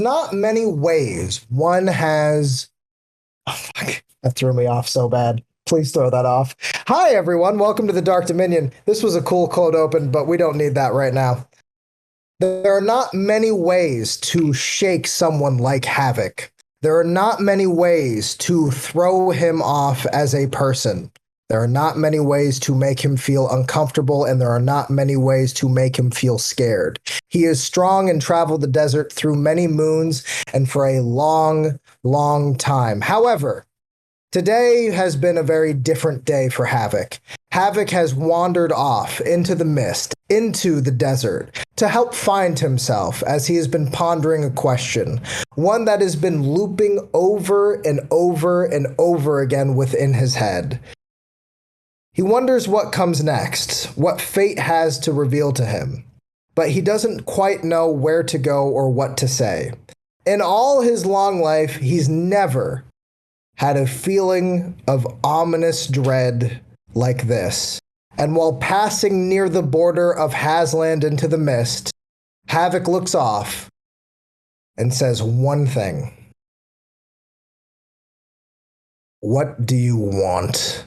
not many ways one has. Oh, fuck. That threw me off so bad. Please throw that off. Hi, everyone. Welcome to the Dark Dominion. This was a cool cold open, but we don't need that right now. There are not many ways to shake someone like Havoc. There are not many ways to throw him off as a person. There are not many ways to make him feel uncomfortable, and there are not many ways to make him feel scared. He is strong and traveled the desert through many moons and for a long, long time. However, today has been a very different day for Havoc. Havoc has wandered off into the mist, into the desert, to help find himself as he has been pondering a question, one that has been looping over and over and over again within his head. He wonders what comes next, what fate has to reveal to him, but he doesn't quite know where to go or what to say. In all his long life, he's never had a feeling of ominous dread like this. And while passing near the border of Hazland into the mist, Havoc looks off and says one thing. What do you want,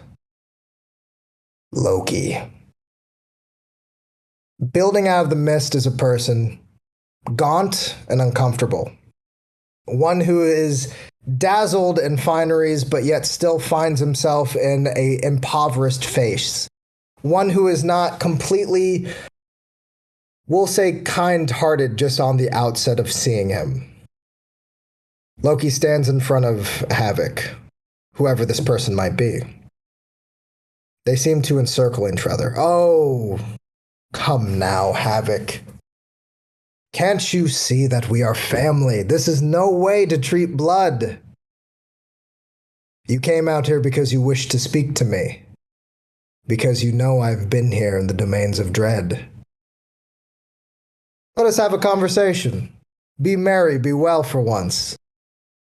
Loki? Building out of the mist is a person gaunt and uncomfortable. One who is dazzled in fineries, but yet still finds himself in an impoverished face. One who is not completely, we'll say, kind-hearted just on the outset of seeing him. Loki stands in front of Havoc, whoever this person might be. They seem to encircle each other. Oh, come now, Havoc. Can't you see that we are family? This is no way to treat blood. You came out here because you wished to speak to me. Because you know I've been here in the domains of dread. Let us have a conversation. Be merry, be well for once.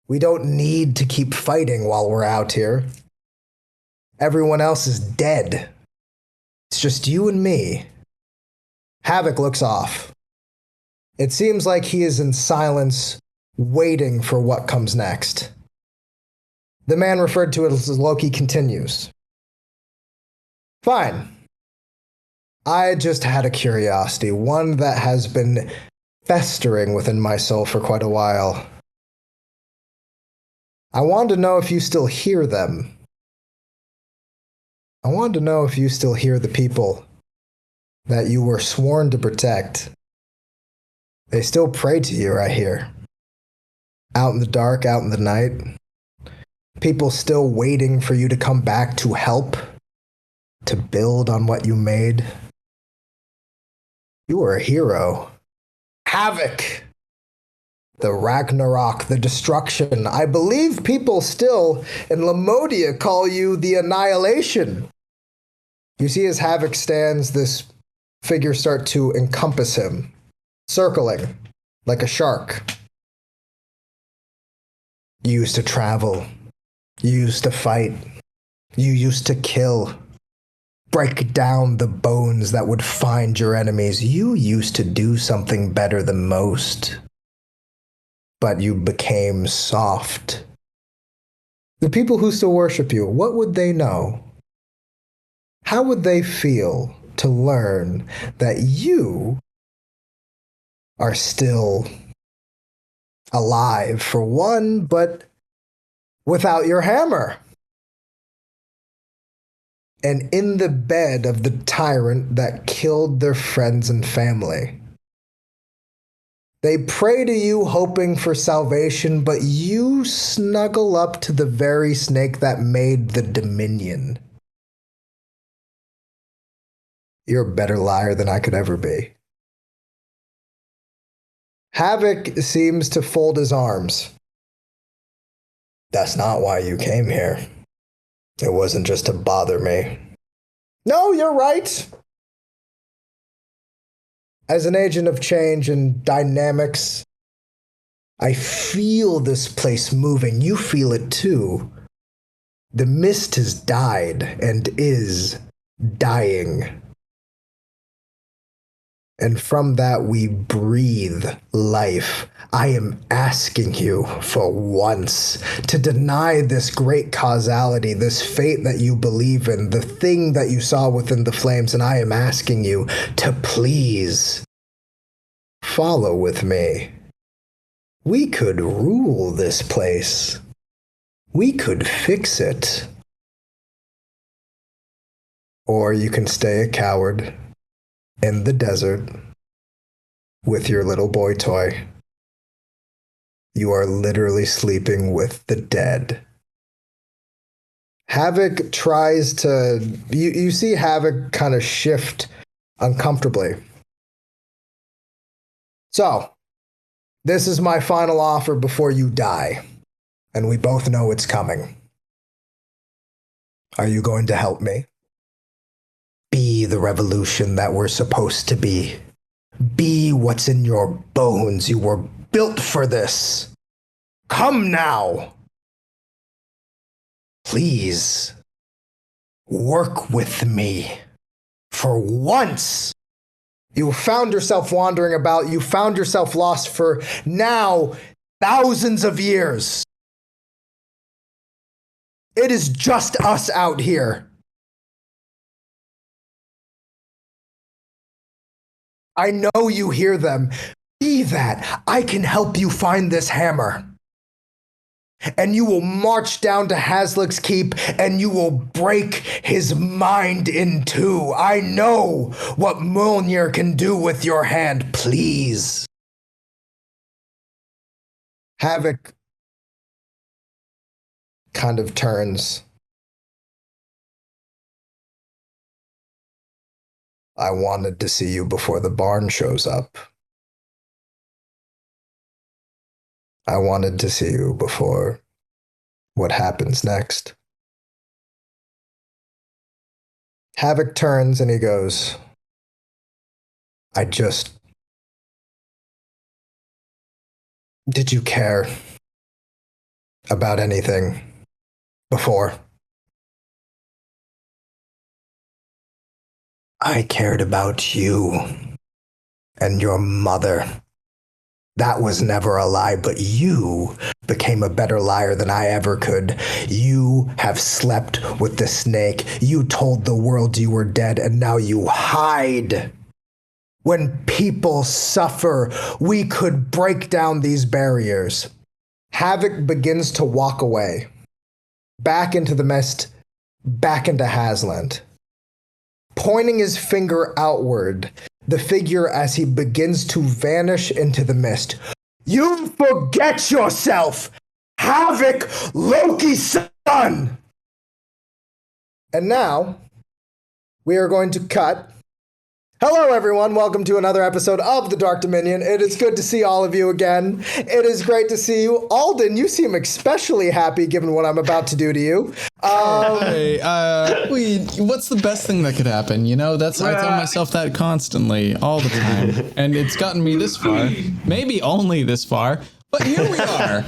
We don't need to keep fighting while we're out here. Everyone else is dead. It's just you and me. Havoc looks off. It seems like he is in silence, waiting for what comes next. The man referred to as Loki continues. Fine. I just had a curiosity, one that has been festering within my soul for quite a while. I wanted to know if you still hear them. I wanted to know if you still hear the people that you were sworn to protect. They still pray to you right here. Out in the dark, out in the night. People still waiting for you to come back to help, to build on what you made. You were a hero. Havoc! The Ragnarok, the destruction. I believe people still in Lamodia call you the Annihilation. You see as Havoc stands, this figure start to encompass him, circling like a shark. You used to travel. You used to fight. You used to kill. Break down the bones that would find your enemies. You used to do something better than most. But you became soft. The people who still worship you, what would they know? How would they feel to learn that you are still alive, for one, but without your hammer? And in the bed of the tyrant that killed their friends and family. They pray to you hoping for salvation, but you snuggle up to the very snake that made the Dominion. You're a better liar than I could ever be. Havoc seems to fold his arms. That's not why you came here. It wasn't just to bother me. No, you're right. As an agent of change and dynamics, I feel this place moving. You feel it too. The mist has died and is dying. And from that, we breathe life. I am asking you for once to deny this great causality, this fate that you believe in, the thing that you saw within the flames, and I am asking you to please follow with me. We could rule this place. We could fix it. Or you can stay a coward in the desert with your little boy toy. You are literally sleeping with the dead. Havoc tries to... You see Havoc kind of shift uncomfortably. So, this is my final offer before you die. And we both know it's coming. Are you going to help me? Be the revolution that we're supposed to be. Be what's in your bones. You were built for this. Come now. Please, work with me. For once. You found yourself wandering about. You found yourself lost for now thousands of years. It is just us out here. I know you hear them. Be that. I can help you find this hammer. And you will march down to Hazlick's Keep and you will break his mind in two. I know what Mjolnir can do with your hand. Please. Havoc kind of turns. I wanted to see you before the barn shows up. I wanted to see you before what happens next. Havoc turns and he goes, did you care about anything before? I cared about you and your mother. That was never a lie, but you became a better liar than I ever could. You have slept with the snake. You told the world you were dead, and now you hide. When people suffer, we could break down these barriers. Havoc begins to walk away. Back into the mist, back into Hasland. Pointing his finger outward, the figure as he begins to vanish into the mist. You forget yourself, Havoc, Loki's son! And now, we are going to cut. Hello, everyone. Welcome to another episode of The Dark Dominion. It is good to see all of you again. It is great to see you. Alden, you seem especially happy given what I'm about to do to you. Hey, what's the best thing that could happen? You know, I tell myself that constantly, all the time. And it's gotten me this far. Maybe only this far. But here we are.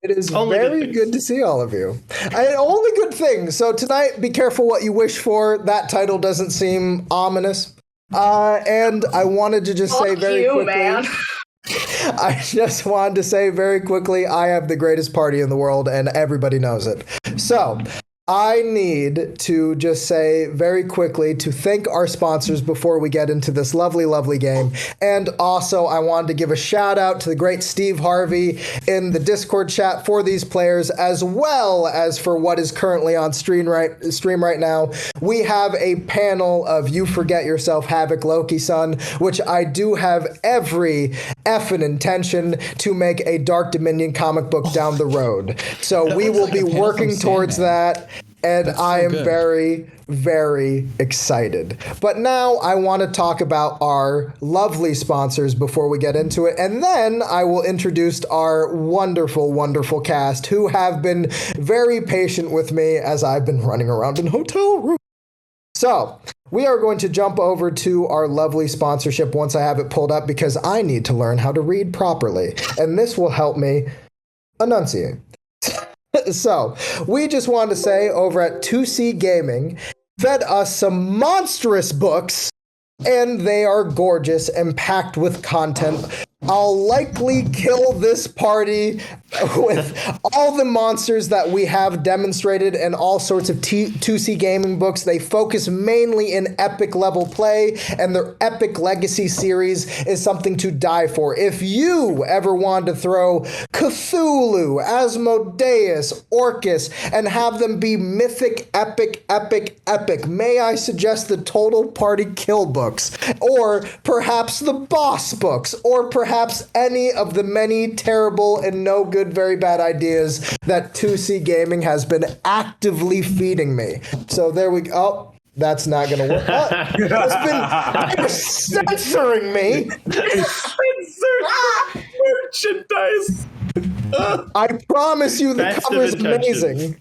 It is very good to see all of you. Only good things. So tonight, be careful what you wish for. That title doesn't seem ominous. And I wanted to just say very quickly. Man. I just wanted to say very quickly, I have the greatest party in the world, and everybody knows it. So I need to just say very quickly to thank our sponsors before we get into this lovely, lovely game. And also, I wanted to give a shout out to the great Steve Harvey in the Discord chat for these players, as well as for what is currently on stream right now. We have a panel of You Forget Yourself, Havoc, Loki Son, which I do have every effing intention to make a Dark Dominion comic book down the road. So we will be working towards that. And I am very, very excited. But now I want to talk about our lovely sponsors before we get into it. And then I will introduce our wonderful, wonderful cast who have been very patient with me as I've been running around in hotel rooms. So we are going to jump over to our lovely sponsorship once I have it pulled up because I need to learn how to read properly. And this will help me enunciate. So, we just wanted to say over at 2C Gaming, fed us some monstrous books, and they are gorgeous and packed with content. I'll likely kill this party with all the monsters that we have demonstrated in all sorts of 2C gaming books. They focus mainly in epic level play, and their epic legacy series is something to die for. If you ever want to throw Cthulhu, Asmodeus, Orcus, and have them be mythic, epic, may I suggest the Total Party Kill books, or perhaps the Boss books, or perhaps any of the many terrible and no good, very bad ideas that 2C Gaming has been actively feeding me. So there we go. Oh, that's not going to work. They're censoring me. Merchandise. I promise you the cover's amazing.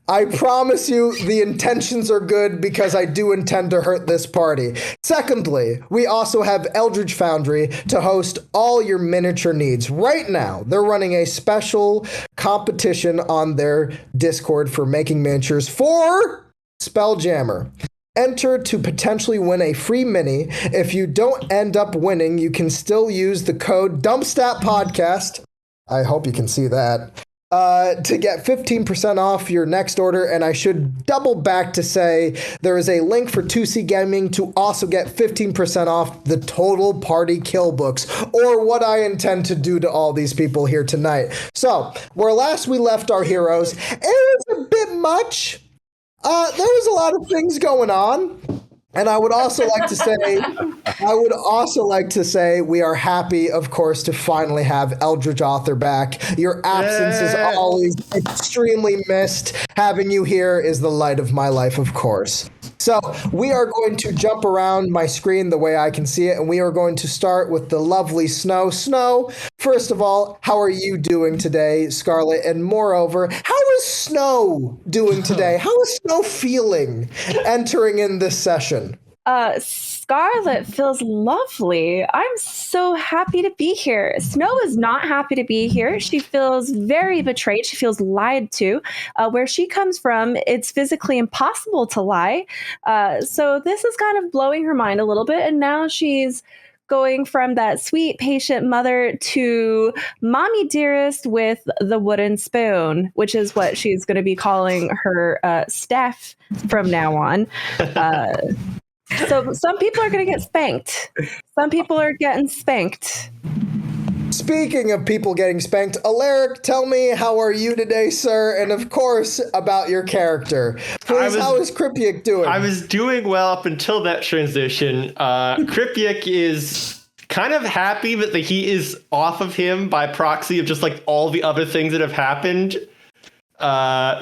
I promise you the intentions are good because I do intend to hurt this party. Secondly, we also have Eldritch Foundry to host all your miniature needs. Right now, they're running a special competition on their Discord for making miniatures for Spelljammer. Enter to potentially win a free mini. If you don't end up winning, you can still use the code DumpStat Podcast. I hope you can see that. To get 15% off your next order, and I should double back to say there is a link for 2C Gaming to also get 15% off the Total Party Kill books, or what I intend to do to all these people here tonight. So, where last we left our heroes, it was a bit much. There was a lot of things going on. And I would also like to say, we are happy, of course, to finally have Eldritch Author back. Your absence is always extremely missed. Having you here is the light of my life, of course. So we are going to jump around my screen the way I can see it, and we are going to start with the lovely Snow. Snow, first of all, how are you doing today, Scxrlet? And moreover, how is Snow doing today? How is Snow feeling entering in this session? Scxrlet feels lovely. I'm so happy to be here. Snow is not happy to be here. She feels very betrayed. She feels lied to. Where she comes from, it's physically impossible to lie. So this is kind of blowing her mind a little bit. And now she's going from that sweet, patient mother to mommy dearest with the wooden spoon, which is what she's going to be calling her staff from now on. So some people are going to get spanked. Some people are getting spanked. Speaking of people getting spanked, Alaric, tell me, how are you today, sir? And of course, about your character. Please, how is Kripyik doing? I was doing well up until that transition. Kripyik is kind of happy that the heat is off of him by proxy of just like all the other things that have happened.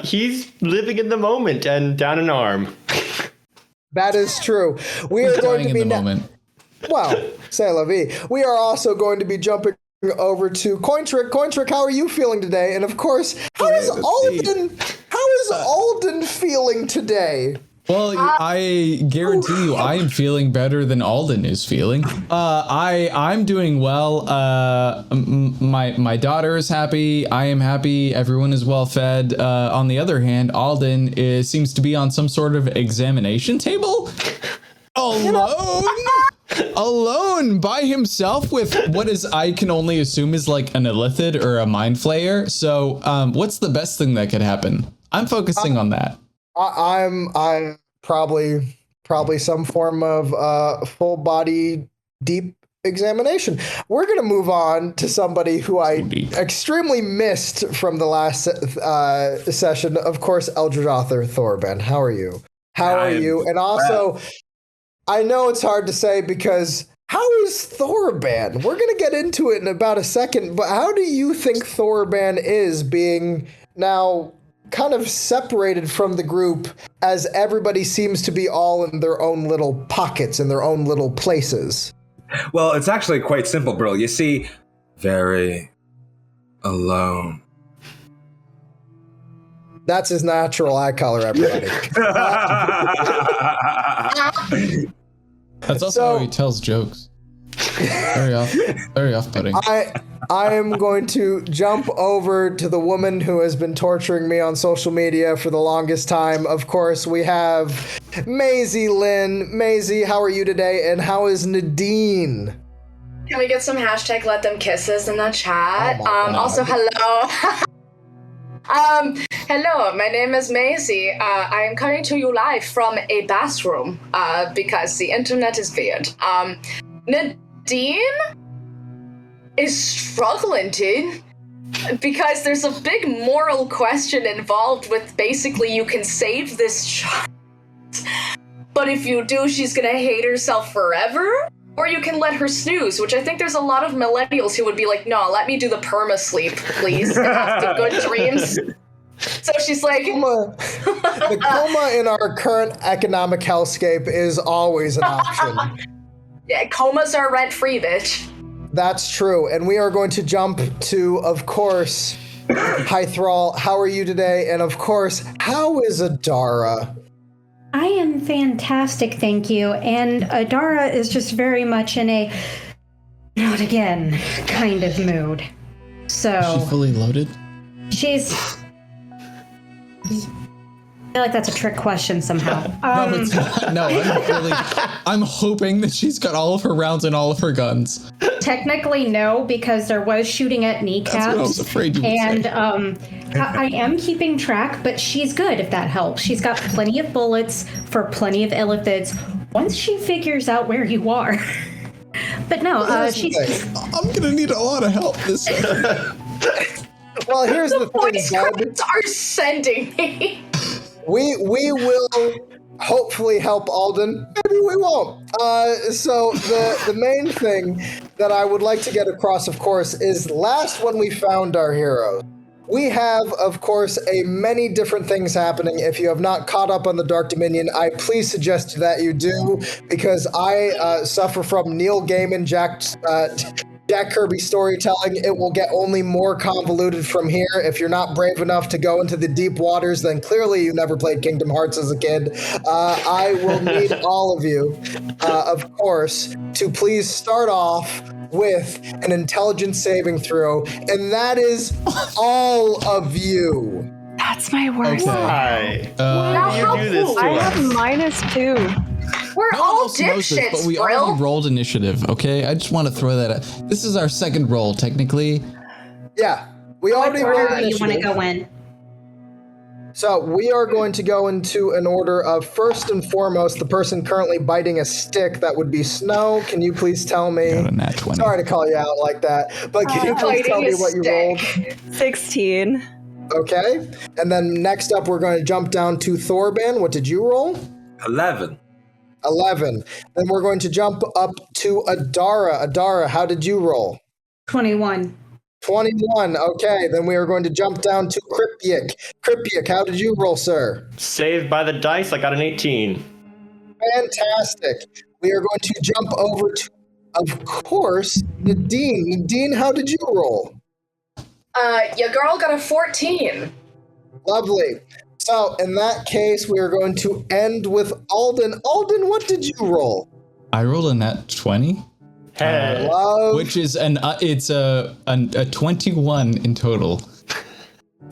He's living in the moment and down an arm. That is true. We are going to be well, c'est la vie. We are also going to be jumping over to Cointrick. Cointrick, how are you feeling today? And of course, how is Alden feeling today? Well, I guarantee you I am feeling better than Alden is feeling. I'm doing well. My daughter is happy. I am happy. Everyone is well fed. On the other hand, Alden seems to be on some sort of examination table. Alone by himself with what is, I can only assume, is like an illithid or a mind flayer. So what's the best thing that could happen? I'm focusing on that. I'm probably some form of full body deep examination. We're gonna move on to somebody who I extremely missed from the last session. Of course, Eldritch Author Thorben. How are you? And also, I know it's hard to say because how is Thorban? We're gonna get into it in about a second. But how do you think Thorban is being now kind of separated from the group, as everybody seems to be all in their own little pockets, in their own little places? Well, it's actually quite simple, Brill. You see, very alone. That's his natural eye color, everybody. That's also how he tells jokes. Very off-putting. I am going to jump over to the woman who has been torturing me on social media for the longest time. Of course, we have Maisie Lynn. Maisie, how are you today? And how is Nadine? Can we get some hashtag let them kisses in the chat? Oh my God. Also, hello. Hello, my name is Maisie. I am coming to you live from a bathroom because the internet is weird. Nadine is struggling, dude. Because there's a big moral question involved with basically you can save this child, but if you do, she's gonna hate herself forever, or you can let her snooze, which I think there's a lot of millennials who would be like, no, let me do the perma-sleep, please, and have the good dreams. So she's like... The coma in our current economic hellscape is always an option. Yeah, comas are rent-free, bitch. That's true. And we are going to jump to, of course, Hythrall. How are you today? And of course, how is Adara? I am fantastic, thank you. And Adara is just very much in a not again kind of mood. So Is she fully loaded? she's I feel like that's a trick question somehow. No, it's not. No, I'm hoping that she's got all of her rounds and all of her guns. Technically, no, because there was shooting at kneecaps. That's what I was afraid you would and say. I am keeping track, but she's good if that helps. She's got plenty of bullets for plenty of illithids once she figures out where you are. But no, Here's the she's thing. I'm gonna need a lot of help this time. Well, here's the thing, Voice bud. credits are sending me. We will hopefully help Alden. Maybe we won't. So the main thing that I would like to get across, of course, is last when we found our heroes. We have, of course, many different things happening. If you have not caught up on the Dark Dominion, I please suggest that you do, because I suffer from Neil Gaiman, Jack Kirby storytelling. It will get only more convoluted from here. If you're not brave enough to go into the deep waters, then clearly you never played Kingdom Hearts as a kid. I will need all of you, of course, to please start off with an intelligence saving throw, and that is all of you. That's my worst. Okay. Why do you do this to I us? have -2. We're No one all else knows this, dipshits, but we Brill. already rolled initiative, okay? I just want to throw that out. This is our second roll, technically. Yeah, we already what rolled order do you want to initiative. go in? So we are going to go into an order of, first and foremost, the person currently biting a stick. That would be Snow. Can you please tell me? Got a nat 20. Sorry to call you out like that, but can you please Biting tell me a what you stick. rolled? 16. Okay. And then next up, we're going to jump down to Thorban. What did you roll? 11. 11. Then we're going to jump up to Adara. Adara, how did you roll? 21. 21. Okay. Then we are going to jump down to Kripyik. Kripyik, how did you roll, sir? Saved by the dice, I got an 18. Fantastic. We are going to jump over to, of course, Nadine. Nadine, how did you roll? Your girl got a 14. Lovely. So in that case, we are going to end with Alden. Alden, what did you roll? I rolled a nat 20, Hey. Love. which is it's a 21 in total.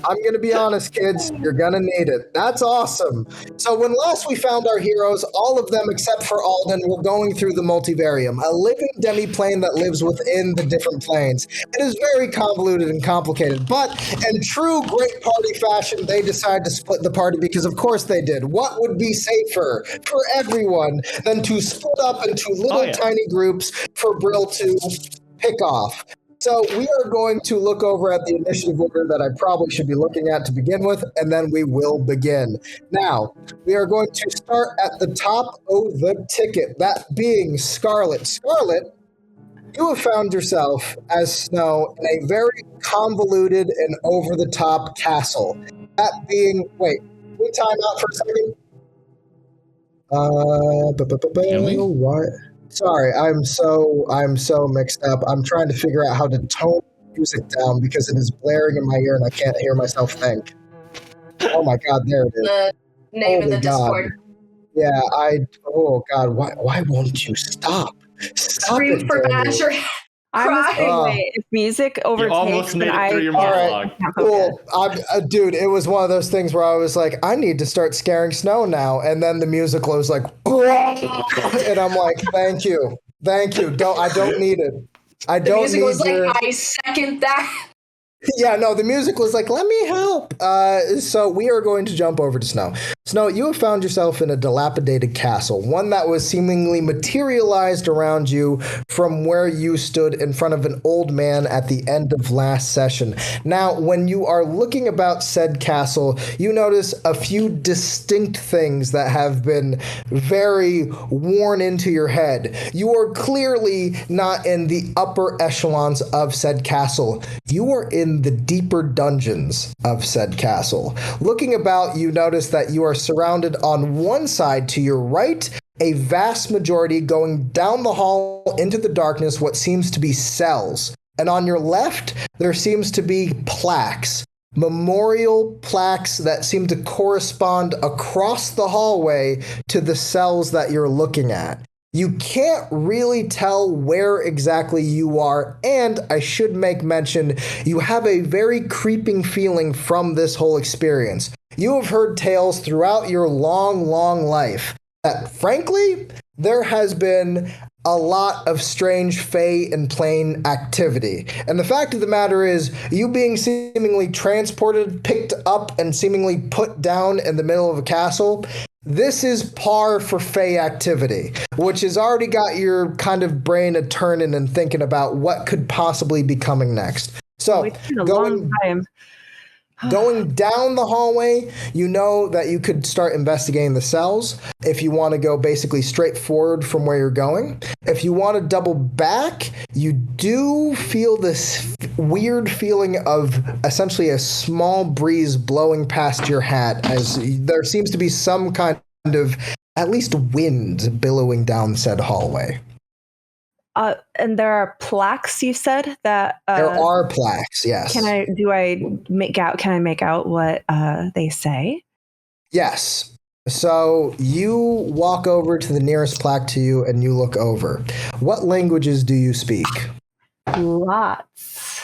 I'm going to be honest, kids. You're going to need it. That's awesome. So when last we found our heroes, all of them except for Alden were going through the multivarium, a living demi-plane that lives within the different planes. It is very convoluted and complicated, but in true great party fashion, they decided to split the party because of course they did. What would be safer for everyone than to split up into little tiny groups for Brill to pick off? So we are going to look over at the initiative order that I probably should be looking at to begin with, and then we will begin. Now, we are going to start at the top of the ticket, that being Scxrlet. Scxrlet, you have found yourself as Snow in a very convoluted and over-the-top castle. That being, wait, can we time out for a second? Can we? What? Sorry, I'm so mixed up. I'm trying to figure out how to tone the music down because it is blaring in my ear and I can't hear myself think. Oh my god, there it is. The name Holy in the God. Discord. Yeah, oh god, why won't you stop? Stop Scream it, for Danny. Badger. I'm the Cry. same way. If music You overtakes, almost made then it through your can't- monologue. can't focus. Cool. Dude, it was one of those things where I was like, I need to start scaring Snow now. And then the musical was like, and I'm like, thank you. I don't need it. I The don't music need was like, your... I second that. Yeah, no, the music was like, let me help. So we are going to jump over to Snow. Snow, you have found yourself in a dilapidated castle, one that was seemingly materialized around you from where you stood in front of an old man at the end of last session. Now, when you are looking about said castle, you notice a few distinct things that have been very worn into your head. You are clearly not in the upper echelons of said castle. You are in the deeper dungeons of said castle. Looking about, you notice that you are surrounded on one side to your right, a vast majority going down the hall into the darkness, what seems to be cells. And on your left, there seems to be plaques, memorial plaques that seem to correspond across the hallway to the cells that you're looking at. You can't really tell where exactly you are, and I should make mention, you have a very creeping feeling from this whole experience. You have heard tales throughout your long, long life that, frankly, there has been a lot of strange fey and plane activity. And the fact of the matter is, you being seemingly transported, picked up, and seemingly put down in the middle of a castle, this is par for fey activity, which has already got your kind of brain a turning and thinking about what could possibly be coming next. So, It's been a long time. going down the hallway, you know that you could start investigating the cells if you want to go basically straight forward from where you're going. If you want to double back, you do feel this weird feeling of essentially a small breeze blowing past your hat as there seems to be some kind of at least wind billowing down said hallway. And there are plaques, you said that There are plaques, yes. Can I make out what they say? Yes. So you walk over to the nearest plaque to you and you look over. What languages do you speak? Lots.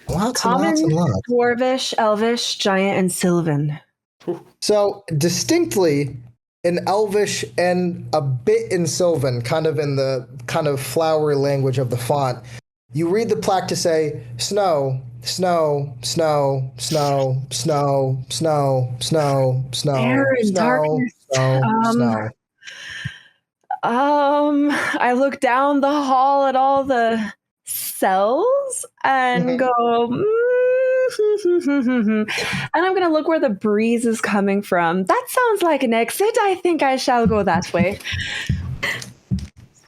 Lots Common, and lots. Dwarvish, Elvish, Giant, and Sylvan. So distinctly in Elvish and a bit in Sylvan, kind of in the kind of flowery language of the font, you read the plaque to say snow, snow, snow, snow, snow, snow, snow, snow, There in snow, darkness. snow. I look down the hall at all the cells and go, and I'm going to look where the breeze is coming from. That sounds like an exit. I think I shall go that way.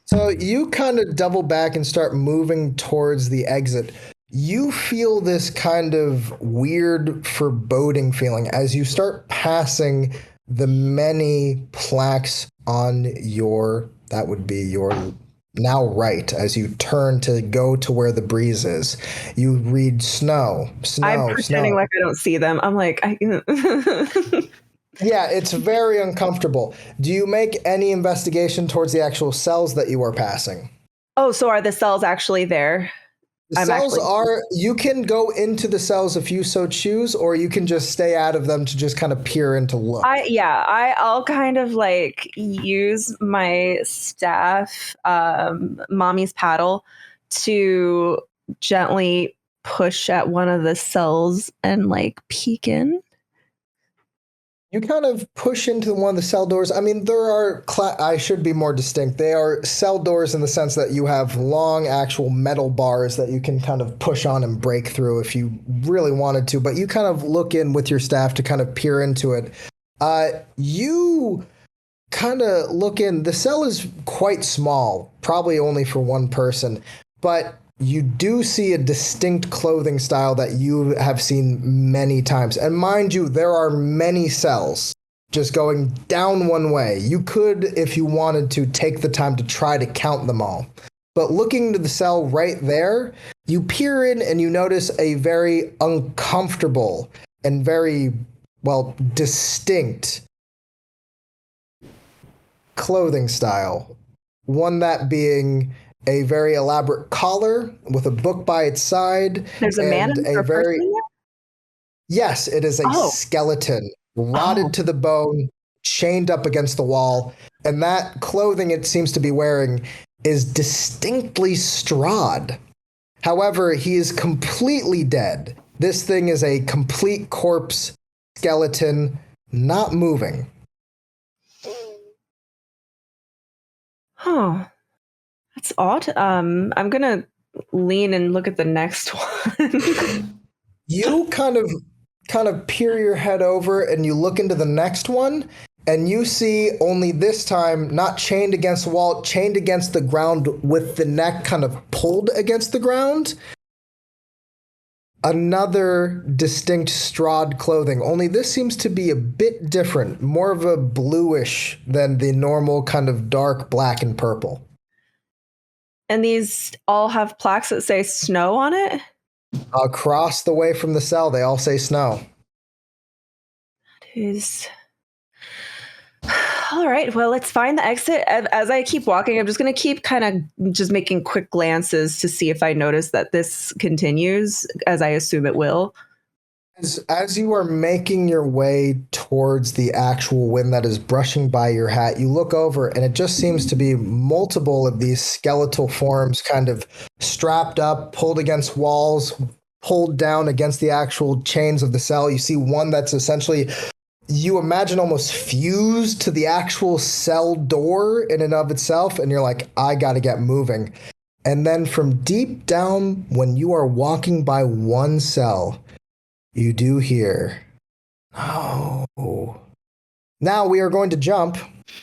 So you kind of double back and start moving towards the exit. You feel this kind of weird foreboding feeling as you start passing the many plaques on that would be your now right, as you turn to go to where the breeze is. You read snow, snow, I'm pretending snow. like I don't see them. I'm like, Yeah, it's very uncomfortable. Do you make any investigation towards the actual cells that you are passing? oh, so are the cells actually there? The cells you can go into the cells if you so choose, or you can just stay out of them to just kind of peer in to look. I'll kind of like use my staff, mommy's paddle, to gently push at one of the cells and like peek in. You kind of push into one of the cell doors. I mean, there are, I should be more distinct. They are cell doors in the sense that you have long actual metal bars that you can kind of push on and break through if you really wanted to. But you kind of look in with your staff to kind of peer into it. You kind of look in. The cell is quite small, probably only for one person. But you do see a distinct clothing style that you have seen many times. And mind you, there are many cells just going down one way. You could, if you wanted to, take the time to try to count them all. But looking to the cell right there, you peer in and you notice a very uncomfortable and very, distinct clothing style. One that being a very elaborate collar with a book by its side. There's a man and or a very person there? Yes, it is a skeleton, rotted to the bone, chained up against the wall, and that clothing it seems to be wearing is distinctly Strahd. However, he is completely dead. This thing is a complete corpse skeleton, not moving. Huh. That's odd. I'm gonna lean and look at the next one. You kind of peer your head over and you look into the next one, and you see, only this time, not chained against the wall, chained against the ground with the neck kind of pulled against the ground, another distinct Strahd clothing. Only this seems to be a bit different, more of a bluish than the normal kind of dark black and purple. And these all have plaques that say snow on it? Across the way from the cell, they all say snow. Is all right. Well, let's find the exit. As I keep walking, I'm just going to keep kind of just making quick glances to see if I notice that this continues, as I assume it will. As you are making your way towards the actual wind that is brushing by your hat, you look over and it just seems to be multiple of these skeletal forms kind of strapped up, pulled against walls, pulled down against the actual chains of the cell. You see one that's essentially, you imagine, almost fused to the actual cell door in and of itself, and you're like, I gotta get moving. And then from deep down, when you are walking by one cell, you do hear, oh. Now we are going to jump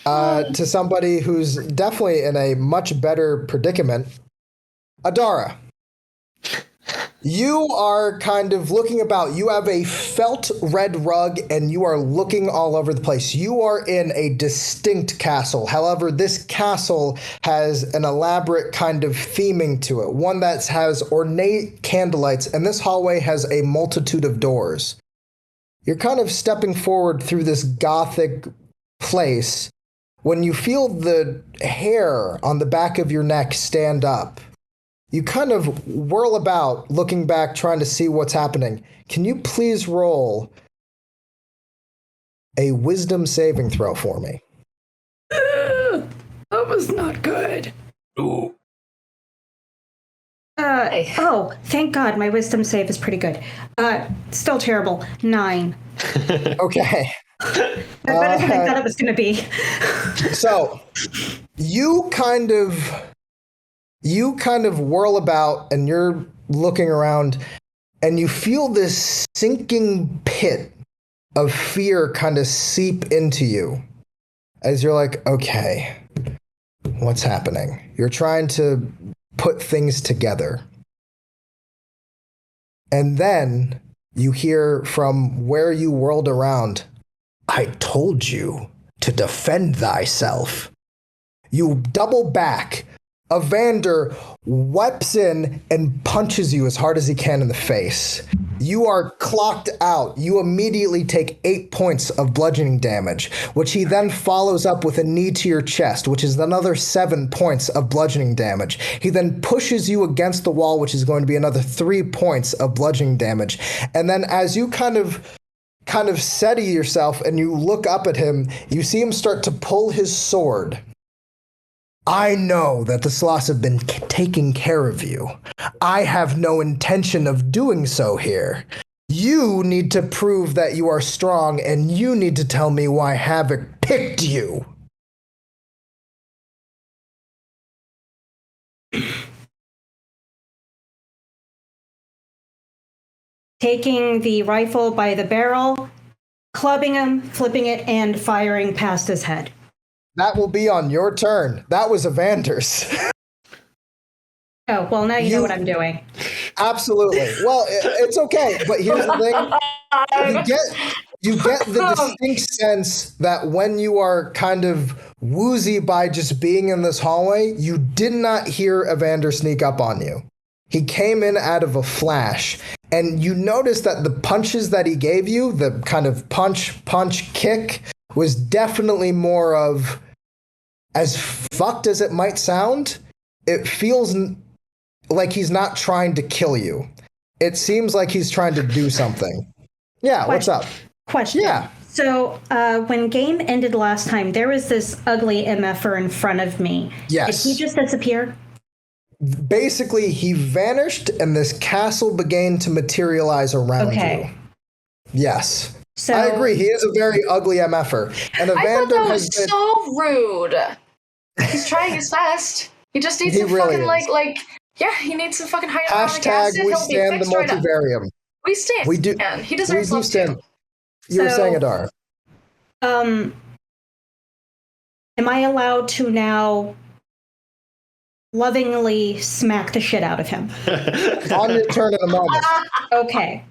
to somebody who's definitely in a much better predicament. Adara. You are kind of looking about. You have a felt red rug and you are looking all over the place. You are in a distinct castle. However, this castle has an elaborate kind of theming to it, one that has ornate candlelights, and this hallway has a multitude of doors. You're kind of stepping forward through this gothic place when you feel the hair on the back of your neck stand up. You kind of whirl about, looking back, trying to see what's happening. Can you please roll a wisdom saving throw for me? That was not good. Ooh. Oh, thank God, my wisdom save is pretty good. Still terrible. 9. Okay. Better than I thought it was going to be. So, you kind of whirl about and you're looking around and you feel this sinking pit of fear kind of seep into you as you're like, okay, what's happening? You're trying to put things together. And then you hear from where you whirled around, I told you to defend thyself. You double back. Evander wipes in and punches you as hard as he can in the face. You are clocked out. You immediately take 8 points of bludgeoning damage, which he then follows up with a knee to your chest, which is another 7 points of bludgeoning damage. He then pushes you against the wall, which is going to be another 3 points of bludgeoning damage. And then as you kind of steady yourself and you look up at him, you see him start to pull his sword. I know that the Sloths have been taking care of you. I have no intention of doing so here. You need to prove that you are strong, and you need to tell me why Havoc picked you. Taking the rifle by the barrel, clubbing him, flipping it, and firing past his head. That will be on your turn. That was Evander's. Oh, well, now you know what I'm doing. Absolutely. Well, it's okay, but here's the thing. You get the distinct sense that when you are kind of woozy by just being in this hallway, you did not hear Evander sneak up on you. He came in out of a flash, and you notice that the punches that he gave you, the kind of punch, kick, was definitely more of, as fucked as it might sound, it feels like he's not trying to kill you. It seems like he's trying to do something. Yeah, what's up? Question. Yeah. So when game ended last time, there was this ugly MFer in front of me. Yes. Did he just disappear? Basically, he vanished and this castle began to materialize around you. Yes. So, I agree. He is a very ugly MFer. And I thought Evander that has was been... so rude. He's trying his best. He just needs some really fucking he needs some fucking hyaluronic Hashtag acid. we He'll be stand the fixed right up. multivarium. We stand. We do. He deserves We love do stand. too. You were So- saying, Adar. am I allowed to now lovingly smack the shit out of him? On your turn in a moment. Okay.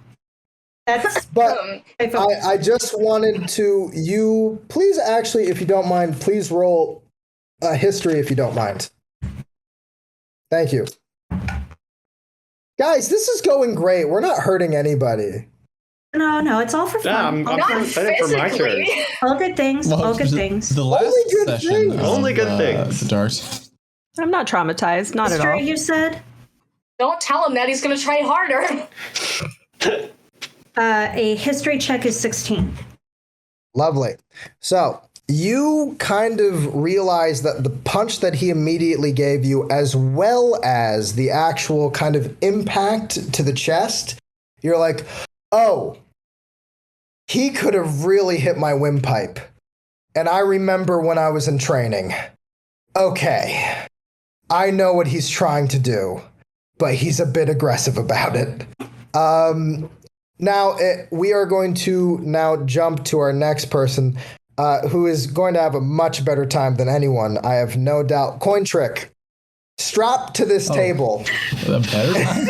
That's But my focus. I just wanted to, you, please actually, if you don't mind, please roll a history if you don't mind. Thank you. Guys, this is going great. We're not hurting anybody. No, it's all for Yeah, fun. I'm Not excited for my turn. physically. All good things. all good things. The last Only good session. things. of, Only good things. The dark. I'm not traumatized, not at History, all. you said? Don't tell him that he's gonna try harder. A history check is 16. Lovely. So you kind of realize that the punch that he immediately gave you, as well as the actual kind of impact to the chest, you're like, oh, he could have really hit my windpipe. And I remember when I was in training. Okay, I know what he's trying to do, but he's a bit aggressive about it. Now, we are going to now jump to our next person, who is going to have a much better time than anyone, I have no doubt. Cointrick, strapped to this table. A better time?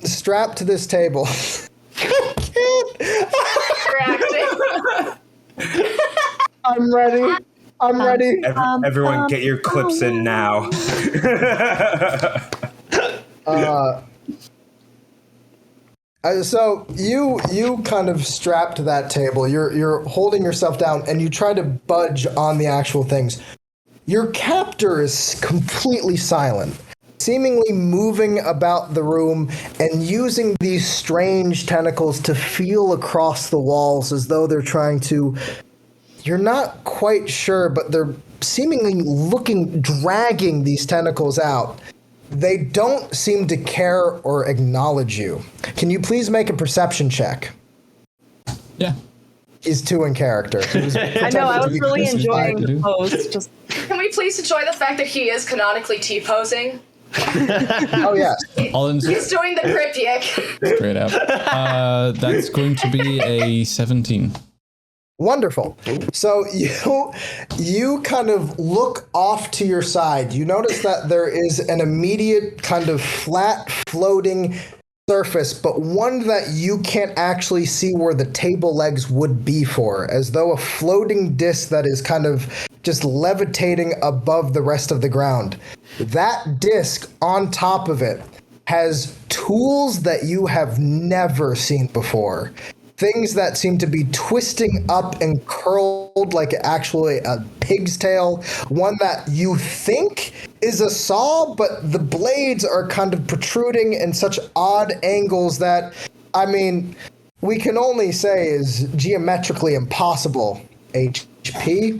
Strapped to this table. I'm ready. I'm ready. Everyone, get your clips in now. So you kind of strap to that table. You're holding yourself down, and you try to budge on the actual things. Your captor is completely silent, seemingly moving about the room and using these strange tentacles to feel across the walls as though they're trying to. You're not quite sure, but they're seemingly dragging these tentacles out. They don't seem to care or acknowledge you. Can you please make a perception check? Yeah. He's too in character. I know, I was really enjoying the pose. Just Can we please enjoy the fact that he is canonically T-posing? Oh, yes. He's doing the Kripyik. Straight up. That's going to be a 17. Wonderful. So you kind of look off to your side. You notice that there is an immediate kind of flat floating surface, but one that you can't actually see where the table legs would be for, as though a floating disc that is kind of just levitating above the rest of the ground. That disc on top of it has tools that you have never seen before. Things that seem to be twisting up and curled like actually a pig's tail. One that you think is a saw, but the blades are kind of protruding in such odd angles that, I mean, we can only say is geometrically impossible, HP.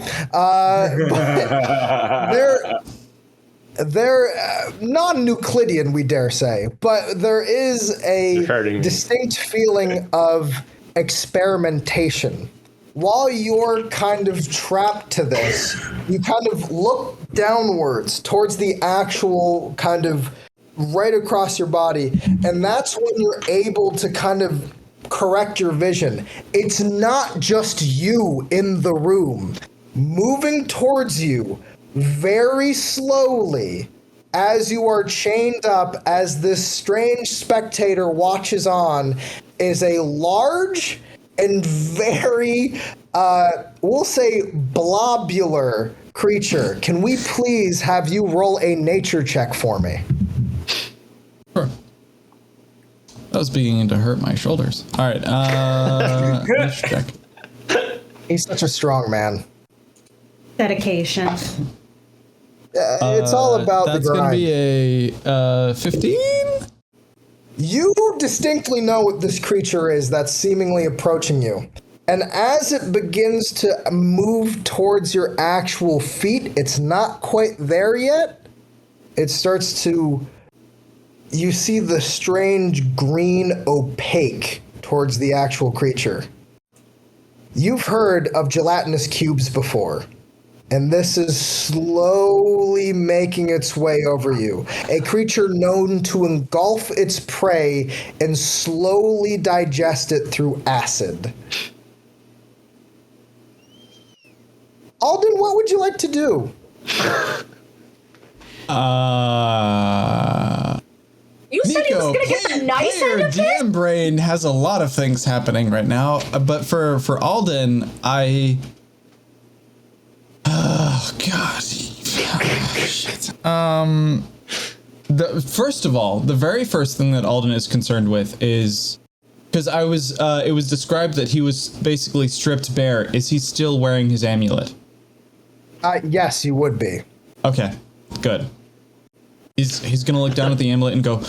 But they're non-Euclidean, we dare say, but there is a distinct feeling of experimentation. While you're kind of trapped to this, you kind of look downwards towards the actual kind of right across your body, and that's when you're able to kind of correct your vision. It's not just you in the room. Moving towards you very slowly as you are chained up, as this strange spectator watches on, is a large and very, we'll say, blobular creature. Can we please have you roll a nature check for me? Sure. was beginning to hurt my shoulders. All right, let's check. He's such a strong man. Dedication. It's all about the That's going to grind. be a 15? You distinctly know what this creature is that's seemingly approaching you. And as it begins to move towards your actual feet, it's not quite there yet. It starts to... You see the strange green opaque towards the actual creature. You've heard of gelatinous cubes before, and this is slowly making its way over you. A creature known to engulf its prey and slowly digest it through acid. Alden, what would you like to do? You said he was Nico, going to get the nice end of it? DM brain has a lot of things happening right now, but for Alden, oh god, shit. First of all, the very first thing that Alden is concerned with is because it was described that he was basically stripped bare. Is he still wearing his amulet? Yes, you would be. Okay, good. He's gonna look down at the amulet and go,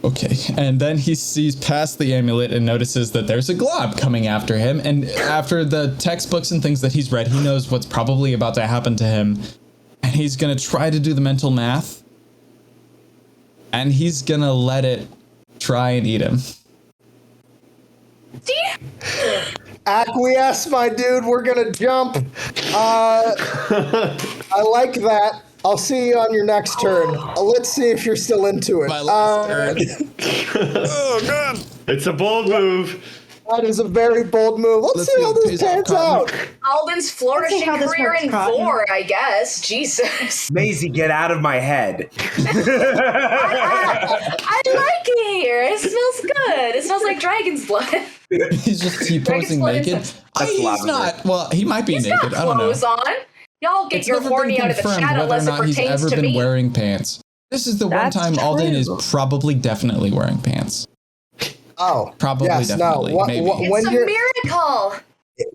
okay. And then he sees past the amulet and notices that there's a glob coming after him. And after the textbooks and things that he's read, he knows what's probably about to happen to him. And he's gonna try to do the mental math. And he's gonna let it try and eat him. Acquiesce, my dude. We're gonna jump. I like that. I'll see you on your next turn. Let's see if you're still into it. My last turn. Oh, God. It's a bold move. That is a very bold move. Let's see how this pans out. Alden's flourishing how this career works, in Cotton. Vor, I guess. Jesus. Maisie, get out of my head. I like it here. It smells good. It smells like dragon's blood. He's just T-posing blood naked. is That's He's lavender. not. Well, he might be He's naked. got I don't know. clothes on. Y'all get It's your never horny been out of the confirmed chat whether or unless it not he's pertains ever to been me. wearing pants. This is the one That's time Alden is true. probably definitely wearing pants. Oh, Probably yes, definitely, no. maybe. It's a miracle.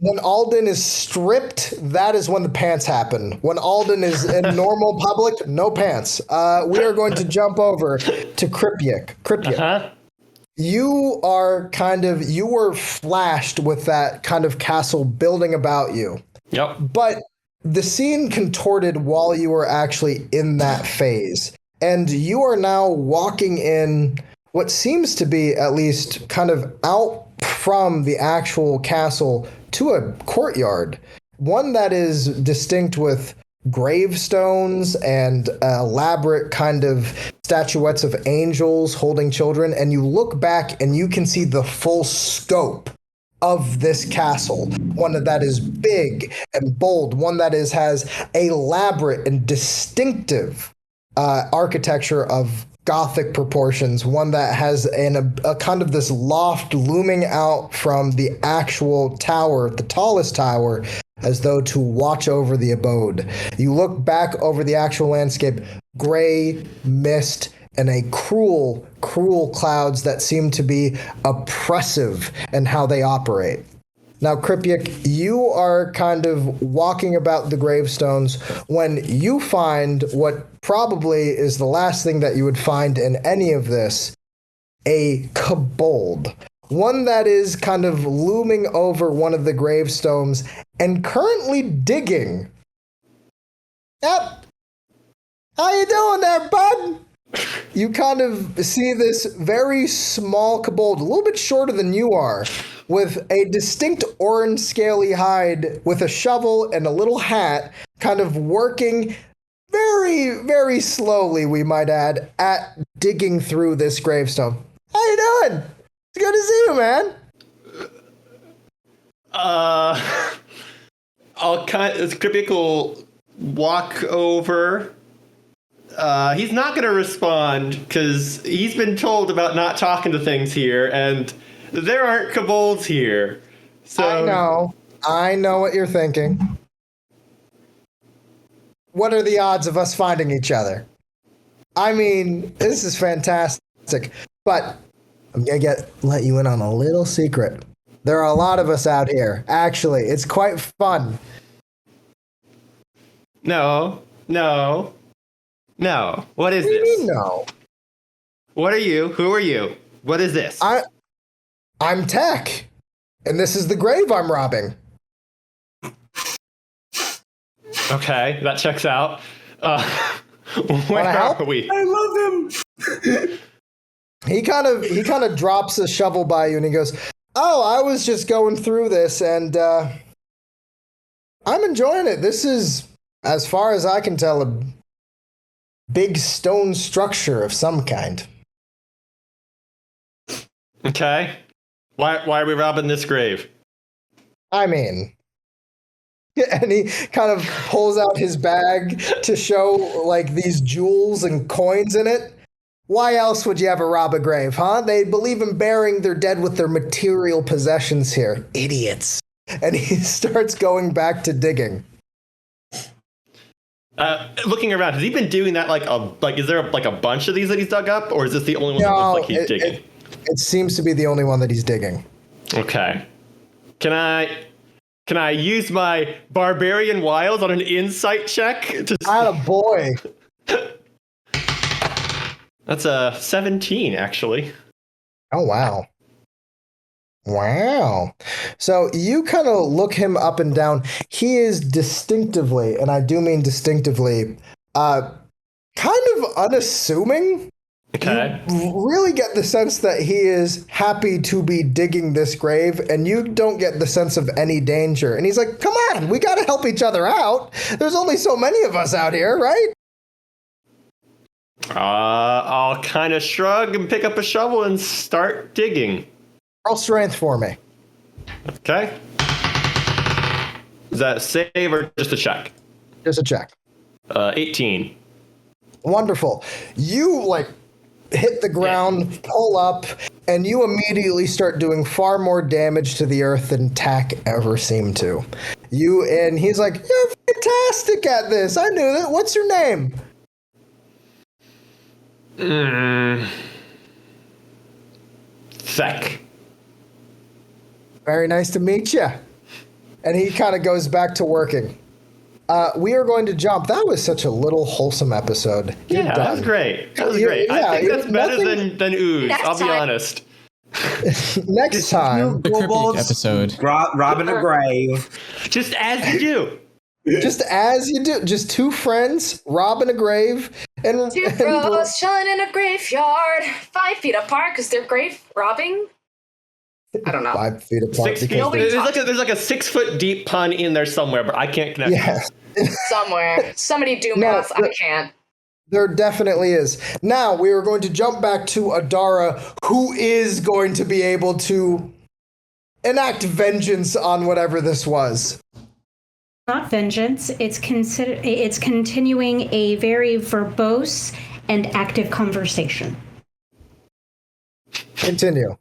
When Alden is stripped, that is when the pants happen. When Alden is in normal public, no pants. We are going to jump over to Kripyik. Kripyik, Huh? you were flashed with that kind of castle building about you. Yep. But the scene contorted while you were actually in that phase. And you are now walking in what seems to be at least kind of out from the actual castle to a courtyard. One that is distinct with gravestones and elaborate kind of statuettes of angels holding children. And you look back and you can see the full scope of this castle, one that is big and bold, one that has elaborate and distinctive architecture of Gothic proportions, one that has a kind of this loft looming out from the actual tower, the tallest tower, as though to watch over the abode. You look back over the actual landscape, gray mist, and a cruel clouds that seem to be oppressive in how they operate. Now, Kripyik, you are kind of walking about the gravestones when you find what probably is the last thing that you would find in any of this, a kobold. One that is kind of looming over one of the gravestones and currently digging. Yep. How you doing there, bud? You kind of see this very small kobold, a little bit shorter than you are, with a distinct orange scaly hide, with a shovel and a little hat, kind of working very, very slowly, we might add, at digging through this gravestone. How you doing? It's good to see you, man. Kripyik will walk over. He's not going to respond because he's been told about not talking to things here, and there aren't kobolds here. So I know what you're thinking. What are the odds of us finding each other? I mean, this is fantastic. But I'm gonna let you in on a little secret. There are a lot of us out here. Actually, it's quite fun. No. What is What do you this? mean, no? What are you? Who are you? What is this? I'm Tech, and this is the grave I'm robbing. Okay, that checks out. Where Wanna help? are we? I love him. He kind of drops a shovel by you, and he goes, "Oh, I was just going through this, and I'm enjoying it. This is, as far as I can tell, a big stone structure of some kind." Okay. Why are we robbing this grave? I mean, and he kind of pulls out his bag to show like these jewels and coins in it. Why else would you ever rob a grave, huh? They believe in burying their dead with their material possessions here. Idiots. And he starts going back to digging. Looking around, has he been doing that is there a bunch of these that he's dug up, or is this the only one that looks like he's digging? It seems to be the only one that he's digging. Okay. Can I use my barbarian wiles on an insight check? Attaboy. That's a 17, actually. Oh, wow. Wow. So you kind of look him up and down. He is distinctively, and I do mean distinctively, kind of unassuming. Okay. You really get the sense that he is happy to be digging this grave, and you don't get the sense of any danger. And he's like, come on, we got to help each other out. There's only so many of us out here, right? I'll kind of shrug and pick up a shovel and start digging. Roll strength for me. Okay. Is that a save or just a check? Just a check. 18. Wonderful. You, hit the ground, pull up, and you immediately start doing far more damage to the earth than Tack ever seemed to. And he's like, you're fantastic at this. I knew that. What's your name? Feck. Very nice to meet you. And he kind of goes back to working. We are going to jump. That was such a little wholesome episode. You're Yeah, done. that was great. That was great. Yeah, I think that's better nothing- than ooze, Next I'll be time. honest. Next time, The cryptic episode. Robbing a grave. Just as you do. just as you do, just two friends robbing a grave and Two bros chilling in a graveyard, 5 feet apart because they're grave robbing. I don't know. 5 feet apart. 6 feet. because There's like a 6 foot deep pun in there somewhere, but I can't connect. yeah, Somewhere. Somebody do No, math. I can't. there definitely is. Now we are going to jump back to Adara, who is going to be able to enact vengeance on whatever this was. Not vengeance. It's continuing a very verbose and active conversation. Continue.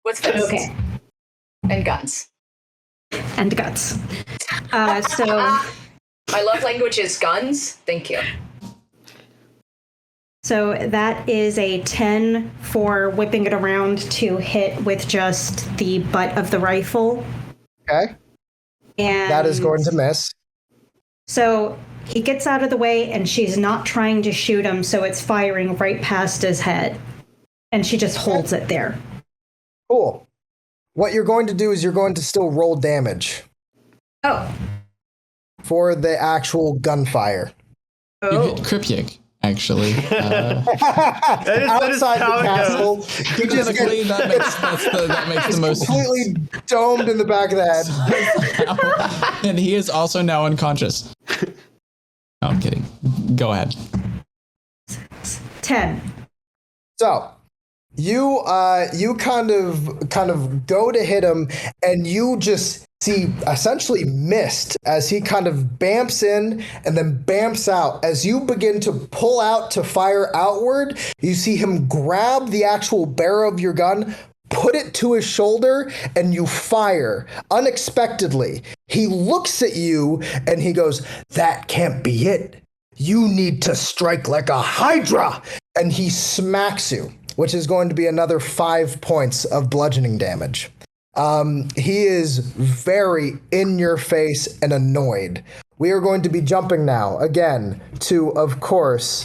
What's this? Okay. And guns. And guts. So My love language is guns. Thank you. So that is a 10 for whipping it around to hit with just the butt of the rifle. Okay, And that is going to miss. So he gets out of the way and she's not trying to shoot him, so it's firing right past his head. And she just holds it there. Cool. What you're going to do is you're going to still roll damage Oh. for the actual gunfire. You Oh. hit Cryptic, actually. That is Outside how the it castle, goes. you just Technically, get that makes the most sense. completely domed in the back of the head. And he is also now unconscious. No, I'm kidding. Go ahead. 10. So you kind of go to hit him, and you just see essentially mist as he kind of bamps in and then bamps out. As you begin to pull out to fire outward, you see him grab the actual barrel of your gun, put it to his shoulder, and you fire unexpectedly. He looks at you and he goes, "That can't be it. You need to strike like a hydra." And he smacks you. which is going to be another 5 points of bludgeoning damage. He is very in your face and annoyed. We are going to be jumping now, again, to, of course,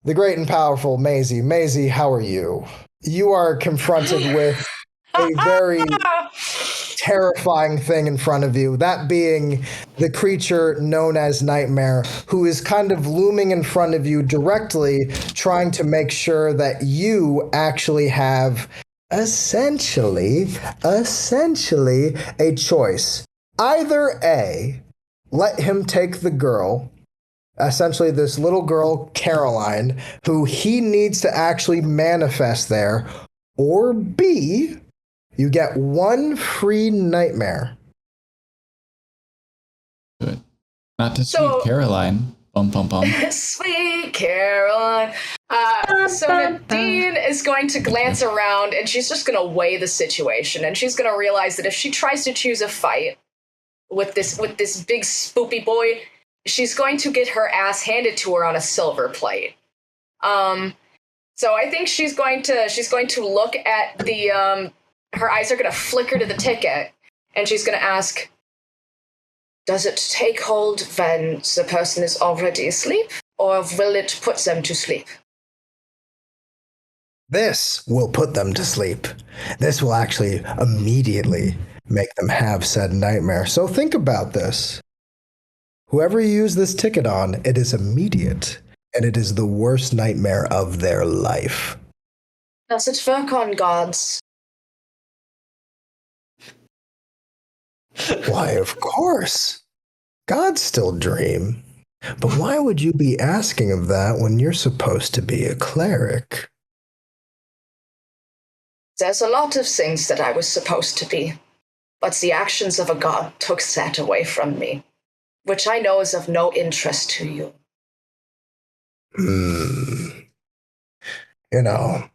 the great and powerful Maisie. Maisie, how are you? You are confronted with a very terrifying thing in front of you, that being the creature known as Nightmare, who is kind of looming in front of you directly, trying to make sure that you actually have essentially a choice. Either A, let him take the girl, essentially this little girl, Caroline, who he needs to actually manifest there, or B, you get 1 free nightmare. Good. Not to sweet Caroline. Bum, bum, bum. Sweet Caroline. So Nadine is going to glance around and she's just going to weigh the situation. And she's going to realize that if she tries to choose a fight with this big spoopy boy, she's going to get her ass handed to her on a silver plate. So I think she's going to look at the her eyes are going to flicker to the ticket, and she's going to ask, does it take hold when the person is already asleep, or will it put them to sleep? This will put them to sleep. This will actually immediately make them have said nightmare. So think about this. Whoever you use this ticket on, it is immediate, and it is the worst nightmare of their life. Does it work on gods? Why, of course. Gods still dream. But why would you be asking of that when you're supposed to be a cleric? There's a lot of things that I was supposed to be, but the actions of a god took that away from me, which I know is of no interest to you. You know,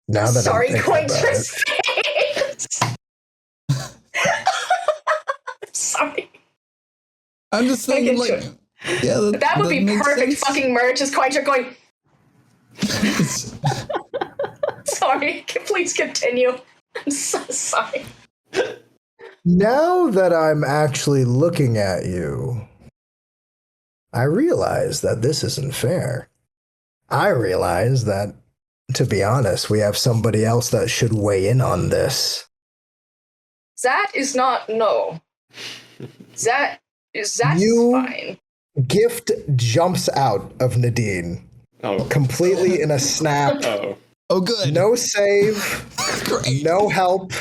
now that Sorry, I'm thinking about Cointrick. Sorry. I'm just thinking, like, yeah, That would be makes perfect sense. fucking merch, is Cointrick going, sorry, please continue. I'm so sorry. Now that I'm actually looking at you, I realize that this isn't fair. I realize that, to be honest, we have somebody else that should weigh in on this. That is not, no. That's fine. Gift jumps out of Nadine, completely in a snap. Oh, good. No save, Great. no help.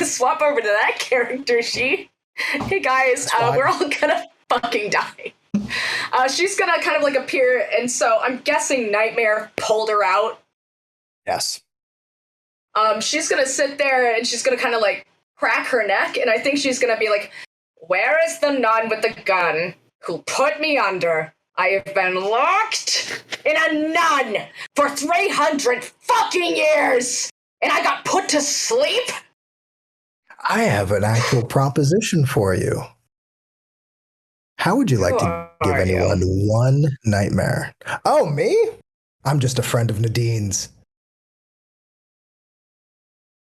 Swap over to that character sheet. Hey guys, we're all gonna fucking die. She's gonna kind of like appear, and so I'm guessing Nightmare pulled her out. Yes. She's gonna sit there and she's gonna kind of like crack her neck, and I think she's gonna be like, where is the nun with the gun who put me under? I have been locked in a nun for 300 fucking years, and I got put to sleep? I have an actual proposition for you. How would you like to give anyone 1 nightmare? Oh, me? I'm just a friend of Nadine's.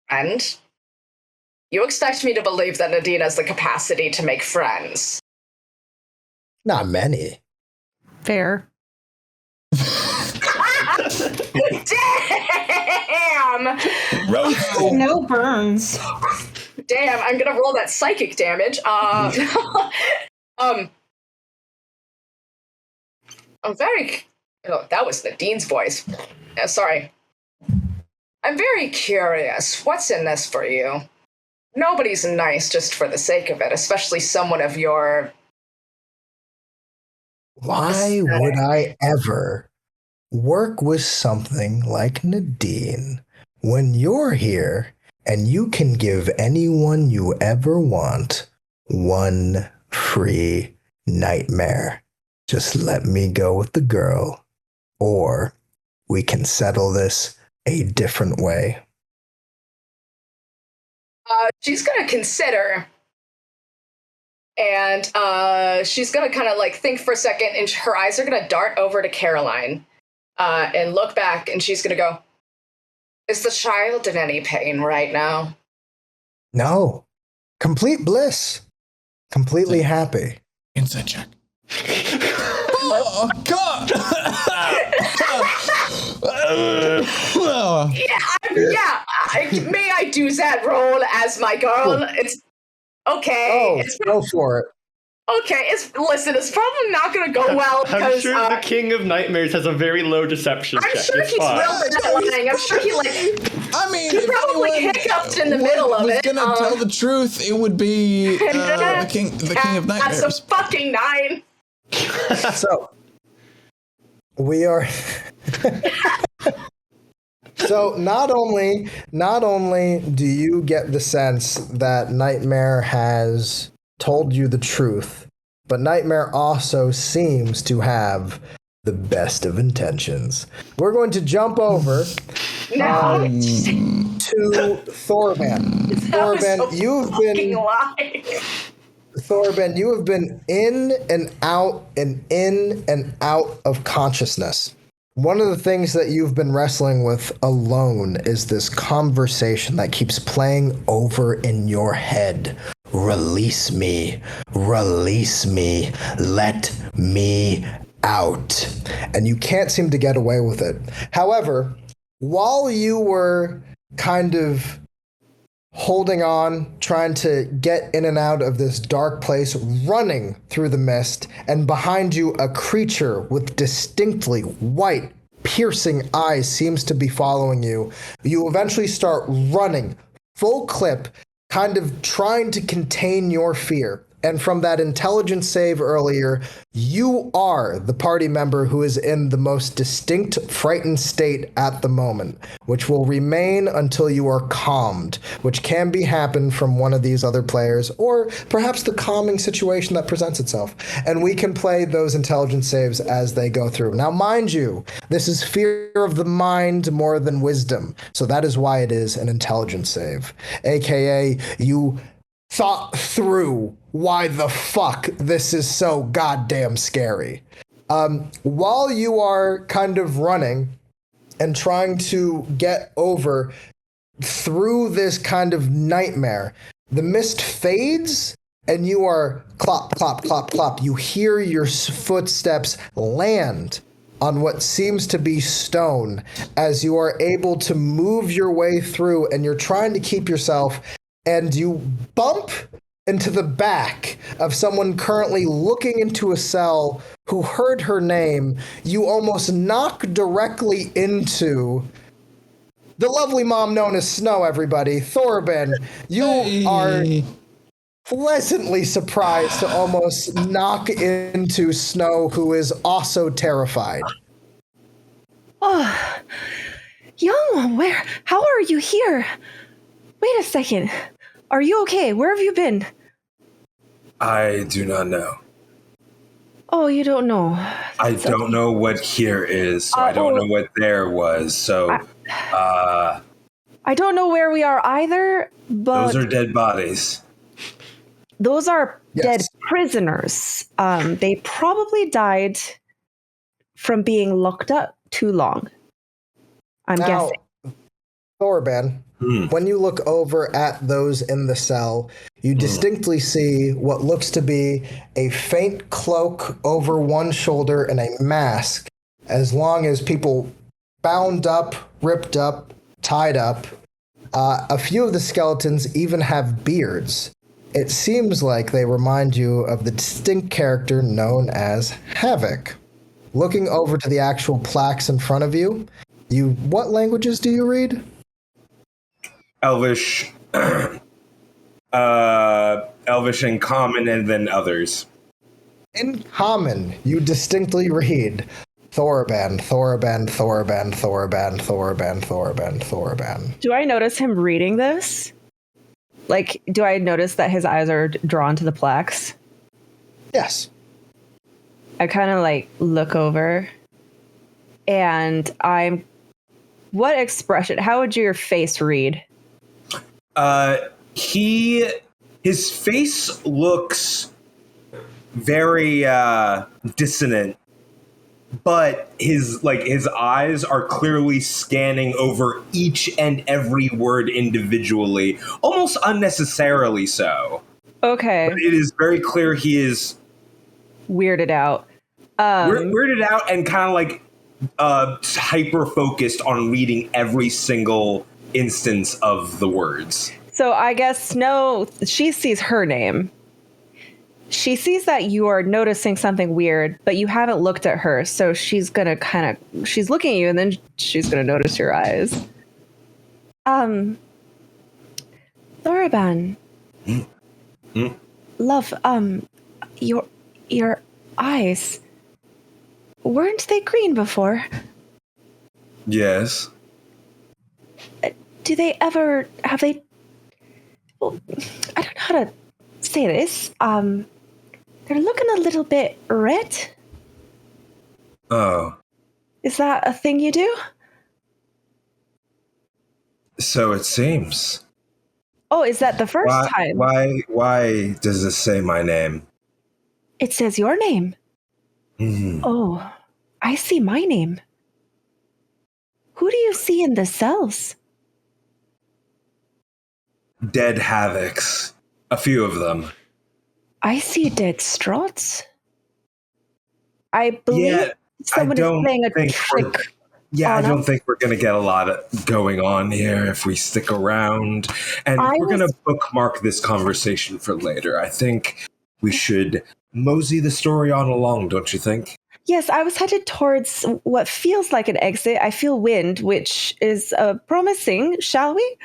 And you expect me to believe that Nadine has the capacity to make friends? Not many. Fair. Damn! No burns. Damn, I'm gonna roll that psychic damage. I'm very... Oh, that was Nadine's voice. Sorry. I'm very curious. What's in this for you? Nobody's nice just for the sake of it, especially someone of your... Why would I ever work with something like Nadine when you're here and you can give anyone you ever want 1 free nightmare? Just let me go with the girl, or we can settle this a different way. She's gonna consider, And she's gonna kind of like think for a second, and her eyes are gonna dart over to Caroline and look back, and she's gonna go, "Is the child in any pain right now?" No. Complete bliss. Completely happy. Insight check. Oh, God! May I do that role as my girl? It's okay. Oh, go for it. Okay, it's probably not going to go well I'm because sure the King of Nightmares has a very low deception I'm check. sure It's he's fine. real lying. I'm sure he I mean, he if probably anyone hiccuped in the middle of was it. gonna tell the truth, it would be the King of Nightmares. That's a fucking 9. So we are so not only do you get the sense that Nightmare has told you the truth, but Nightmare also seems to have the best of intentions. We're going to jump over to Thorban. Thorban, you have been in and out of consciousness. One of the things that you've been wrestling with alone is this conversation that keeps playing over in your head. Release me, let me out. And you can't seem to get away with it. However, while you were kind of holding on, trying to get in and out of this dark place, running through the mist, and behind you a creature with distinctly white, piercing eyes seems to be following you, you eventually start running, full clip, kind of trying to contain your fear. And from that intelligence save earlier, you are the party member who is in the most distinct frightened state at the moment, which will remain until you are calmed, which can be happen from one of these other players, or perhaps the calming situation that presents itself. And we can play those intelligence saves as they go through. Now, mind you, this is fear of the mind more than wisdom. So that is why it is an intelligence save, aka you thought through why the fuck this is so goddamn scary. While you are kind of running and trying to get over through this kind of nightmare, the mist fades and you are clop, clop, clop, clop. You hear your footsteps land on what seems to be stone as you are able to move your way through, and you're trying to keep yourself, and you bump into the back of someone currently looking into a cell who heard her name. You almost knock directly into the lovely mom known as Snow, everybody. Thorban, you are pleasantly surprised to almost knock into Snow, who is also terrified. Oh, young one, how are you here? Wait a second. Are you okay? Where have you been? I do not know. Oh, you don't know. I don't know what here is, so I don't know what there was. So, I don't know where we are either, but those are dead bodies. Those are dead prisoners. They probably died from being locked up too long. I'm guessing. Thorban, when you look over at those in the cell, you distinctly see what looks to be a faint cloak over one shoulder and a mask, as long as people bound up, ripped up, tied up. A few of the skeletons even have beards. It seems like they remind you of the distinct character known as Havoc. Looking over to the actual plaques in front of you, what languages do you read? Elvish, Elvish and Common, and then others. In Common, you distinctly read Thorban, Thorban, Thorban, Thorban, Thorban, Thorban, Thorban. Do I notice him reading this? Like, do I notice that his eyes are drawn to the plaques? Yes. I kind of like look over and what expression, how would your face read? His face looks very dissonant, but his eyes are clearly scanning over each and every word individually, almost unnecessarily so. Okay. But it is very clear he is weirded out. Weirded out and kind of like hyper focused on reading every single instance of the words. So I guess Snow, she sees her name. She sees that you are noticing something weird, but you haven't looked at her. So she's going to she's looking at you and then she's going to notice your eyes. Thorban. Love, your eyes. Weren't they green before? Yes. Do they ever, have they, well, I don't know how to say this. They're looking a little bit red. Oh. Is that a thing you do? So it seems. Oh, is that the first time? Why does this say my name? It says your name. Mm-hmm. Oh, I see my name. Who do you see in the cells? Dead havocs. A few of them. I see dead Strahds. I believe someone is playing a trick. I don't think we're going to get a lot going on here if we stick around. And we're going to bookmark this conversation for later. I think we should mosey the story on along, don't you think? Yes, I was headed towards what feels like an exit. I feel wind, which is promising. Shall we?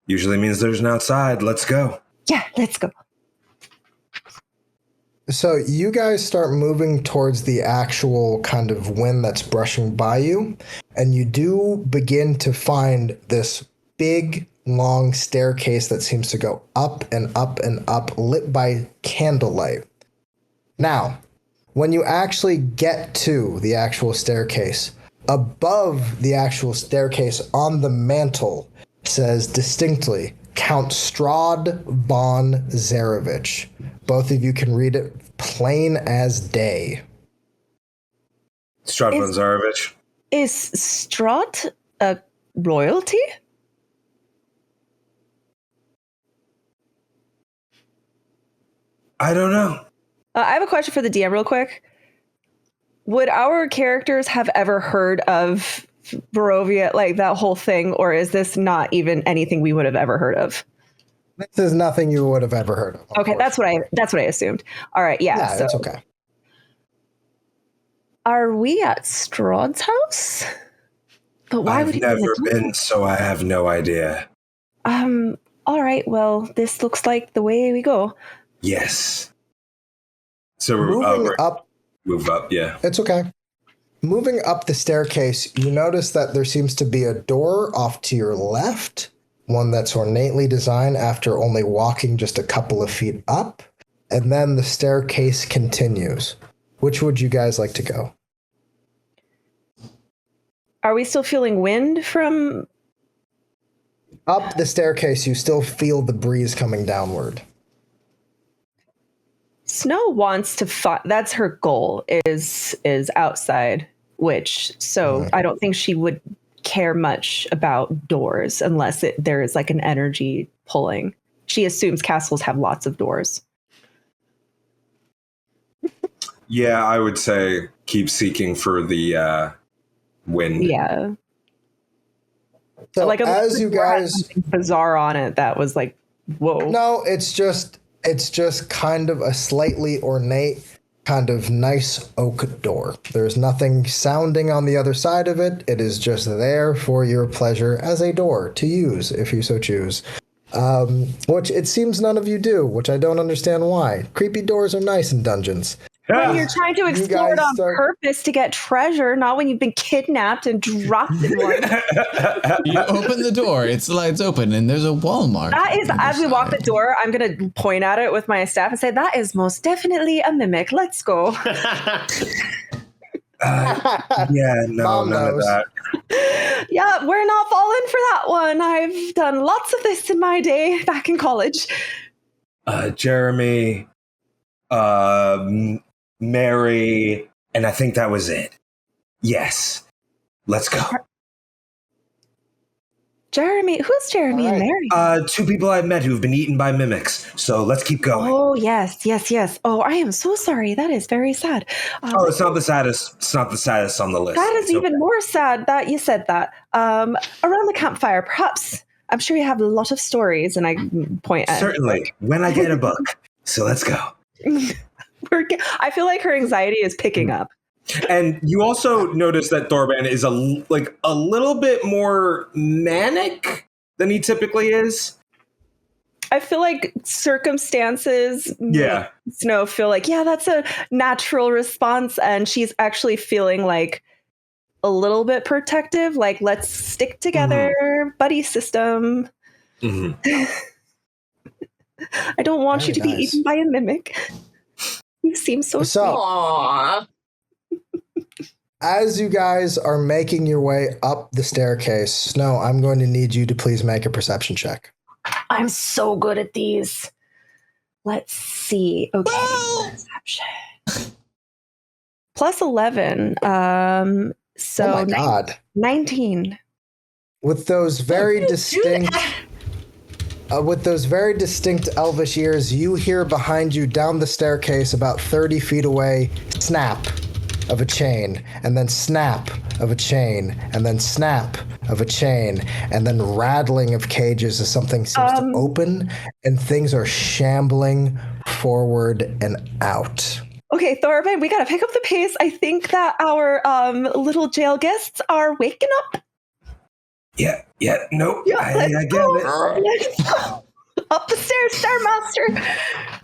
Usually means there's an outside. Let's go. Yeah, let's go. So you guys start moving towards the actual kind of wind that's brushing by you, and you do begin to find this big, long staircase that seems to go up and up and up, lit by candlelight. Now, when you actually get to the actual staircase, above the actual staircase on the mantle says distinctly, Count Strahd von Zarevich. Both of you can read it plain as day. Strahd von Zarevich. Is Strahd a royalty? I don't know. I have a question for the DM real quick. Would our characters have ever heard of Barovia, like that whole thing, or is this not even anything we would have ever heard of? This is nothing you would have ever heard of. Okay, that's what I assumed. All right, yeah. That's okay. Are we at Strahd's house? But why would he never been, so I have no idea. All right, well, this looks like the way we go. Yes. So moving up. Move up, yeah. It's okay. Moving up the staircase, you notice that there seems to be a door off to your left, one that's ornately designed after only walking just a couple of feet up, and then the staircase continues. Which would you guys like to go? Are we still feeling wind from... Up the staircase, you still feel the breeze coming downward. Snow wants to that's her goal, is outside, I don't think she would care much about doors unless there is like an energy pulling. She assumes castles have lots of doors. Yeah, I would say keep seeking for the wind. Yeah. So like as you guys bizarre on it, that was like, whoa. No, it's just kind of a slightly ornate, kind of nice oak door. There's nothing sounding on the other side of it. It is just there for your pleasure as a door to use if you so choose. Which it seems none of you do, which I don't understand why. Creepy doors are nice in dungeons. When you're trying to explore it on purpose to get treasure, not when you've been kidnapped and dropped in one. You open the door, it slides open, and there's a Walmart. That is, as we walk the door, I'm going to point at it with my staff and say, that is most definitely a mimic. Let's go. Yeah, no, none of that. Yeah, we're not falling for that one. I've done lots of this in my day back in college. Jeremy, Mary, and I think that was it. Yes. Let's go. Jeremy, who's Jeremy and Mary? Two people I've met who've been eaten by mimics. So let's keep going. Oh, yes. Oh, I am so sorry. That is very sad. It's not the saddest. It's not the saddest on the list. That is even more sad that you said that. Around the campfire, perhaps. I'm sure you have a lot of stories, and I point at Certainly, when I get a book. So let's go. I feel like her anxiety is picking up. And you also notice that Thorban is a little bit more manic than he typically is. I feel like circumstances make Snow feel like, that's a natural response. And she's actually feeling like a little bit protective. Like, let's stick together, buddy system. Mm-hmm. I don't want you to be eaten by a mimic. You seem so sweet. Aww. As you guys are making your way up the staircase, Snow, I'm going to need you to please make a perception check. I'm so good at these. Let's see. Okay. Perception. Plus 11. So oh my God. 19. With those very distinct elvish ears, you hear behind you down the staircase about 30 feet away, snap of a chain, and then snap of a chain, and then snap of a chain, and then rattling of cages as something seems to open, and things are shambling forward and out. Okay, Thorben, we gotta pick up the pace. I think that our little jail guests are waking up. Yeah, nope. I get it. Up the stairs, Starmaster.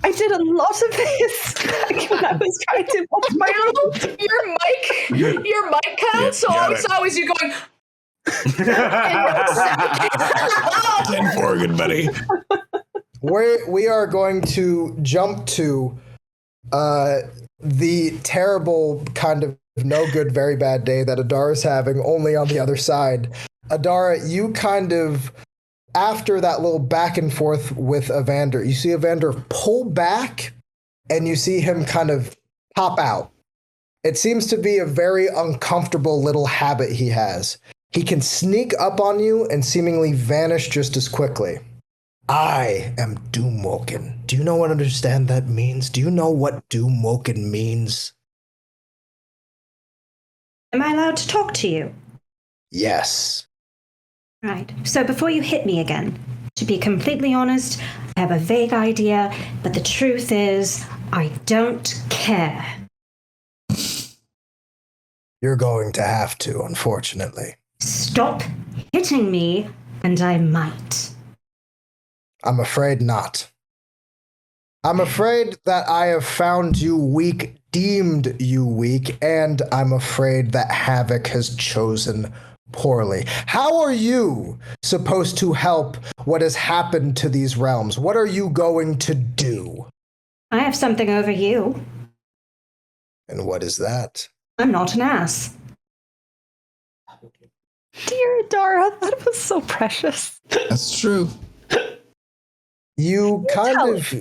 I did a lot of this when I was trying to watch my your mic count. So all I saw was you going. 10-4, good buddy. We are going to jump to the terrible kind of no good, very bad day that Adara's having, only on the other side. Adara, you kind of, after that little back and forth with Evander, you see Evander pull back and you see him kind of pop out. It seems to be a very uncomfortable little habit he has. He can sneak up on you and seemingly vanish just as quickly. I am Doomwoken. Do you know what understand that means? Do you know what Doomwoken means? Am I allowed to talk to you? Yes. Right. So before you hit me again, to be completely honest, I have a vague idea, but the truth is, I don't care. You're going to have to, unfortunately. Stop hitting me, and I might. I'm afraid not. I'm afraid that I have found you weak, deemed you weak, and I'm afraid that Havoc has chosen poorly. How are you supposed to help what has happened to these realms? What are you going to do? I have something over you. And what is that? I'm not an ass. Dear Adara, that was so precious. That's true. You're kind of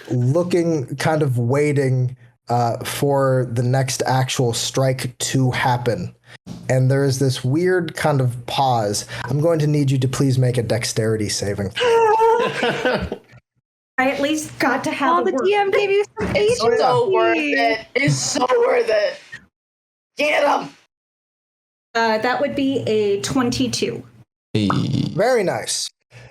looking, kind of waiting for the next actual strike to happen. And there is this weird kind of pause. I'm going to need you to please make a dexterity saving throw. I at least got to have the DM gave you some agency. So worth it. It's so worth it. Get him. That would be a 22. Hey. Very nice.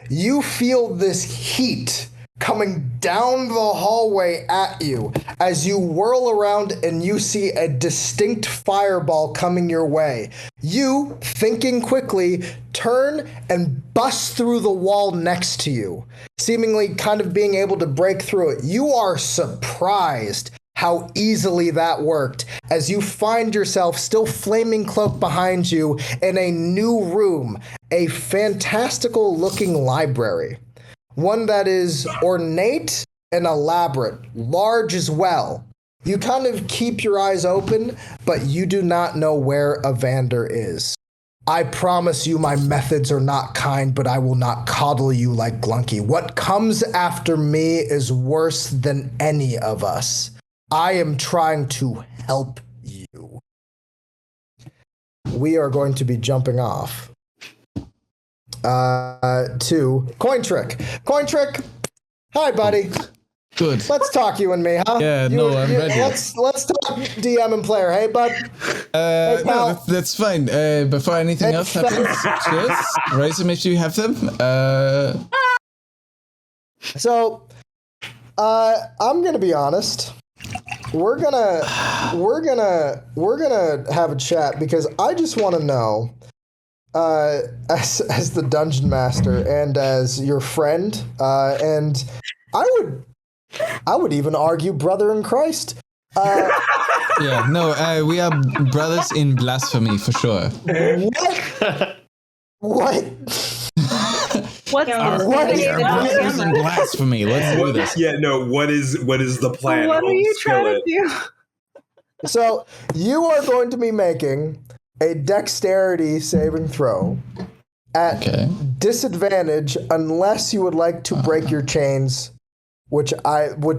You feel this heat coming down the hallway at you as you whirl around and you see a distinct fireball coming your way. You, thinking quickly, turn and bust through the wall next to you, seemingly kind of being able to break through it. You are surprised how easily that worked as you find yourself still flaming cloak behind you in a new room, a fantastical looking library. One that is ornate and elaborate, large as well. You kind of keep your eyes open, but you do not know where Evander is. I promise you my methods are not kind, but I will not coddle you like Glunky. What comes after me is worse than any of us. I am trying to help you. We are going to be jumping off to Cointrick. Cointrick, hi, buddy. Good. Let's talk, you and me, huh? Yeah, no, I'm ready. Let's talk DM and player. Hey, bud. Hey, No, that's fine. Before anything else happens, cheers. Raise them if you have them. So, I'm gonna be honest. We're gonna have a chat because I just want to know, as the dungeon master and as your friend, and I would even argue brother in Christ. Yeah, no, we are brothers in blasphemy for sure. What? What's We are brothers in blasphemy. Let's do this. Yeah, no. What is the plan? What are you trying to do? So you are going to be making a dexterity saving throw at disadvantage unless you would like to break your chains, which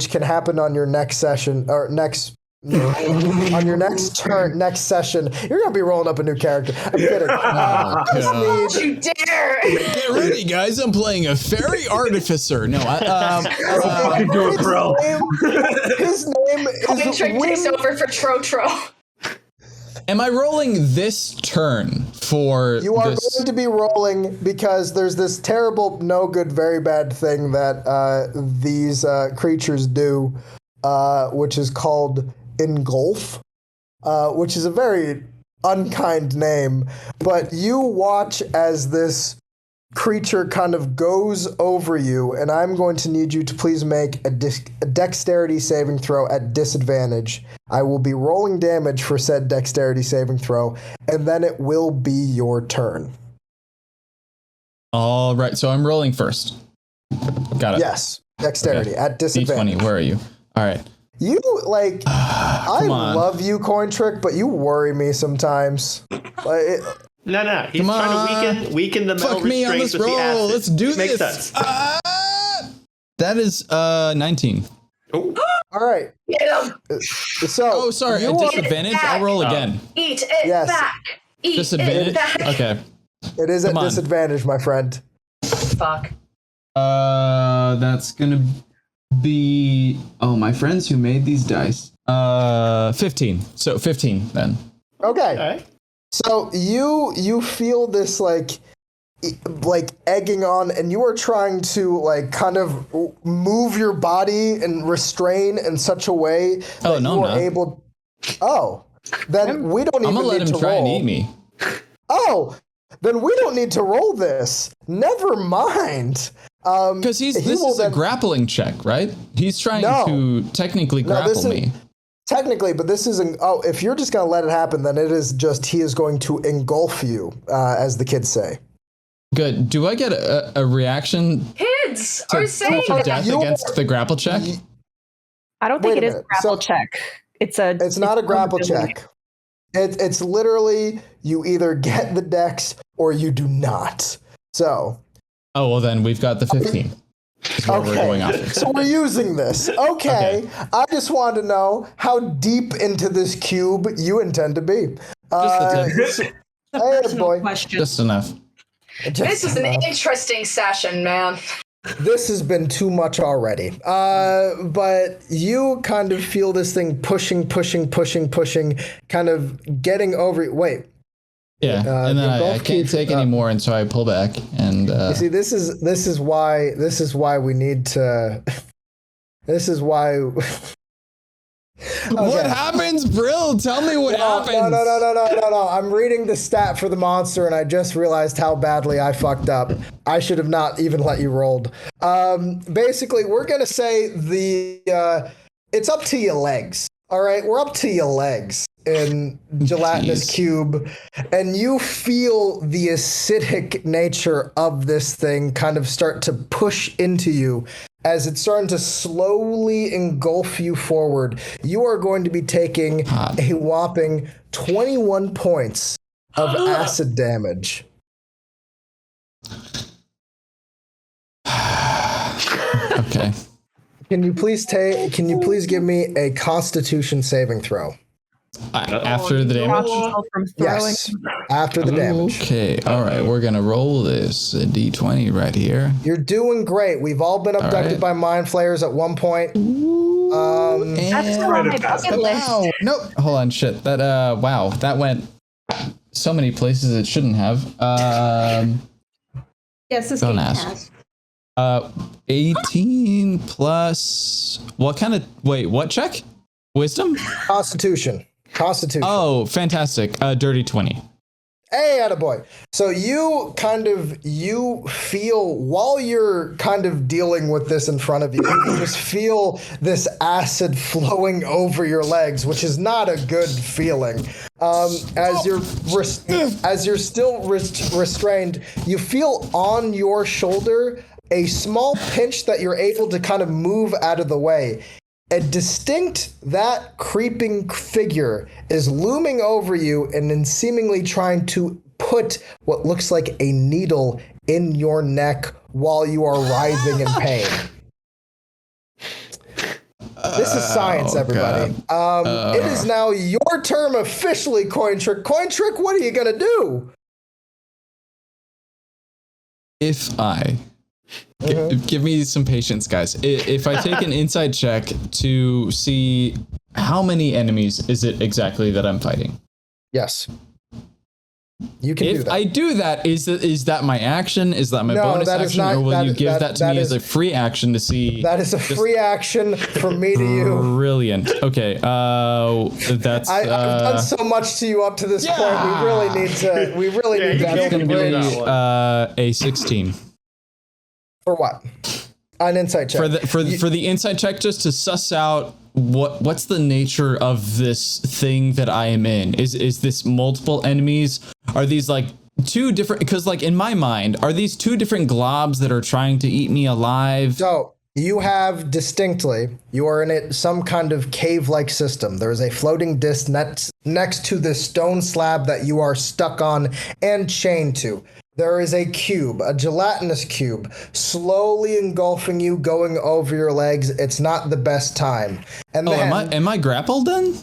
can happen on your next session or on your next turn, next session. You're gonna be rolling up a new character. I'm kidding. Don't you dare! Get ready, guys. I'm playing a fairy artificer. No, fucking do it, Brill. His name is Cointrick takes over for Trotro. am I rolling this turn for You are this? going to be rolling because there's this terrible, no good, very bad thing that these creatures do, which is called engulf, which is a very unkind name. But you watch as this creature kind of goes over you, and I'm going to need you to please make a dexterity saving throw at disadvantage. I will be rolling damage for said dexterity saving throw, and then it will be your turn. All right, so I'm rolling first. Got it. Yes, dexterity at disadvantage. D20, where are you? All right. You, like, I on. love you, Cointrick, but you worry me sometimes. No. He's Come trying to on. weaken the metal Fuck me on restraints this with the roll. acid. Let's do Makes this. sense. That is 19. Oh. All right. Get him! So, Oh, sorry. At disadvantage, I'll roll again. Eat it Yes. back! Eat Disadvantage? it back! Okay. it is at Come on. disadvantage, my friend. Fuck. That's gonna be my friends who made these dice. 15. So 15 then. Okay. Okay. So you feel this like egging on, and you are trying to like kind of move your body and restrain in such a way that no, you I'm are not. able. Oh, then we don't I'm even gonna let need him to try roll. and eat me. Oh, then we don't need to roll this. Never mind. Because this is a grappling check, right? He's trying to technically grapple me. Technically, but this isn't. Oh, if you're just going to let it happen, then it is just he is going to engulf you, as the kids say. Good. Do I get a reaction Kids are saying to death against the grapple check? I don't think Wait it a is a minute. grapple So- check. It's not a grapple ability. check. It's literally you either get the dex or you do not. So. Oh, well, then we've got the 15. Is what we're going off of. So we're using this. Okay. I just wanted to know how deep into this cube you intend to be. Just Hey, Personal boy. question. Just enough. this is an interesting session, man. This has been too much already. But you kind of feel this thing pushing, kind of getting over. Wait. Yeah, and then I can't take any more, and so I pull back. And You see, this is why we need to. This is why. What happens, Brill? Tell me what happens. No. I'm reading the stat for the monster, and I just realized how badly I fucked up. I should have not even let you rolled. Basically, we're gonna say it's up to your legs. All right, we're up to your legs in gelatinous cube, and you feel the acidic nature of this thing kind of start to push into you as it's starting to slowly engulf you forward. You are going to be taking a whopping 21 points of acid damage. Okay. Can you please give me a Constitution saving throw? After the damage? From throwing. Yes, after the damage. Okay, all right. We're going to roll this D20 right here. You're doing great. We've all been abducted by mind flayers at one point. That's still on my bucket list. Wow. Nope. Hold on. Shit. That, wow. That went so many places it shouldn't have. Yes, this Don't game ask. has. 18 plus... What kind of... Wait, what check? Wisdom? Constitution. Oh, fantastic. Dirty 20. Hey, attaboy. So you feel, while you're kind of dealing with this in front of you, you just feel this acid flowing over your legs, which is not a good feeling. As you're still restrained, you feel on your shoulder a small pinch that you're able to kind of move out of the way. A distinct, that creeping figure is looming over you and then seemingly trying to put what looks like a needle in your neck while you are writhing in pain. This is science, everybody. It is now your term officially, Cointrick. Cointrick, what are you going to do? If I... Give me some patience, guys. If I take an inside check to see how many enemies is it exactly that I'm fighting? Yes. You can do If that. I do that, is that my action? Is that my bonus that is action? not- or will that you is- give that- that to that me is- as a free action to see? That is a free action from me to you. Brilliant. Okay. That's I've done so much to you up to this point. We really need to. We really need to that's build gonna a be bridge. a 16 For what? An insight check. for the inside check, just to suss out what's the nature of this thing that I am in. Is this multiple enemies? Are these like two different? Because like in my mind, are these two different globs that are trying to eat me alive? So you have distinctly, you are in some kind of cave-like system. There is a floating disc next to the stone slab that you are stuck on and chained to. There is a cube, a gelatinous cube, slowly engulfing you, going over your legs. It's not the best time. And then, am I grappled then?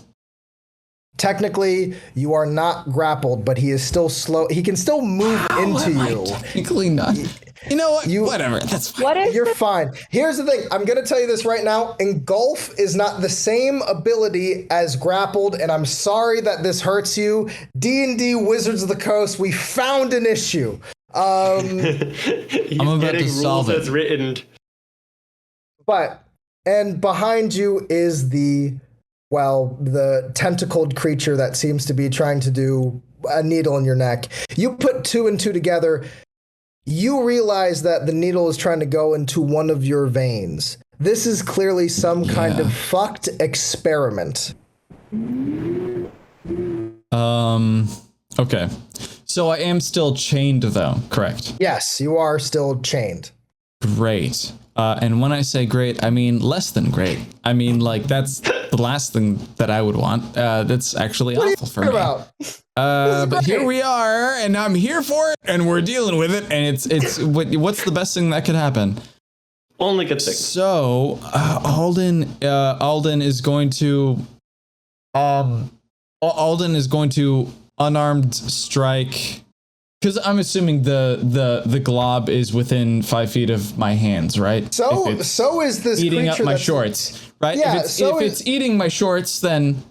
technically, you are not grappled, but he is still slow. He can still move into you. Technically not. You know what? Whatever. That's fine. What is You're fine. Here's the thing. I'm going to tell you this right now. Engulf is not the same ability as grappled, and I'm sorry that this hurts you. D&D Wizards of the Coast, we found an issue. He's I'm about getting to solve rules it. as written. And behind you is the tentacled creature that seems to be trying to do a needle in your neck. You put two and two together. You realize that the needle is trying to go into one of your veins. This is clearly some kind of fucked experiment. Okay. So I am still chained though, correct? Yes, you are still chained. Great. And when I say great, I mean less than great. I mean, like, that's the last thing that I would want. That's actually awful for me. But here we are, and I'm here for it, and we're dealing with it, and it's what's the best thing that could happen? Only good thing. So Alden is going to unarmed strike, because I'm assuming the glob is within 5 feet of my hands, right? So is this eating creature up my that's- shorts, right? Yeah, if it's eating my shorts, then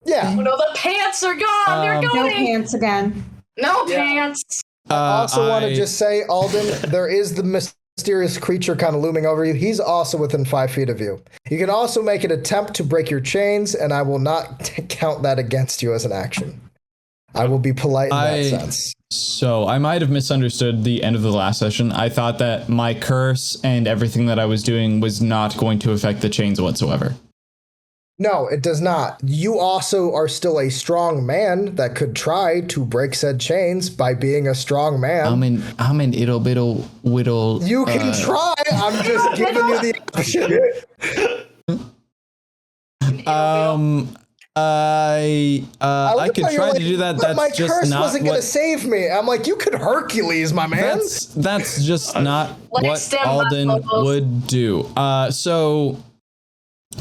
Yeah. Oh no, the pants are gone. They're No going. pants again. No pants. I also want to just say, Alden, there is the mysterious creature kind of looming over you. He's also within 5 feet of you. You can also make an attempt to break your chains, and I will not count that against you as an action. I will be polite in that sense. So I might have misunderstood the end of the last session. I thought that my curse and everything that I was doing was not going to affect the chains whatsoever. No, it does not. You also are still a strong man that could try to break said chains by being a strong man. I'm an ittle bittle whittle. You can try. I'm just giving you the option. I could try to do that. But my That's just curse not wasn't going to save me. I'm like, you could Hercules, my man. That's just not what stem Alden muscles. would do.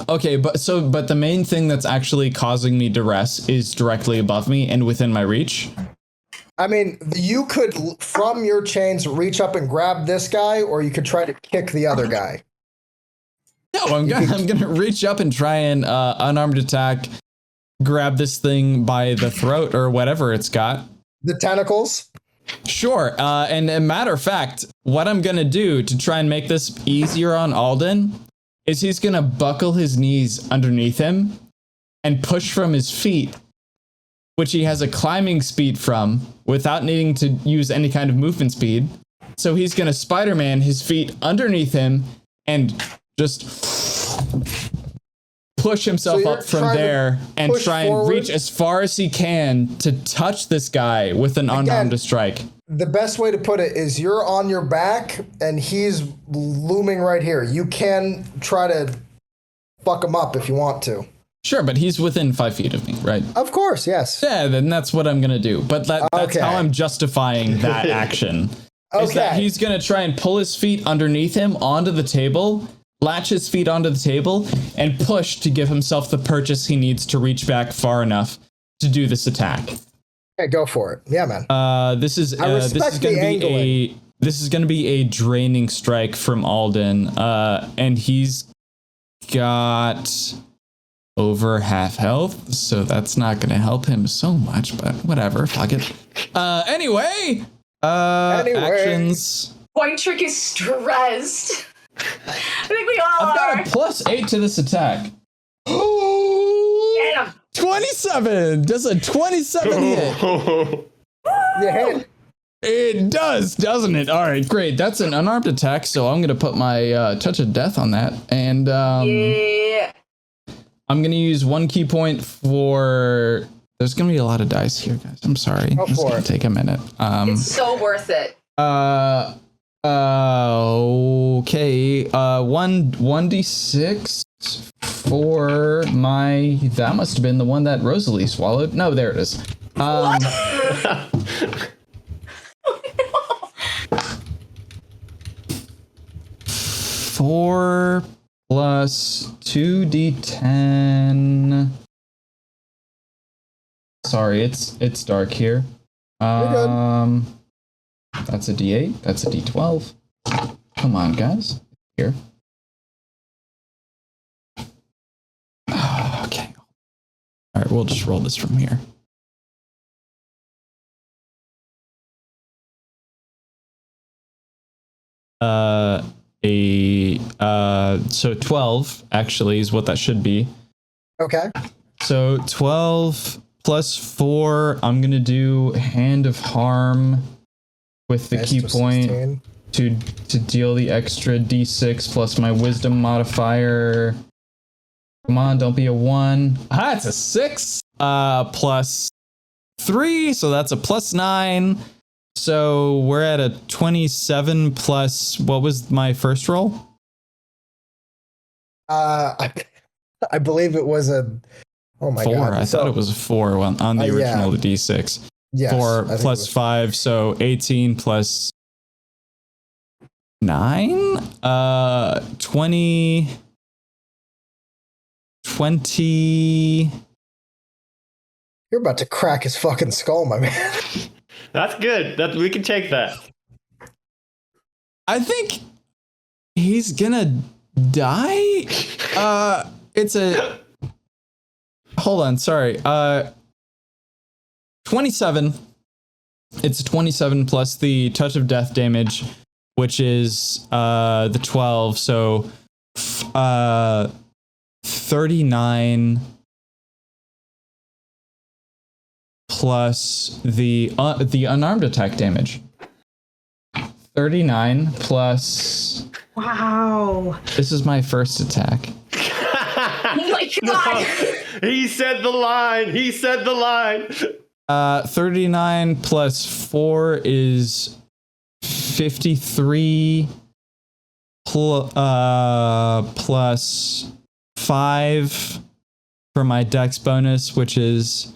Okay, but the main thing that's actually causing me duress is directly above me and within my reach. I mean, you could, from your chains, reach up and grab this guy, or you could try to kick the other guy. No, I'm gonna reach up and try and unarmed attack, grab this thing by the throat or whatever it's got. The tentacles? Sure. And a matter of fact, what I'm gonna do to try and make this easier on Alden is he's gonna buckle his knees underneath him and push from his feet, which he has a climbing speed from without needing to use any kind of movement speed. So he's gonna Spider-Man his feet underneath him and just push himself up from there and try and reach as far as he can to touch this guy with an unarmed strike. The best way to put it is you're on your back and he's looming right here. You can try to fuck him up if you want to. Sure, but he's within 5 feet of me, right? Of course, yes. Yeah, then that's what I'm going to do. But that's how I'm justifying that action. Is that he's going to try and pull his feet underneath him onto the table, latch his feet onto the table, and push to give himself the purchase he needs to reach back far enough to do this attack. Okay, go for it. Yeah, man. This is going to be a draining strike from Alden, and he's got over half health, so that's not going to help him so much. But whatever, fuck it. Anyway, actions. Cointrick is stressed. I think we all I've are. got a +8 to this attack. Damn. 27! Does a 27 hit? You hit. It does, doesn't it? All right, great. That's an unarmed attack, so I'm going to put my Touch of Death on that. And Yeah. I'm going to use 1 key point for... There's going to be a lot of dice here, guys. I'm sorry. Go It's for going it. to take a minute. It's so worth it. Okay. 1d6 for my... That must have been the one that Rosalie swallowed. No, there it is. What? 4 plus 2d10. Sorry, it's dark here. That's a d8. That's a d12. Come on, guys. Here. Okay. All right, we'll just roll this from here. So 12 actually is what that should be. Okay. So 12 plus 4, I'm going to do Hand of Harm with the key point 16. to deal the extra d6 plus my wisdom modifier. Come on, don't be a 1. Ah, it's a 6 plus 3, so that's a +9. So we're at a 27 plus, what was my first roll? I believe it was a... Oh my 4. god. I thought it was a 4 on the original d6. Yes, 4 plus 5, so 18 plus 9? 20... You're about to crack his fucking skull, my man. That's good. We can take that. I think he's gonna die. It's a... Hold on, sorry. 27. It's 27 plus the Touch of Death damage, which is the 12. So 39 plus the unarmed attack damage. 39 plus... Wow. This is my first attack. Oh my god. He said the line. 39 plus 4 is 53 plus 5 for my dex bonus, which is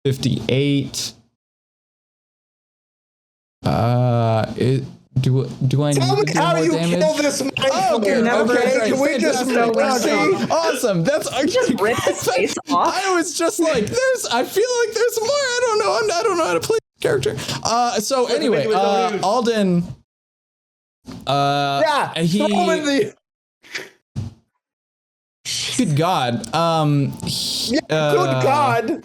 58. Do I need Tell to me do how more you damage? kill this mindfully, Okay, okay? Can we just fantastic. see? Awesome. That's Just rip his face off. I was just like, I feel like there's more. I don't know. I don't know how to play this character. So anyway, Alden. Yeah. He. Throw him in the. Good God. Good God.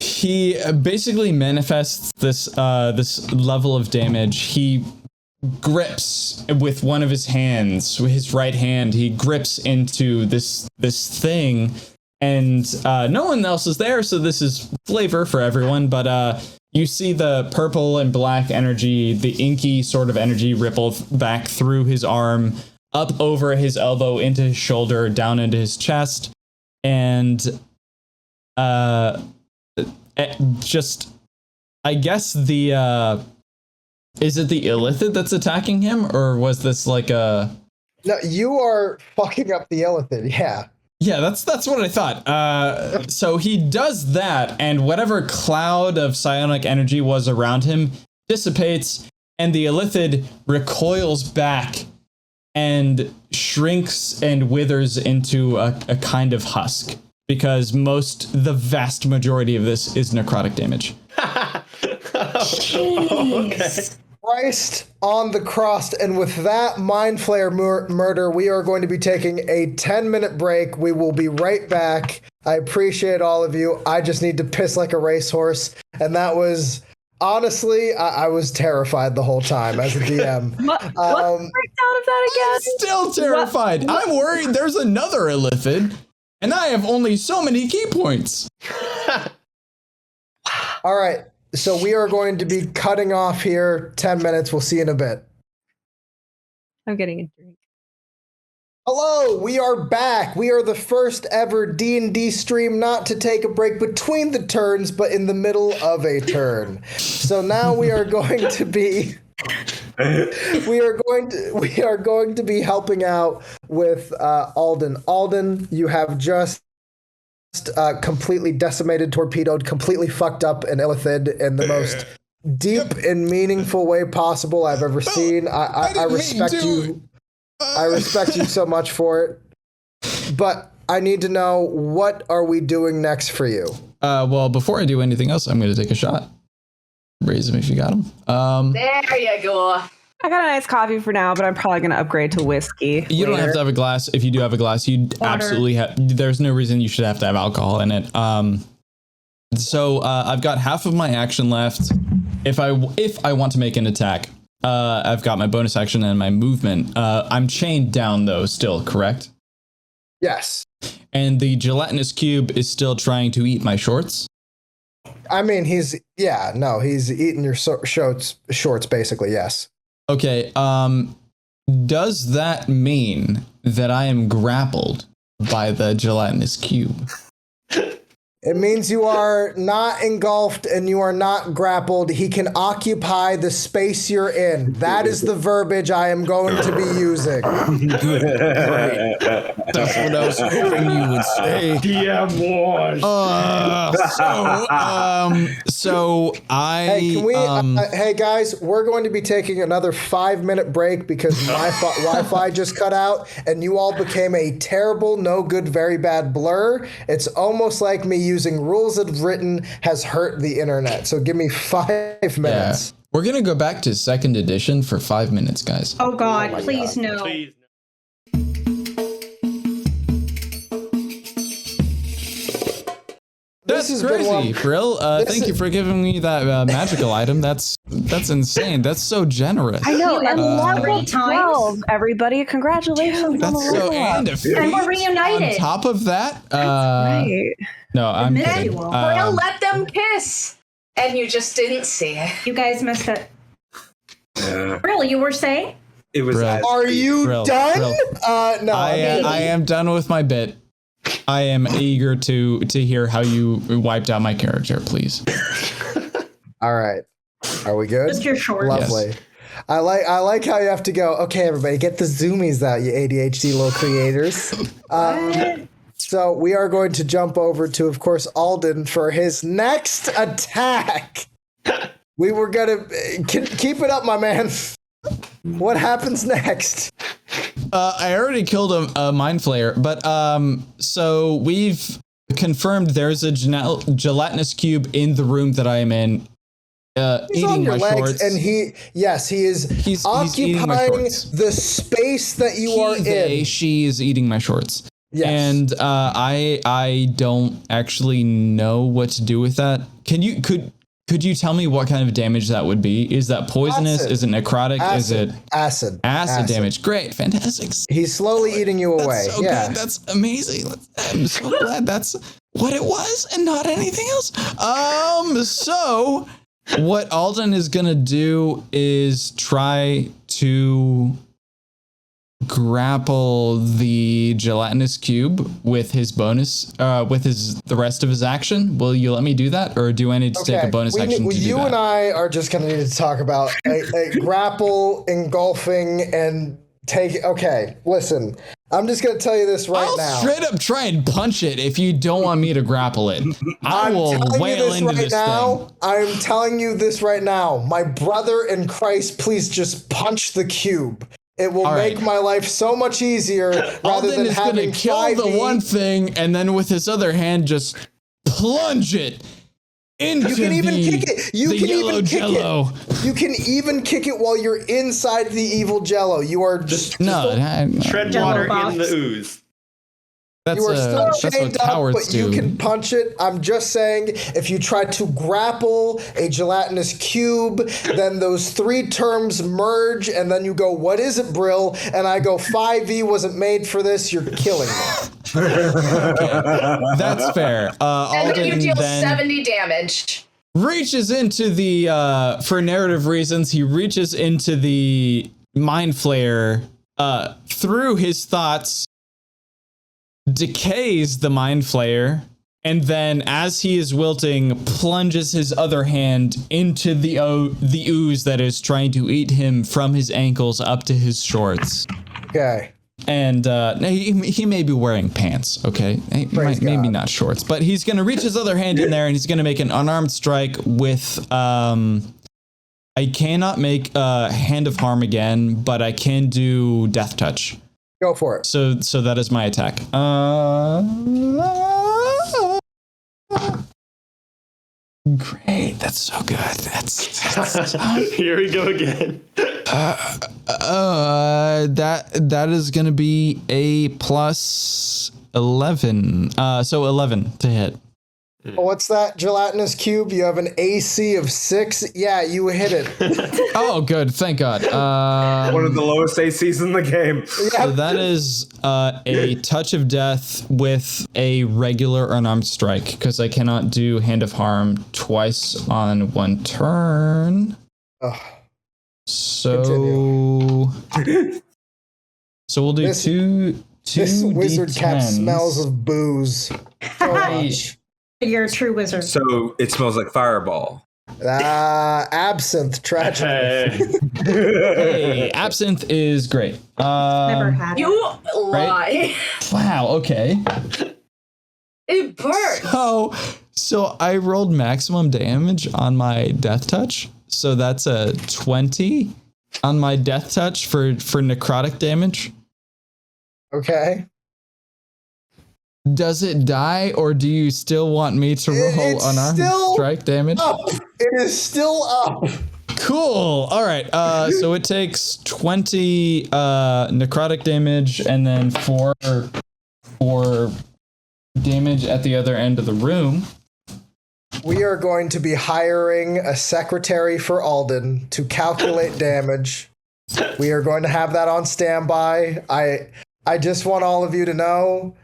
He basically manifests this this level of damage. He grips with one of his hands, with his right hand. He grips into this thing, and no one else is there, so this is flavor for everyone. But you see the purple and black energy, the inky sort of energy, ripple back through his arm, up over his elbow, into his shoulder, down into his chest, and just, I guess the is it the illithid that's attacking him, or was this like a? No, you are fucking up the illithid. Yeah. Yeah, that's what I thought. So he does that, and whatever cloud of psionic energy was around him dissipates, and the illithid recoils back and shrinks and withers into a kind of husk, because the vast majority of this is necrotic damage. Jeez. Christ on the cross. And with that mind flayer murder, we are going to be taking a 10-minute break. We will be right back. I appreciate all of you. I just need to piss like a racehorse. And that was, honestly, I was terrified the whole time as a DM. What breakdown of that again? I'm still terrified. I'm worried there's another illithid, and I have only so many key points. All right. So we are going to be cutting off here. 10 minutes. We'll see you in a bit. I'm getting a drink. Hello, we are back. We are the first ever D&D stream not to take a break between the turns, but in the middle of a turn. So now we are going to be we are going to be helping out with Alden. Alden, you have just completely decimated, torpedoed, completely fucked up an illithid in the most deep and meaningful way possible I've ever seen. I respect you. I respect you so much for it. But I need to know, what are we doing next for you? Well, before I do anything else, I'm going to take a shot. Raise them if you got them. There you go. I got a nice coffee for now, but I'm probably going to upgrade to whiskey. You don't have to have a glass. If you do have a glass, you absolutely have. There's no reason you should have to have alcohol in it. So I've got half of my action left. If I want to make an attack, I've got my bonus action and my movement. I'm chained down though, still, correct? Yes. And the gelatinous cube is still trying to eat my shorts. I mean, he's eating your shorts basically, yes. Okay, does that mean that I am grappled by the gelatinous cube? It means you are not engulfed and you are not grappled. He can occupy the space you're in. That is the verbiage I am going to be using. Great. That's what I was hoping you would say. DM wars. So I. Hey, can we? Hey guys, we're going to be taking another 5-minute break because my Wi-Fi just cut out, and you all became a terrible, no good, very bad blur. It's almost like me using rules as written has hurt the internet. So give me 5 minutes. Yeah. We're gonna go back to 2nd edition for 5 minutes, guys. Oh God, please no. Please. That's crazy, Brill. Thank you for giving me that magical item. That's insane. That's so generous. I know. And level 3 12, everybody. Congratulations. That's on the so level up. and a feat. And we're reunited. On top of that, Right. no, I'm Admit kidding. you will. Brill let them kiss. And you just didn't see it. You guys messed up. Really, you were saying? It was. Brill. Are you Brill, done? Brill. No. I am done with my bit. I am eager to hear how you wiped out my character, please. All right. Are we good? Just your shorts. Lovely. Yes. I like how you have to go. Okay, everybody, get the zoomies out, you ADHD little creators. So we are going to jump over to, of course, Alden for his next attack. We were gonna keep it up, my man. What happens next? I already killed a mind flayer, but so we've confirmed there's a gelatinous cube in the room that I am in. He's eating on your my legs, shorts. and he is He's eating my occupying shorts. the space that you are in. She is eating my shorts. Yes. And I don't actually know what to do with that. Could you tell me what kind of damage that would be? Is that poisonous? Acid. Is it necrotic? Is it acid damage? Great, fantastic. He's slowly eating you away. That's so good. That's amazing. I'm so glad that's what it was and not anything else. So what Alden is gonna do is try to grapple the gelatinous cube with his bonus, the rest of his action. Will you let me do that, or do I need to take a bonus action to do you that? and I are just going to need to talk about a grapple, engulfing, and take. Okay, listen. I'm just going to tell you this now. I'll straight up try and punch it if you don't want me to grapple it. I will wail into this thing. I'm telling you this right now. My brother in Christ, please just punch the cube. It will make my life so much easier rather than having to kill the one thing and then with his other hand just plunge it into you can even kick it. You can yellow even kick jello. it. You can even kick it while you're inside the evil jello. You are just tread water in the ooze. That's you are still what chained up, cowards but do. you can punch it. I'm just saying, if you try to grapple a gelatinous cube, then those three terms merge, and then you go, "What is it, Brill?" And I go, "5e wasn't made for this. You're killing me." Okay. That's fair. And then you deal then 70 damage. reaches into the for narrative reasons. He reaches into the mind flayer through his thoughts. Decays the mind flayer, and then as he is wilting, plunges his other hand into the ooze that is trying to eat him from his ankles up to his shorts. Okay. And he may be wearing pants, okay? Maybe not shorts, but he's going to reach his other hand in there, and he's going to make an unarmed strike with... I cannot make Hand of Harm again, but I can do Death Touch. Go for it. So that is my attack. Great, that's so good. That's Here we go again. that is gonna be a plus 11. So 11 to hit. What's that gelatinous cube? You have an AC of 6? Yeah, you hit it. Oh, good. Thank God. One of the lowest ACs in the game. So that is a touch of death with a regular unarmed strike, because I cannot do Hand of Harm twice on one turn. Ugh. So we'll do two This wizard cap D10s. smells of booze. So much. You're a true wizard. So it smells like Fireball. Absinthe, tragedy. Hey, absinthe is great. Never had it. You lie. Wow. Okay. It burns. So I rolled maximum damage on my death touch. So that's a 20 on my death touch for necrotic damage. Okay. Does it die, or do you still want me to roll It's unarmed still strike damage? Up. It is still up. Cool. All right. So it takes 20 necrotic damage and then 4 damage at the other end of the room. We are going to be hiring a secretary for Alden to calculate damage. We are going to have that on standby. I just want all of you to know,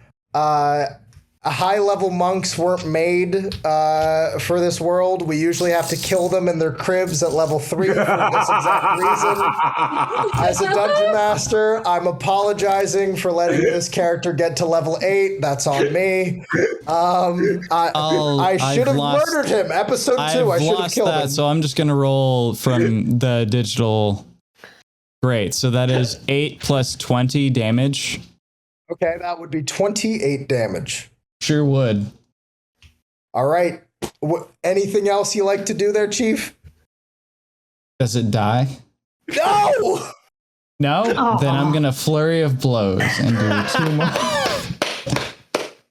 high-level monks weren't made for this world. We usually have to kill them in their cribs at level 3 for this exact reason. As a dungeon master, I'm apologizing for letting this character get to level 8. That's on me. I should have murdered him. Episode 2, I should have killed him. So I'm just going to roll from the digital Great. So that is 8 plus 20 damage. Okay, that would be 28 damage. Sure would. All right. Anything else you like to do there, Chief? Does it die? No! No? Then I'm going to flurry of blows and do 2 more.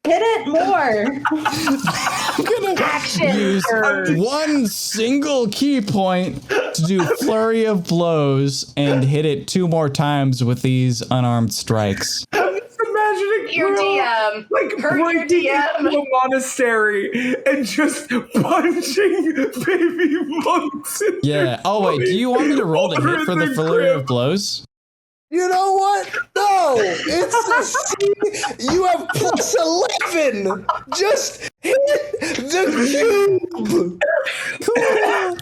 Hit it more. I'm going to use one single key point to do flurry of blows and hit it 2 more times with these unarmed strikes. Imagining Your Brill, DM. like Hurt your breaking DM. into a monastery and just punching baby monks. In Yeah. their Oh, wait. Do you want me to roll to Over hit for the the flurry grip. of blows? You know what? No! It's a C. You have plus 11! Just hit the cube! Cool.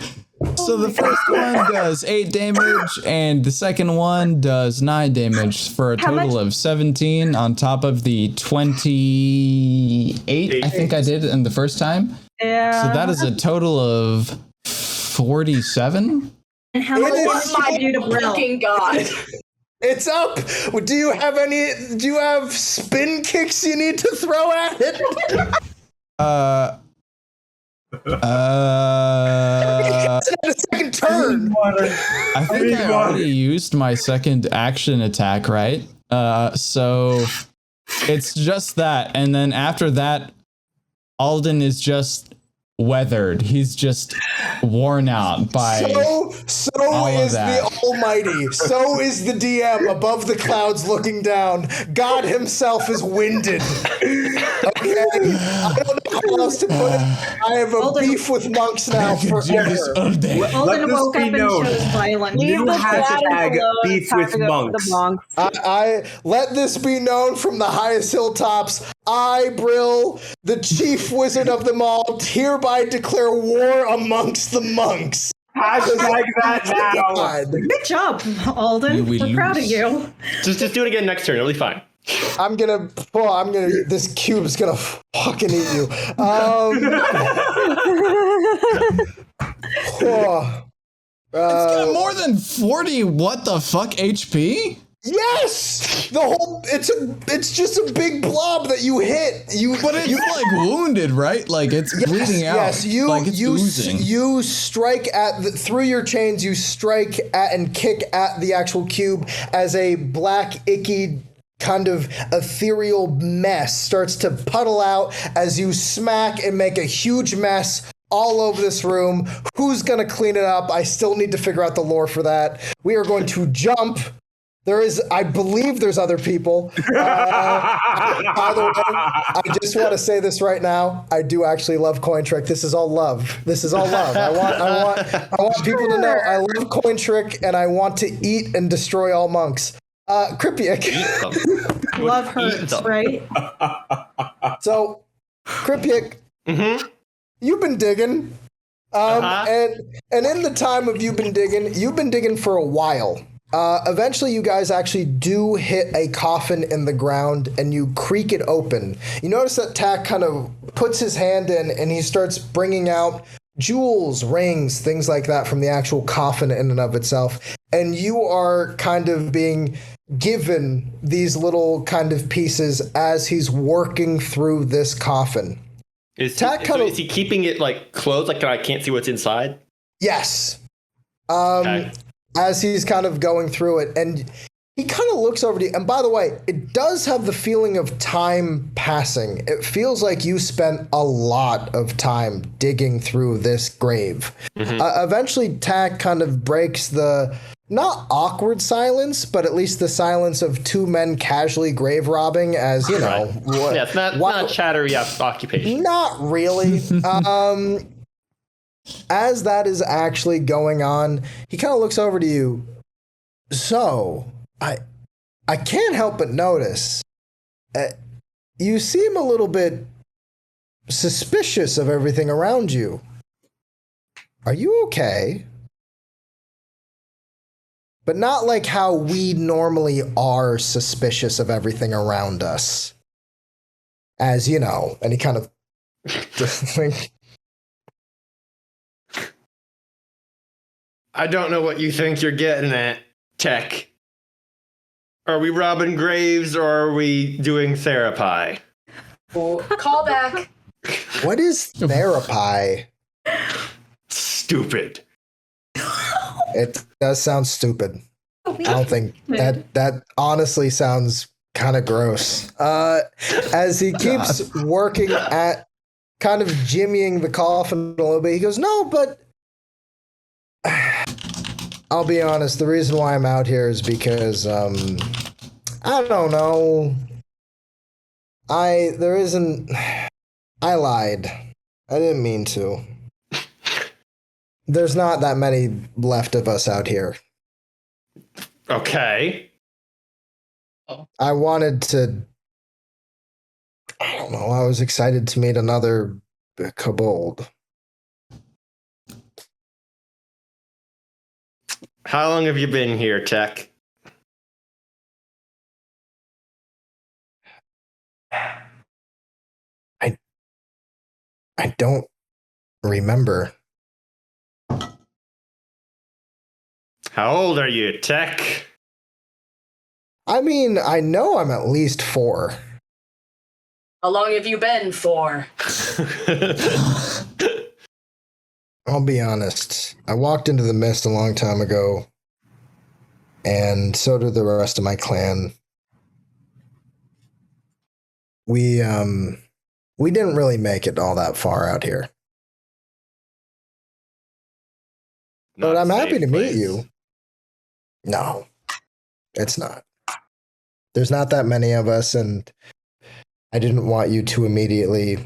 So the first one does 8 damage, and the second one does 9 damage for a total of 17 on top of the 28 I think I did in the first time. Yeah. So that is a total of 47. And how much It damage did you do to Brill? Fucking god. It's up! Do you have spin kicks you need to throw at it? It's not a second turn! I think I already used my second action attack, right? So it's just that, and then after that, Alden is just weathered. He's just worn out by So all of is that. the Almighty. So is the DM above the clouds looking down. God himself is winded. Okay? I don't know how else to put it. I have a Alden- beef with monks now do this forever. all day. Alden this woke be up and known. chose violence. New The flag hashtag below is beef time with to go for monks. the monks. I let this be known from the highest hilltops. I, Brill, the chief wizard of them all, hereby declare war amongst the monks. Hashtag that now. God. Good job, Alden. We We're proud of lose. you. Just do it again next turn. It'll be fine. This cube's gonna fucking eat you. It's got more than 40 what the fuck HP? Yes, it's just a big blob that you hit. But it's like wounded, right? Like it's bleeding out. Yes, like it's oozing. you strike at through your chains. You strike at and kick at the actual cube as a black icky kind of ethereal mess starts to puddle out as you smack and make a huge mess all over this room. Who's gonna clean it up? I still need to figure out the lore for that. We are going to jump. I believe there's other people. By the way, I just want to say this right now. I do actually love Cointrick. This is all love. I want people to know I love Cointrick and I want to eat and destroy all monks. Kripiak. Love hurts, right? So, Kripiak, you've been digging. And in the time of you've been digging for a while. Eventually, you guys actually do hit a coffin in the ground and you creak it open. You notice that Tack kind of puts his hand in and he starts bringing out jewels, rings, things like that from the actual coffin in and of itself. And you are kind of being given these little kind of pieces as he's working through this coffin. Is he keeping it like closed? Like I can't see what's inside? Yes. Okay. As he's kind of going through it, and he kind of looks over to you. And by the way, it does have the feeling of time passing. It feels like you spent a lot of time digging through this grave. Eventually, Tack kind of breaks the not awkward silence, but at least the silence of two men casually grave robbing, as you know. Right. Yeah, it's not a chattery occupation. Not really. As that is actually going on, he kind of looks over to you. So, I can't help but notice you seem a little bit suspicious of everything around you. Are you okay? But not like how we normally are suspicious of everything around us. As you know, and he kind of I don't know what you think you're getting at, Tech. Are we robbing graves or are we doing therapy? Call back. What is therapy? Stupid. It does sound stupid. I don't think that honestly sounds kind of gross. As he keeps working at kind of jimmying the coffin a little bit, he goes, "No, but I'll be honest. The reason why I'm out here is because I don't know. I lied. I didn't mean to. There's not that many left of us out here. Okay. I wanted to. I don't know. I was excited to meet another kobold." How long have you been here, Tech? I don't remember. How old are you, Tech? I mean, I know I'm at least 4. How long have you been for? I'll be honest. I walked into the mist a long time ago, and so did the rest of my clan. We didn't really make it all that far out here. Not But a I'm happy safe to meet place. you. No, it's not. There's not that many of us, and I didn't want you to immediately,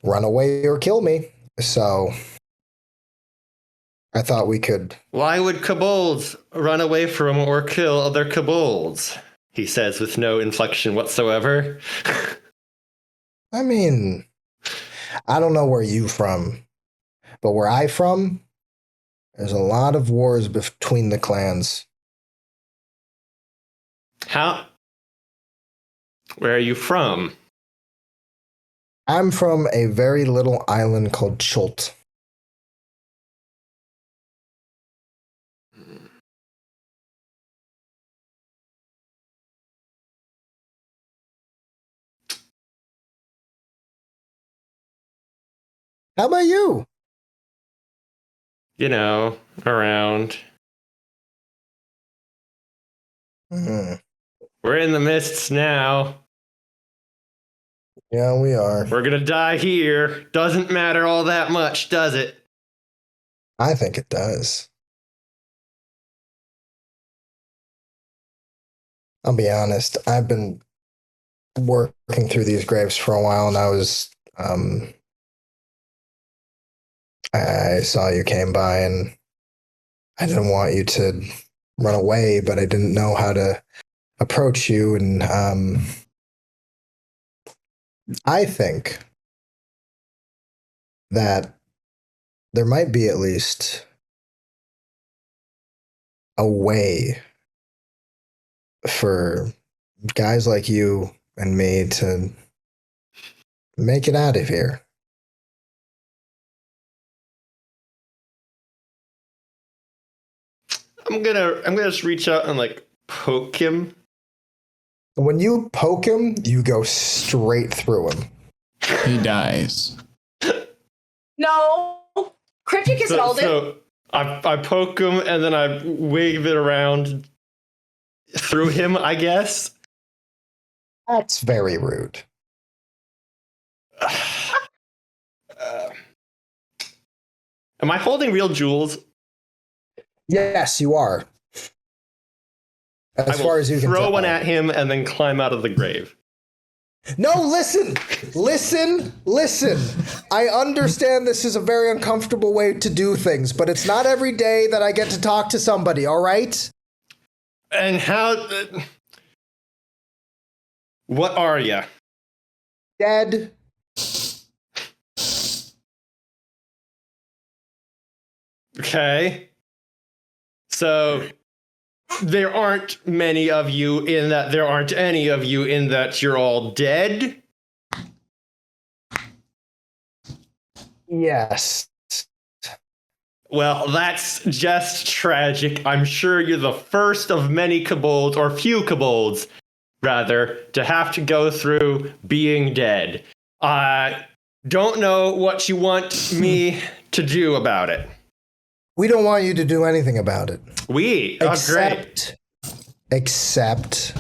run away or kill me. So I thought we could. Why would kobolds run away from or kill other kobolds? He says with no inflection whatsoever. I mean, I don't know where you from, but where I from, there's a lot of wars between the clans. How? Where are you from? I'm from a very little island called Chult. How about you? You know, around. Hmm. We're in the mists now. Yeah, we are. We're gonna die here. Doesn't matter all that much, does it? I think it does. I'll be honest. I've been working through these graves for a while, and I saw you came by, and I didn't want you to run away, but I didn't know how to approach you, and I think that there might be at least a way for guys like you and me to make it out of here. I'm gonna just reach out and like poke him. When you poke him, you go straight through him. He dies. No. Cryptic is Alden. So I poke him and then I wave it around through him, I guess. That's very rude. Am I holding real jewels? Yes, you are. As far as you can throw tell. one at him and then climb out of the grave. No, listen. I understand this is a very uncomfortable way to do things, but it's not every day that I get to talk to somebody, all right? And how... what are you? Dead. Okay. So... there aren't many of you in that there aren't any of you in that you're all dead? Yes. Well, that's just tragic. I'm sure you're the first of many kobolds, or few kobolds, rather, to have to go through being dead. I don't know what you want me to do about it. We don't want you to do anything about it. Great. Except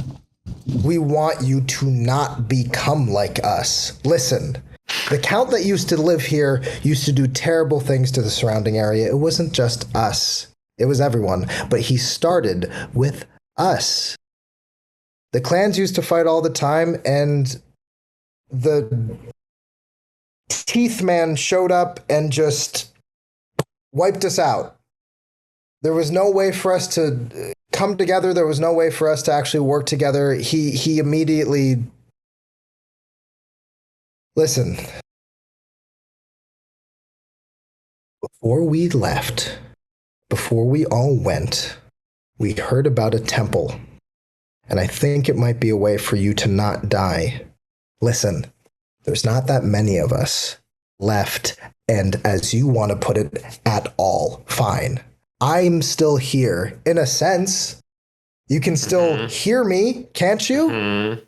we want you to not become like us. Listen, the Count that used to live here used to do terrible things to the surrounding area. It wasn't just us. It was everyone. But he started with us. The clans used to fight all the time, and the Teeth Man showed up and just wiped us out. There was no way for us to come together. There was no way for us to actually work together. He immediately... Listen. Before we left, before we all went, we heard about a temple. And I think it might be a way for you to not die. Listen, there's not that many of us left, and as you want to put it, at all. Fine. I'm still here, in a sense. You can still hear me, can't you?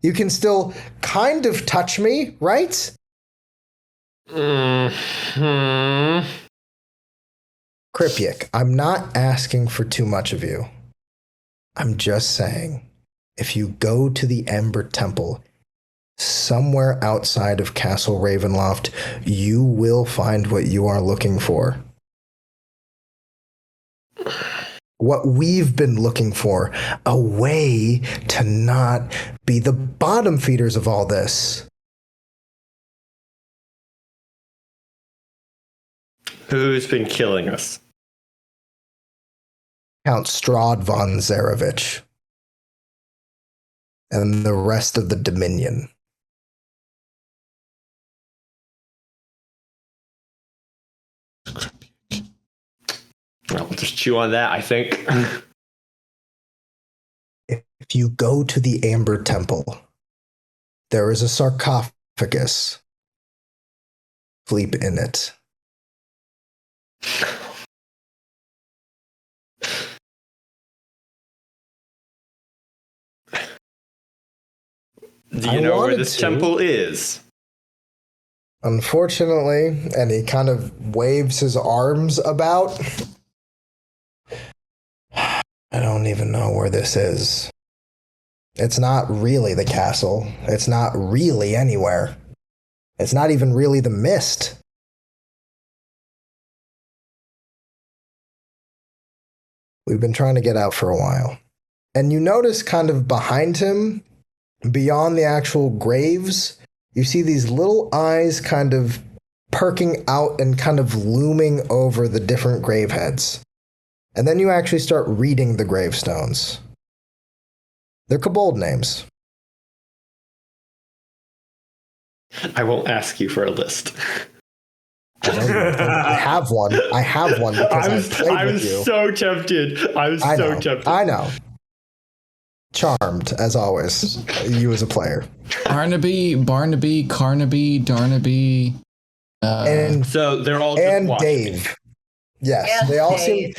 You can still kind of touch me, right? Kripyik, I'm not asking for too much of you. I'm just saying, if you go to the Ember Temple, somewhere outside of Castle Ravenloft, you will find what you are looking for. What we've been looking for, a way to not be the bottom feeders of all this. Who's been killing us? Count Strahd von Zarevich. And the rest of the Dominion. Well, we'll just chew on that, I think. If you go to the Amber Temple, there is a sarcophagus. Sleep in it. Do you know where this temple is? Unfortunately, and he kind of waves his arms about. I don't even know where this is. It's not really the castle. It's not really anywhere. It's not even really the mist. We've been trying to get out for a while. And you notice kind of behind him, beyond the actual graves, you see these little eyes kind of perking out and kind of looming over the different grave heads. And then you actually start reading the gravestones. They're kobold names. I won't ask you for a list. I have one. I have one because I was so tempted. I was so tempted. I know. Charmed, as always. You as a player. Barnaby, Carnaby, Darnaby. And so they're all just and watching. Dave. Yes, they all seem.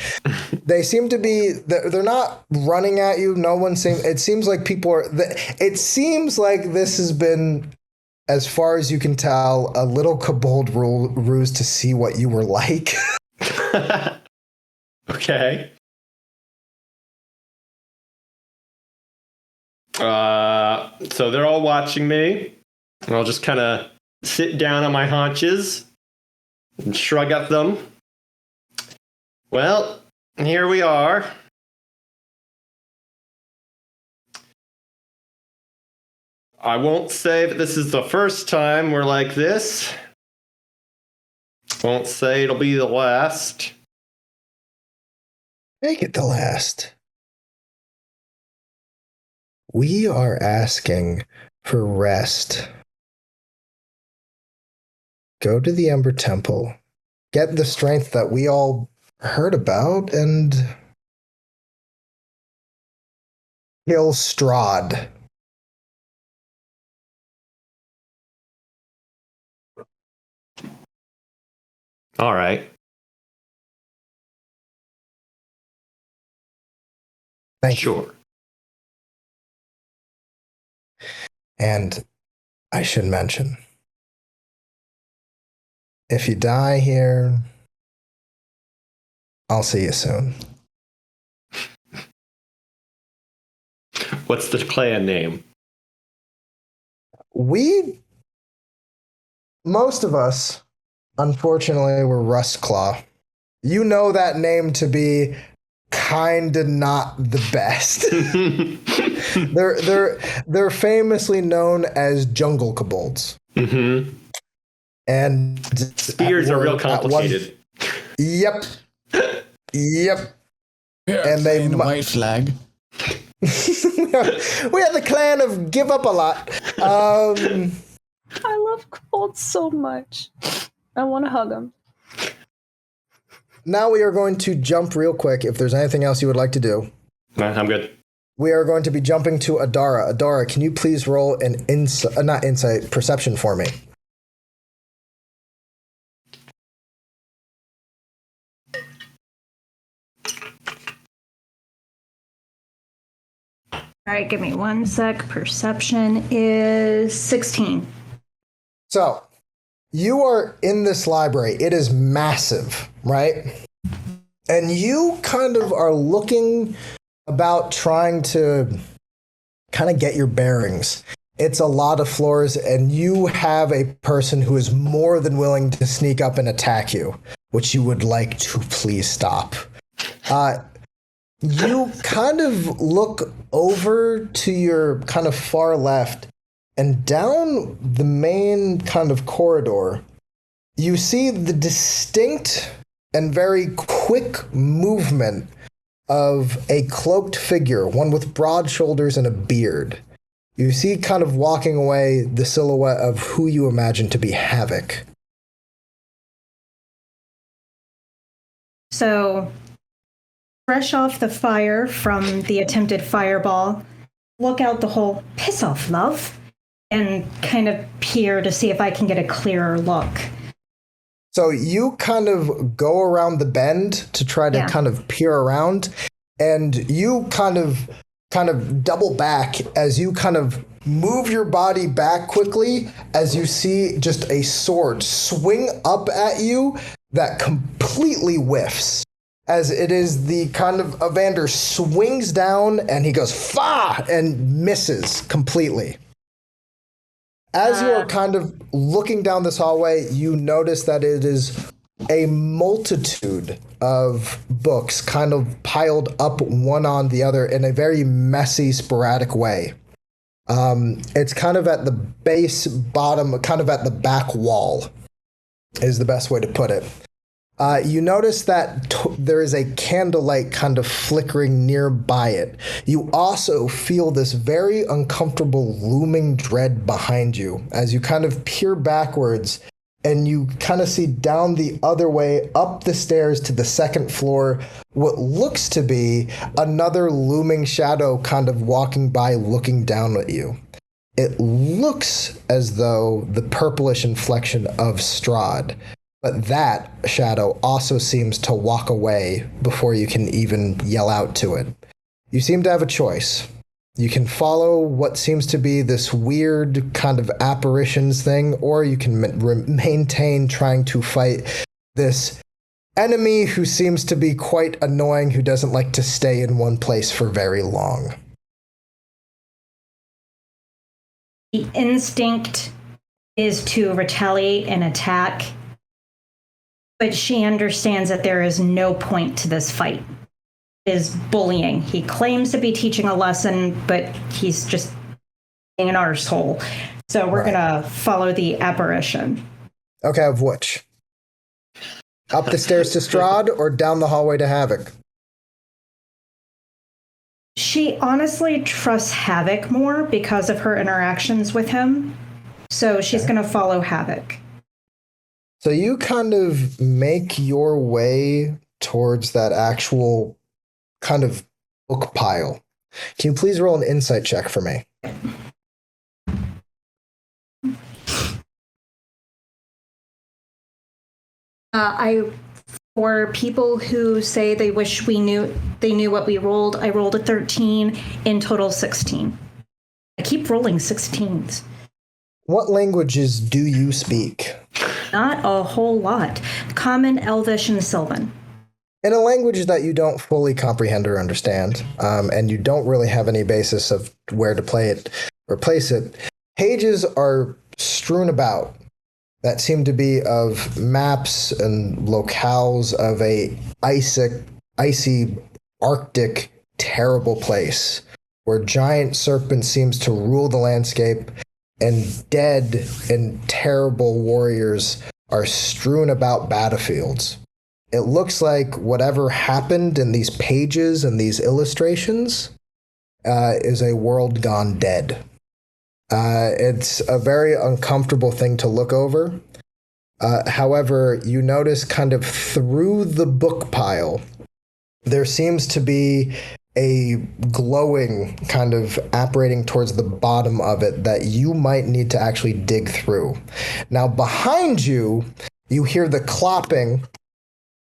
They seem to be. They're not running at you. No one seems. It seems like people are. It seems like this has been, as far as you can tell, a little kobold ruse to see what you were like. Okay. So they're all watching me. And I'll just kind of sit down on my haunches and shrug at them. Well, here we are. I won't say that this is the first time we're like this. Won't say it'll be the last. Make it the last. We are asking for rest. Go to the Ember Temple. Get the strength that we all heard about and kill Strahd. All right. Thank you. Sure. And I should mention, if you die here, I'll see you soon. What's the clan name? Most of us, unfortunately, were Rustclaw. You know that name to be kinda not the best. they're famously known as jungle kobolds. Mm-hmm. And spears are real complicated. Yep. Yeah, and they a white flag. we are the clan of give up a lot. I love kobolds so much. I want to hug them. Now we are going to jump real quick. If there's anything else you would like to do, I'm good. We are going to be jumping to Adara. Adara, can you please roll an perception for me? All right, give me 1 sec. Perception is 16. So, you are in this library. It is massive, right? And you kind of are looking about trying to kind of get your bearings. It's a lot of floors, and you have a person who is more than willing to sneak up and attack you, which you would like to please stop. You kind of look over to your kind of far left, and down the main kind of corridor, you see the distinct and very quick movement of a cloaked figure, one with broad shoulders and a beard. You see kind of walking away the silhouette of who you imagine to be Havoc. So, fresh off the fire from the attempted fireball, look out the hole, piss off, love, and kind of peer to see if I can get a clearer look. So you kind of go around the bend to try to kind of peer around, and you kind of double back as you kind of move your body back quickly as you see just a sword swing up at you that completely whiffs. As it is the kind of Evander swings down and he goes, "Fa!" and misses completely. As you are kind of looking down this hallway, you notice that it is a multitude of books kind of piled up one on the other in a very messy, sporadic way. It's kind of at the base, bottom, kind of at the back wall is the best way to put it. You notice that there is a candlelight kind of flickering nearby it. You also feel this very uncomfortable looming dread behind you as you kind of peer backwards, and you kind of see down the other way up the stairs to the second floor what looks to be another looming shadow kind of walking by looking down at you. It looks as though the purplish inflection of Strahd. But that shadow also seems to walk away before you can even yell out to it. You seem to have a choice. You can follow what seems to be this weird kind of apparitions thing, or you can maintain trying to fight this enemy who seems to be quite annoying, who doesn't like to stay in one place for very long. The instinct is to retaliate and attack, but she understands that there is no point to this fight. It is bullying. He claims to be teaching a lesson, but he's just being an arsehole. So we're gonna follow the apparition. Okay, of which? Up the stairs to Strahd or down the hallway to Havoc? She honestly trusts Havoc more because of her interactions with him. So she's gonna follow Havoc. So you kind of make your way towards that actual kind of book pile. Can you please roll an insight check for me? For people who say they wish we knew They knew what we rolled. I rolled a 13, in total 16. I keep rolling 16s. What languages do you speak? Not a whole lot. Common, Elvish, and Sylvan. In a language that you don't fully comprehend or understand, and you don't really have any basis of where to play it or place it, pages are strewn about that seem to be of maps and locales of a icy, arctic, terrible place where giant serpent seems to rule the landscape and dead and terrible warriors are strewn about battlefields. It looks like whatever happened in these pages and these illustrations is a world gone dead. It's a very uncomfortable thing to look over. However, you notice kind of through the book pile, there seems to be a glowing kind of apparating towards the bottom of it that you might need to actually dig through. Now, behind you, you hear the clopping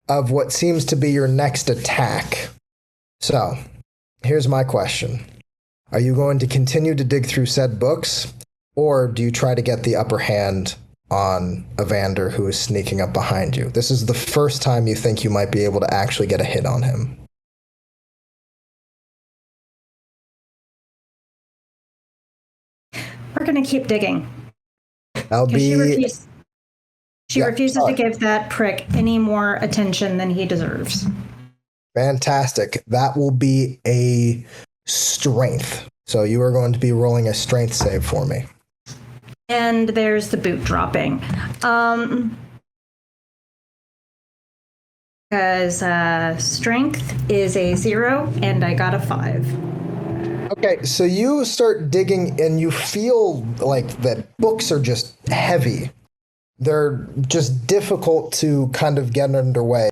of what seems to be your next attack. So, here's my question. Are you going to continue to dig through said books, or do you try to get the upper hand on Evander, who is sneaking up behind you? This is the first time you think you might be able to actually get a hit on him. We're going to keep digging. That'll be... She refuses to give that prick any more attention than he deserves. Fantastic. That will be a strength. So you are going to be rolling a strength save for me. And there's the boot dropping. Because strength is a 0 and I got a 5. Okay, so you start digging and you feel like that books are just heavy. They're just difficult to kind of get underway.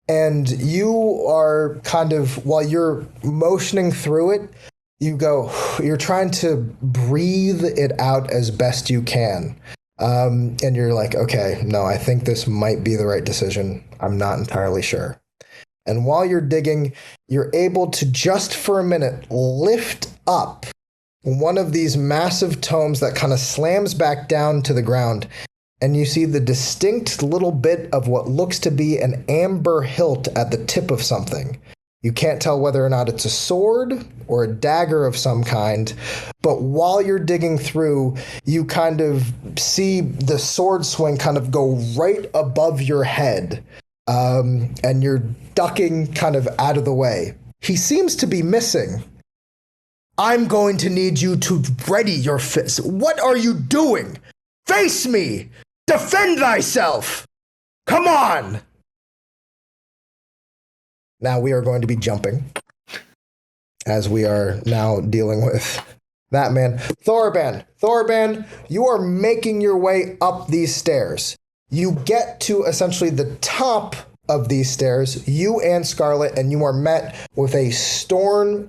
And you are kind of, while you're motioning through it, you're trying to breathe it out as best you can. And you're like, okay, no, I think this might be the right decision. I'm not entirely sure. And while you're digging, you're able to just for a minute lift up one of these massive tomes that kind of slams back down to the ground. And you see the distinct little bit of what looks to be an amber hilt at the tip of something. You can't tell whether or not it's a sword or a dagger of some kind, but while you're digging through, you kind of see the sword swing kind of go right above your head, and you're ducking kind of out of the way. He seems to be missing. I'm going to need you to ready your fist. What are you doing? Face me! Defend thyself! Come on! Now we are going to be jumping, as we are now dealing with that man. Thorban, you are making your way up these stairs. You get to essentially the top of these stairs, you and Scxrlet, and you are met with a stone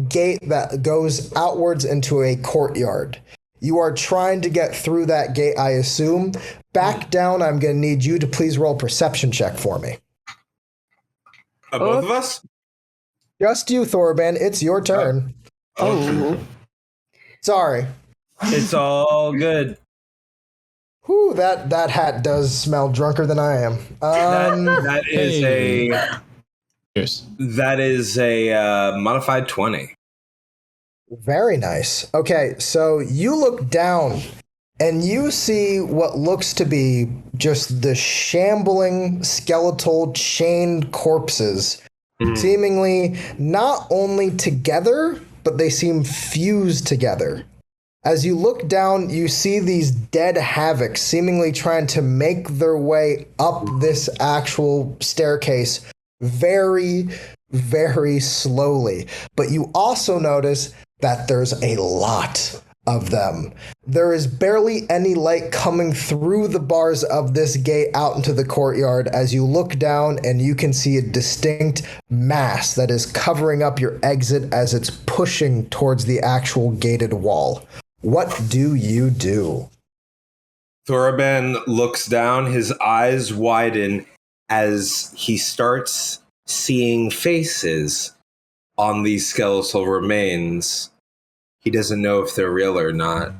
gate that goes outwards into a courtyard. You are trying to get through that gate, I assume. Back down, I'm going to need you to please roll a perception check for me. Both of us? Just you, Thorban. It's your turn. Oh. Sorry. It's all good. Whew, that hat does smell drunker than I am. That is a modified 20. Very nice. Okay, so you look down and you see what looks to be just the shambling, skeletal, chained corpses, seemingly not only together, but they seem fused together. As you look down, you see these dead havocs seemingly trying to make their way up this actual staircase very, very slowly. But you also notice that there's a lot of them. There is barely any light coming through the bars of this gate out into the courtyard as you look down and you can see a distinct mass that is covering up your exit as it's pushing towards the actual gated wall. What do you do? Thorban looks down, his eyes widen as he starts seeing faces on these skeletal remains. He doesn't know if they're real or not.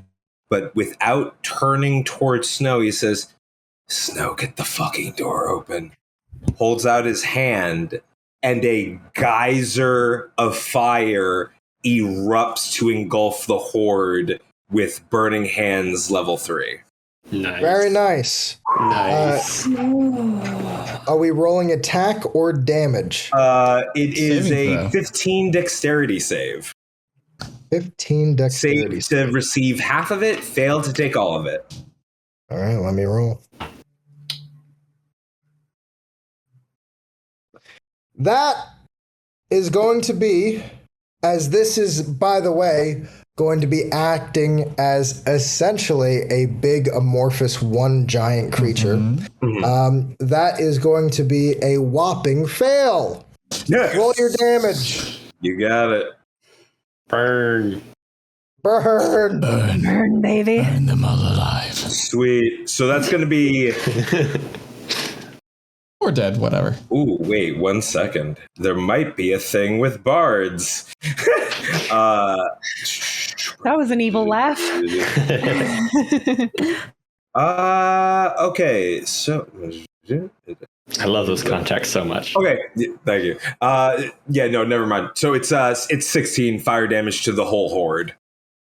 But without turning towards Snow, he says, Snow, get the fucking door open. Holds out his hand, and a geyser of fire erupts to engulf the horde with Burning Hands level 3. Nice. Very nice. Nice. Are we rolling attack or damage? It is Saving a throw. 15 dexterity save. 15 dexterity. Save to receive half of it, fail to take all of it. All right, let me roll. That is going to be, as this is, by the way, going to be acting as essentially a big amorphous one giant creature. That is going to be a whopping fail. Yes. Roll your damage. You got it. Burn. Burn. Burn, baby. Burn them all alive. Sweet. So that's going to be... Or dead, whatever. Ooh, wait 1 second. There might be a thing with bards. That was an evil laugh. Okay, so... I love those contacts so much. Okay, thank you. Yeah, no, never mind. So it's 16 fire damage to the whole horde.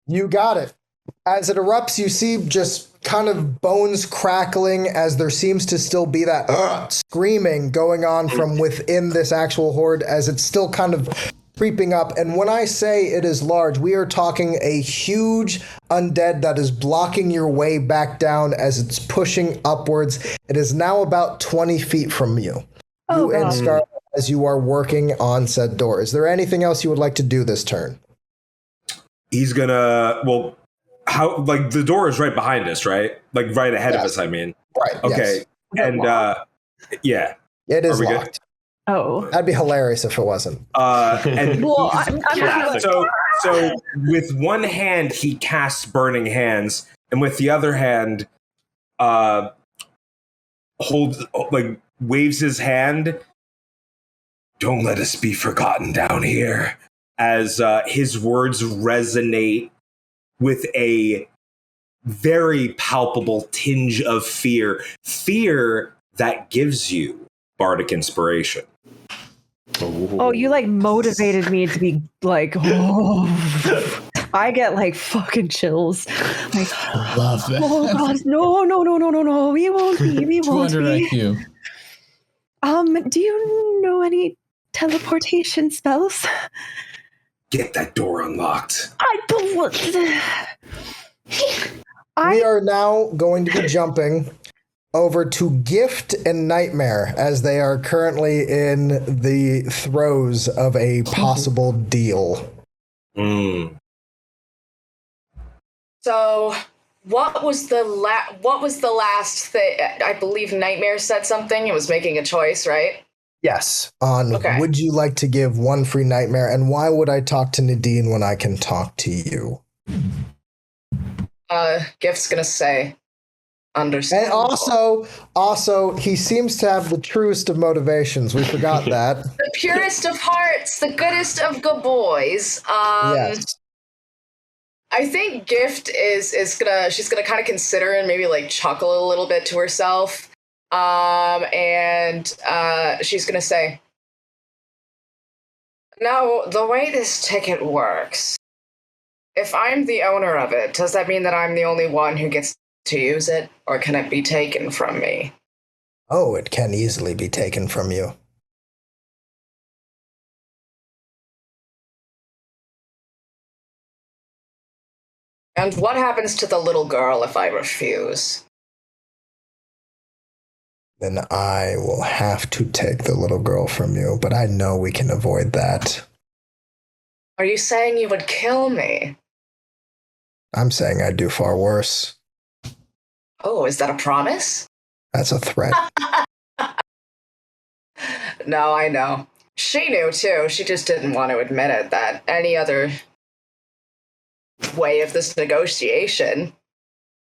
You got it. As it erupts, you see just kind of bones crackling as there seems to still be that screaming going on from within this actual horde as it's still kind of creeping up. And when I say it is large, we are talking a huge undead that is blocking your way back down as it's pushing upwards. It is now about 20 feet from you. Oh, you and God. Scarlet, as you are working on said door. Is there anything else you would like to do this turn? He's gonna... Well, how... Like, the door is right behind us, right? Like, right ahead of us, I mean. Right. Okay. Yes. And, yeah. It is Are we good? locked. Oh. That'd be hilarious if it wasn't. And Well, he's- I'm not so with one hand he casts Burning Hands, and with the other hand, holds waves his hand. Don't let us be forgotten down here. As his words resonate with a very palpable tinge of fear that gives you bardic inspiration. Oh, you like motivated me to be like, oh. I get like fucking chills. Like, Love that. oh god, no, we won't be. 200 IQ. Do you know any teleportation spells? Get that door unlocked. We are now going to be jumping over to Gift and Nightmare as they are currently in the throes of a possible deal. So, what was the last thing? I believe Nightmare said something. It was making a choice, right? Yes. On Okay. would you like to give one free nightmare, and why would I talk to Nadine when I can talk to you? Gift's gonna say, understand. And also, he seems to have the truest of motivations. We forgot that. The purest of hearts, the goodest of good boys. Yes. I think Gift she's gonna kind of consider and maybe like chuckle a little bit to herself. And she's gonna say, now, the way this ticket works, if I'm the owner of it, does that mean that I'm the only one who gets to use it, or can it be taken from me? Oh, it can easily be taken from you. And what happens to the little girl if I refuse? Then I will have to take the little girl from you, but I know we can avoid that. Are you saying you would kill me? I'm saying I'd do far worse. Oh, is that a promise? That's a threat. No, I know. She knew too. She just didn't want to admit it, that any other way of this negotiation,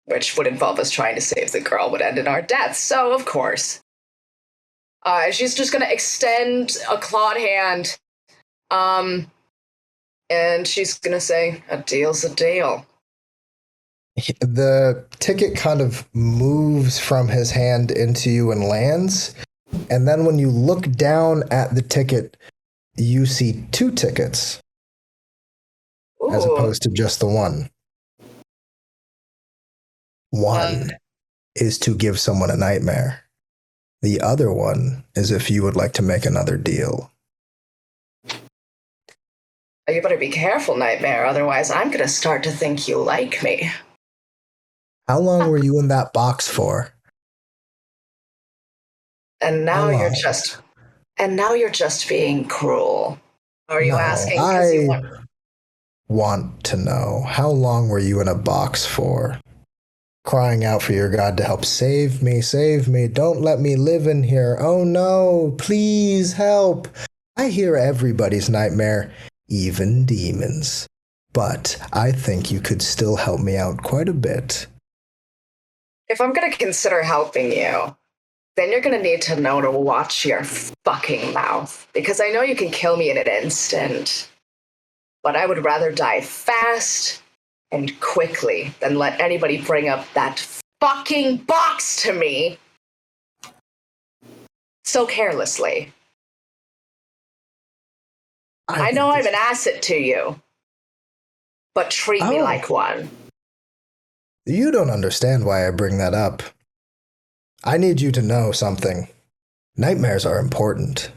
which would involve us trying to save the girl, would end in our deaths. So, of course. And she's just gonna extend a clawed hand. And she's gonna say, "A deal's a deal." The ticket kind of moves from his hand into you and lands. And then when you look down at the ticket, you see 2 tickets as Ooh. opposed to just the one. One is to give someone a nightmare. The other one is if you would like to make another deal. You better be careful, Nightmare, otherwise I'm gonna start to think you like me. How long were you in that box for? And now How you're long? just being cruel. Are you No, asking because you I want to know, how long were you in a box for? Crying out for your God to help save me, don't let me live in here. Oh no, please help. I hear everybody's nightmare, even demons. But I think you could still help me out quite a bit. If I'm gonna consider helping you, then you're gonna need to know to watch your fucking mouth. Because I know you can kill me in an instant. But I would rather die fast and quickly than let anybody bring up that fucking box to me so carelessly. I know I'm an asset to you, but treat me like one. You don't understand why I bring that up. I need you to know something. Nightmares are important.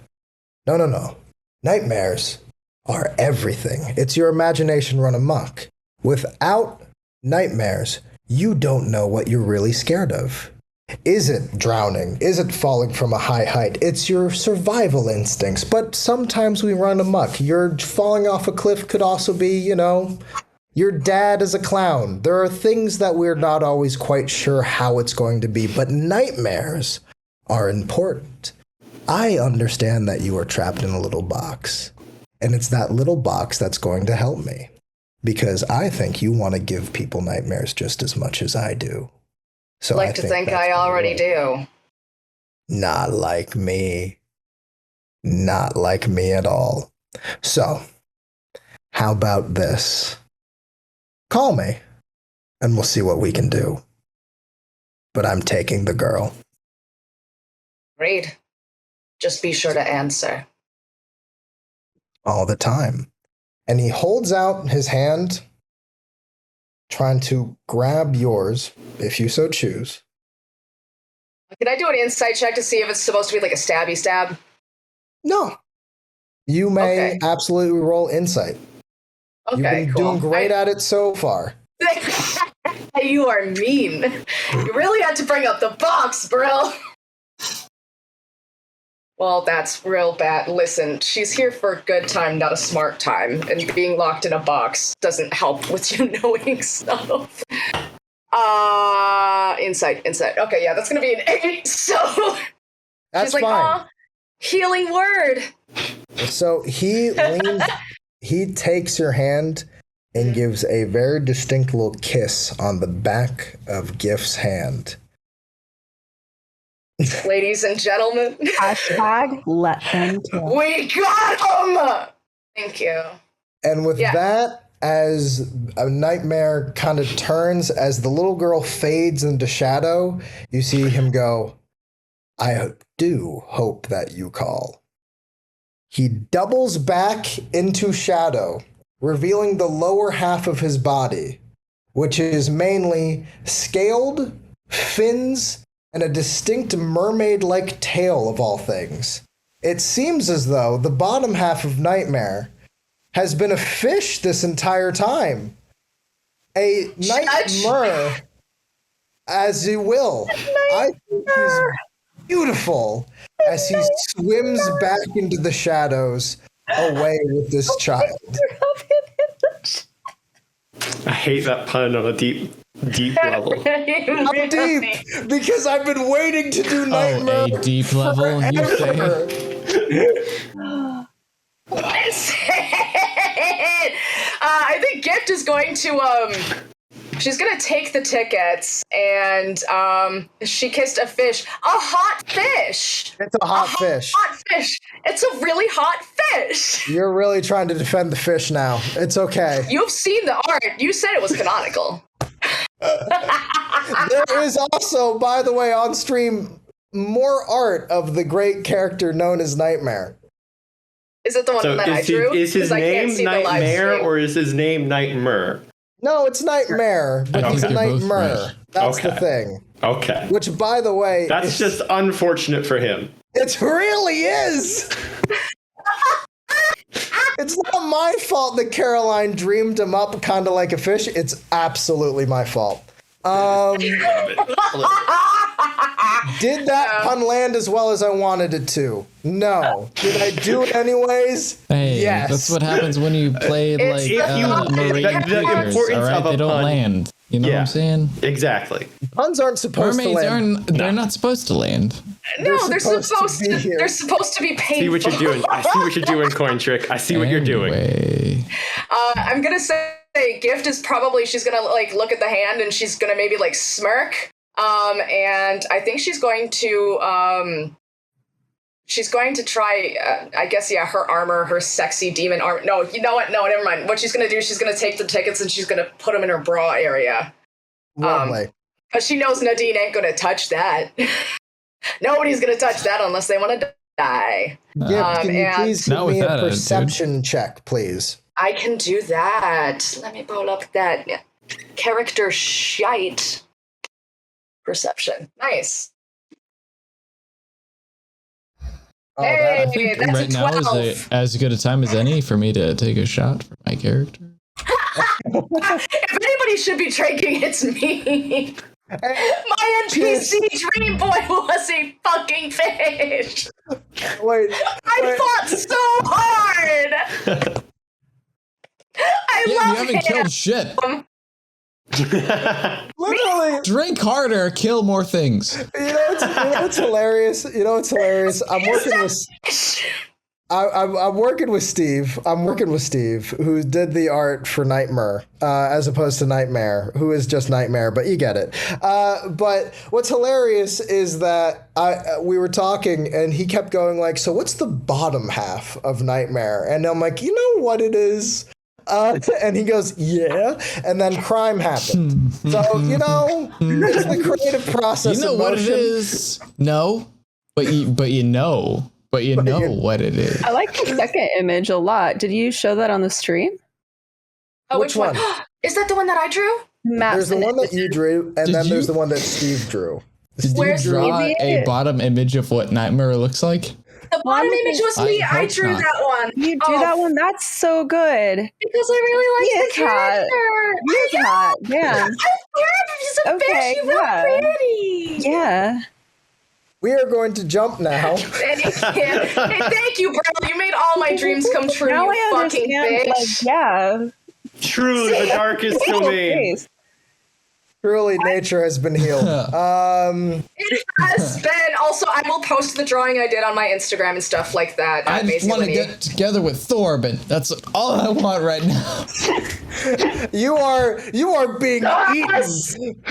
No. Nightmares are everything. It's your imagination run amok. Without nightmares, you don't know what you're really scared of. Is it drowning? Is it falling from a high height? It's your survival instincts, but sometimes we run amok. Your falling off a cliff could also be, your dad is a clown. There are things that we're not always quite sure how it's going to be, but nightmares are important. I understand that you are trapped in a little box, and it's that little box that's going to help me, because I think you want to give people nightmares just as much as I do. So I think I already do. Not like me. Not like me at all. So, how about this? Call me, and we'll see what we can do. But I'm taking the girl. Reed, just be sure to answer. All the time. And he holds out his hand, trying to grab yours, if you so choose. Can I do an insight check to see if it's supposed to be like a stabby stab? No. You may absolutely roll insight. Okay, You've been doing great at it so far. You are mean. You really had to bring up the box, Brill. Well, that's real bad. Listen, she's here for a good time, not a smart time. And being locked in a box doesn't help with you knowing stuff. Insight. Okay, yeah, that's gonna be an 8. So that's she's like, fine. Healing word. So he leans, he takes your hand and gives a very distinct little kiss on the back of Gift's hand. Ladies and gentlemen. Hashtag let them kill. We got him! Thank you. And with that, as a nightmare kind of turns, as the little girl fades into shadow, you see him go, I do hope that you call. He doubles back into shadow, revealing the lower half of his body, which is mainly scaled, fins, and a distinct mermaid-like tail of all things. It seems as though the bottom half of Nightmare has been a fish this entire time. A nightmare, as you will. I think he's beautiful as he swims back into the shadows away with this child. I hate that pun on a deep level. How deep? Because I've been waiting to do Nightmare. Oh, a deep level, you say? Listen, I think Gift is going to She's gonna take the tickets, and she kissed a fish. A hot fish! It's a hot fish. Hot fish! It's a really hot fish! You're really trying to defend the fish now. It's okay. You've seen the art. You said it was canonical. There is also, by the way, on stream, more art of the great character known as Nightmare. Is it the one that I drew? Is his 'Cause I can't name see the live Nightmare stream. or is his name Nightmare? No, it's Nightmare, but he's a think they're both Nightmare. right. That's the Okay. thing. Okay. Which, by the way, That's just unfortunate for him. it really is. It's not my fault that Caroline dreamed him up kind of like a fish. It's absolutely my fault. Did that pun land as well as I wanted it to? No. Did I do it anyways? Hey, Yes. that's what happens when you play It's like if you- marine the creatures, importance all right? of a They don't pun. land. You know what I'm saying? Exactly. Puns aren't supposed Mermaids to land. aren't. They're not supposed to land. No, they're supposed supposed to be here. They're supposed to be painful. See what you're doing. I see what you're doing, Cointrick. I see what you're doing. Anyway. I'm gonna say Gift is probably, she's gonna like look at the hand and she's gonna maybe like smirk. And I think she's going to try, I guess, yeah, her armor, her sexy demon armor. No, you know what? No, never mind. What she's gonna do, she's gonna take the tickets and she's gonna put them in her bra area. Lovely. Because she knows Nadine ain't gonna touch that. Nobody's gonna touch that unless they want to die. Yeah, can you and- please give Not me with a that attitude. perception check, please? I can do that. Let me pull up that character shite. Perception. Nice. Oh, Hey, I think that's right a now 12. is as good a time as any for me to take a shot for my character. If anybody should be drinking, it's me. My NPC dream boy was a fucking fish. Wait, I fought so hard. I Yeah, love you haven't him. killed shit. literally, Drink harder, kill more things. what's hilarious? You know what's hilarious? I'm working with Steve. I'm working with Steve, who did the art for Nightmare, as opposed to Nightmare, who is just Nightmare, but you get it. But what's hilarious is that we were talking, and he kept going like, "So what's the bottom half of Nightmare?" And I'm like, "You know what it is?" And he goes, "Yeah," and then crime happened. So you know, it's the creative process. You know of what it motion. is? No, but you know what it is. I like the second image a lot. Did you show that on the stream? Oh, Which which one? one? Is that the one that I drew? Matt There's the one that you drew, and Did then there's you- the one that Steve drew. Did Where's you draw Stevie? a bottom image of what Nightmare looks like? The bottom image was I me. I hope drew not. that one. You drew that one? That's so good. Because I really He like is the hot. character. He is hot. Yeah. He's a Okay, fish. He's yeah. pretty. Yeah. We are going to jump now. Hey, thank you, Brill. You made all my dreams come true, Now you I fucking understand. Like, bitch. yeah. Truly, the darkest domain. Face. Truly, nature has been healed. It has been. Also, I will post the drawing I did on my Instagram and stuff like that. I just Maisie want to Lynn. get together with Thorben. That's all I want right now. You are being Yes! eaten.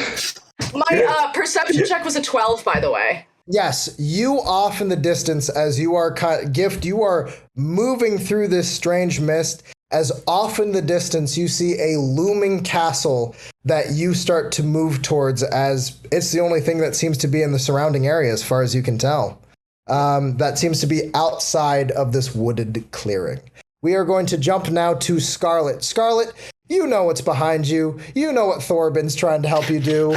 My perception check was a 12, by the way. Yes, you off in the distance as you are Gift. You are moving through this strange mist. As off in the distance, you see a looming castle that you start to move towards, as it's the only thing that seems to be in the surrounding area, as far as you can tell. That seems to be outside of this wooded clearing. We are going to jump now to Scxrlet. Scxrlet, you know what's behind you. You know what Thorben's trying to help you do.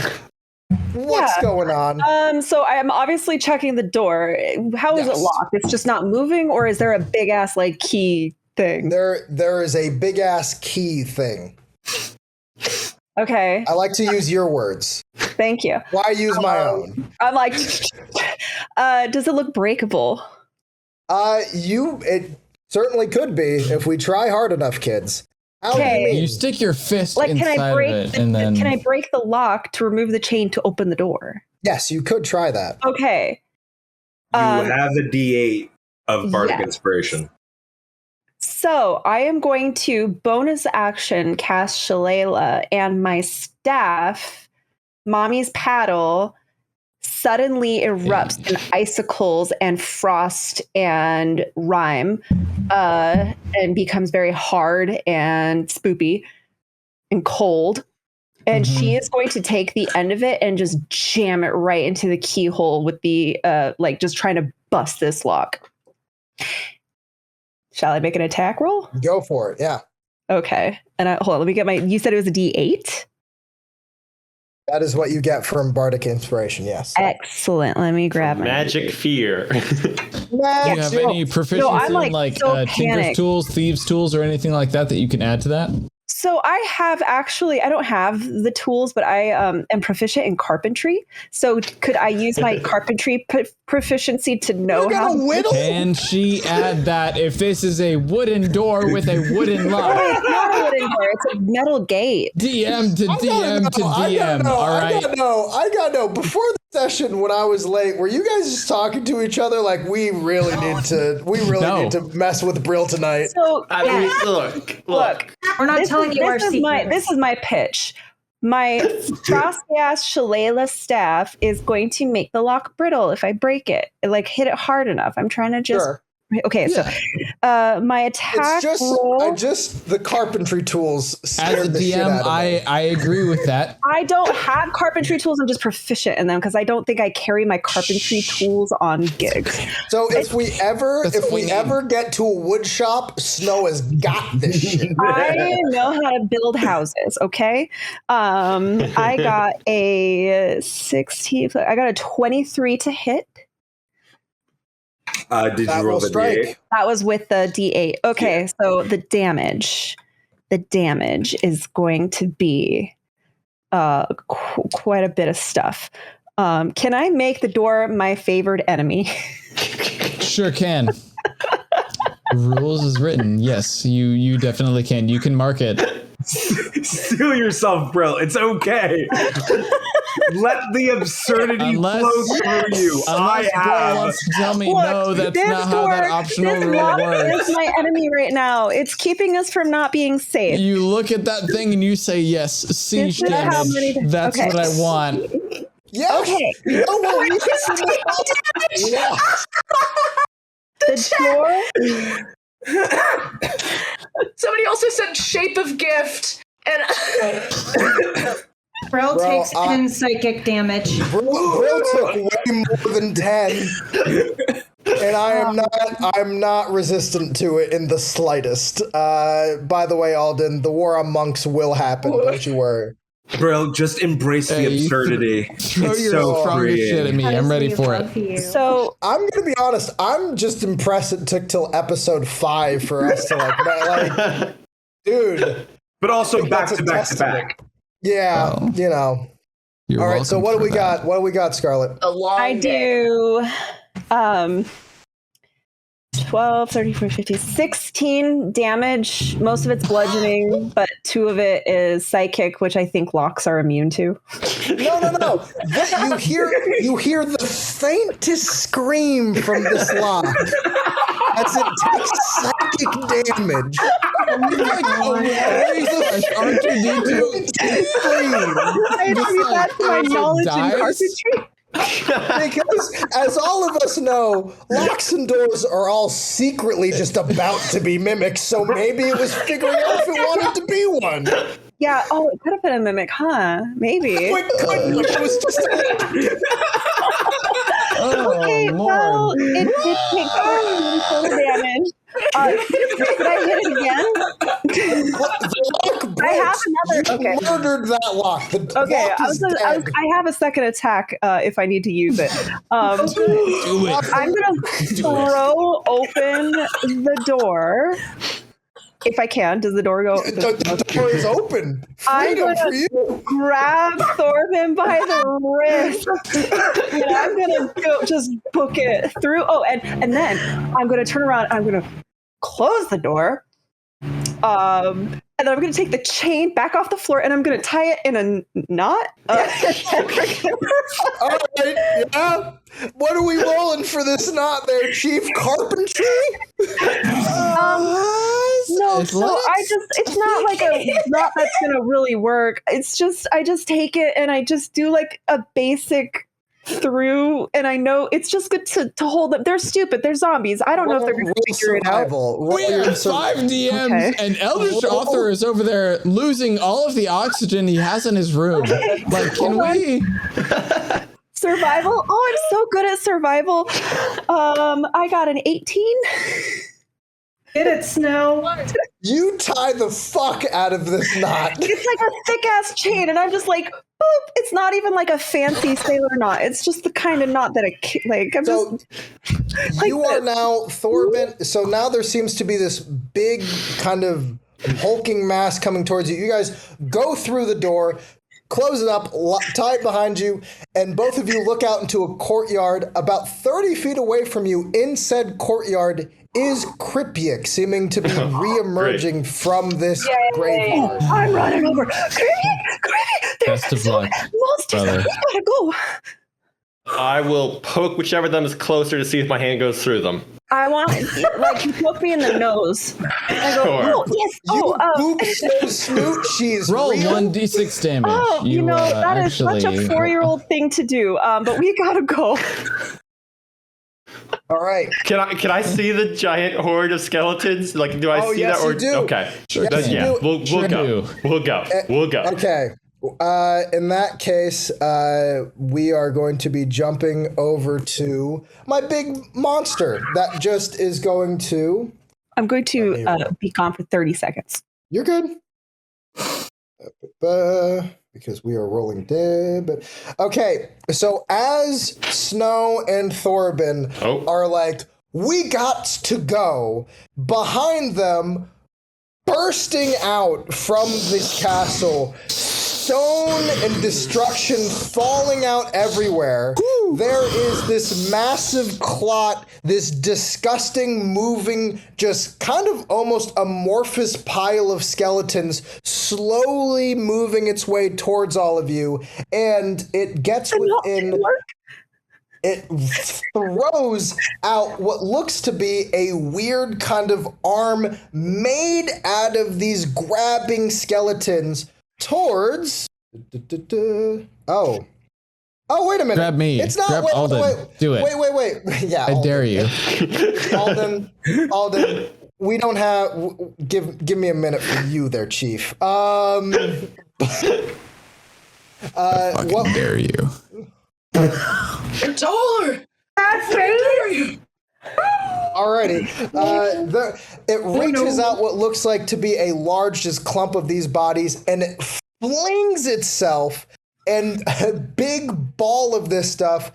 What's going on? So I am obviously checking the door. How is Yes. it locked? It's just not moving, or is there a big ass like key thing? There is a big ass key thing. Okay. I like to use your words. Thank you. Why use my own? I'm like, does it look breakable? It certainly could be if we try hard enough, kids. How do Okay. you mean? You stick your fist Like, can inside I of break? it, and then Can I break the lock to remove the chain to open the door? Yes, you could try that. Okay. You have a D8 of Bardic yeah. Inspiration. So I am going to bonus action cast Shillelagh, and my staff, Mommy's Paddle, suddenly erupts in icicles and frost and rime, and becomes very hard and spoopy and cold. And she is going to take the end of it and just jam it right into the keyhole with the just trying to bust this lock. Shall I make an attack roll? Go for it. Yeah. Okay. And hold on, let me get you said it was a D8? That is what you get from Bardic Inspiration, yes. Excellent. Let me grab my Magic fear. Do you have any proficiency in Tinker's tools, Thieves' tools, or anything like that you can add to that? So I don't have the tools, but I am proficient in carpentry. So could I use my carpentry proficiency to know how to whittle? Can she add that if this is a wooden door with a wooden lock? No, it's not a wooden door. It's a metal gate. DM to DM to DM. All right. I gotta know. Before the session, when I was late, were you guys just talking to each other like we really need to mess with Brill tonight? So look. We're not telling you our secrets. This is my pitch. My frosty ass Shillelagh staff is going to make the lock brittle if I break it. Hit it hard enough. I'm trying to just. Sure. Okay, so my attack roll. The carpentry tools scared As a the shit DM, out of me. I agree with that. I don't have carpentry tools. I'm just proficient in them because I don't think I carry my carpentry tools on gigs. So if we ever get to a wood shop, Snow has got this shit. I know how to build houses. Okay, I got a 16. I got a 23 to hit. Did you roll the D8? That was with the D8. Okay, so the damage is going to be quite a bit of stuff. Can I make the door my favored enemy? Sure can. Rules is written. Yes, you definitely can. You can mark it. Steal yourself, Brill. It's okay. Let the absurdity flow through you. Unless Brill wants to tell me, no, that's not how that optional rule works. It's my enemy right now. It's keeping us from not being safe. You look at that thing and you say, yes, siege damage. That's what I want. Yeah. Okay. You know what we should yeah. The door. Somebody also said shape of gift, and Brill takes 10 psychic damage. Brill took way more than 10, and I'm not resistant to it in the slightest. By the way, Alden, the war on monks will happen. Don't you worry. Brill, just embrace the absurdity. Throw It's your so strongest freeing. shit at me. I'm ready for it. So I'm gonna be honest. I'm just impressed it took till episode 5 for us to dude. But also back to back. Yeah, Well, you know. You're All right, so welcome what do for we that. got? What do we got, Scarlett? a long I day. do 12, 34, 50, 16 damage. Most of it's bludgeoning, but 2 of it is psychic, which I think locks are immune to. No. You hear the faintest scream from this lock as it takes psychic damage. That's my knowledge in carpentry. Because, as all of us know, locks and doors are all secretly just about to be mimics, so maybe it was figuring out if it wanted to be one. Yeah, it could have been a mimic, huh? Maybe. It was just Okay, well, it did take full damage. Did I hit it again? the lock broke. I have another. You Okay. murdered that lock. The Okay, lock is dead. I have a second attack if I need to use it. I'm gonna throw open the door if I can. Does the door go? The door is open. I'm Freedom gonna for you. grab Thorfinn by the wrist, and I'm gonna go just book it through. Oh, and then I'm gonna turn around. I'm gonna close the door. And then I'm going to take the chain back off the floor and I'm going to tie it in a knot. All right, yeah. What are we rolling for this knot there, Chief? Carpentry? it's not like a drop that's gonna really work. It's just I just take it and I just do like a basic through, and I know it's just good to hold them. They're stupid. They're zombies. I don't know if they're going to figure it out. We have 5 DMs, and Eldritch Author is over there losing all of the oxygen he has in his room. Like, can we? Survival? Oh, I'm so good at survival. I got an 18. Get it, Snow. You tie the fuck out of this knot. It's like a thick ass chain, and I'm just like, boop. It's not even like a fancy sailor knot. It's just the kind of knot that you are now Thorben. So now there seems to be this big kind of hulking mass coming towards you. You guys go through the door, close it up, tie it behind you, and both of you look out into a courtyard. About 30 feet away from you, in said courtyard, is Kripyik, seeming to be re-emerging from this graveyard. I'm running over. Kripyik! Best of luck, monsters! brother. We gotta go. I will poke whichever of them is closer to see if my hand goes through them. I want, like, you poke me in the nose. I go, Sure. oh, yes, Boop, snoot, she's Roll real. 1d6 damage. oh, you know, that is such a 4-year-old thing to do, but we gotta go. All right. Can I see the giant horde of skeletons? Like, do I see yes, that? Or you do. Okay, Sure Then, can. yeah, we'll Sure go. do. We'll go. Okay. In that case, we are going to be jumping over to my big monster that just is going to. I'm going to be gone for 30 seconds. You're good. Because we are rolling dead. Okay, so as Snow and Thorben are like, we got to go, behind them, bursting out from this castle, stone and destruction falling out everywhere. There is this massive clot, this disgusting, moving, just kind of almost amorphous pile of skeletons slowly moving its way towards all of you, and it gets within. It throws out what looks to be a weird kind of arm made out of these grabbing skeletons towards. Oh, wait a minute. Grab me. It's not. Grab Alden. Wait. Do it. Wait. Yeah. I dare you. Alden. We don't have. Give me a minute for you, there, Chief. I fucking dare you. You're taller. Alrighty. It reaches out what looks like to be a large just clump of these bodies, and it flings itself, and a big ball of this stuff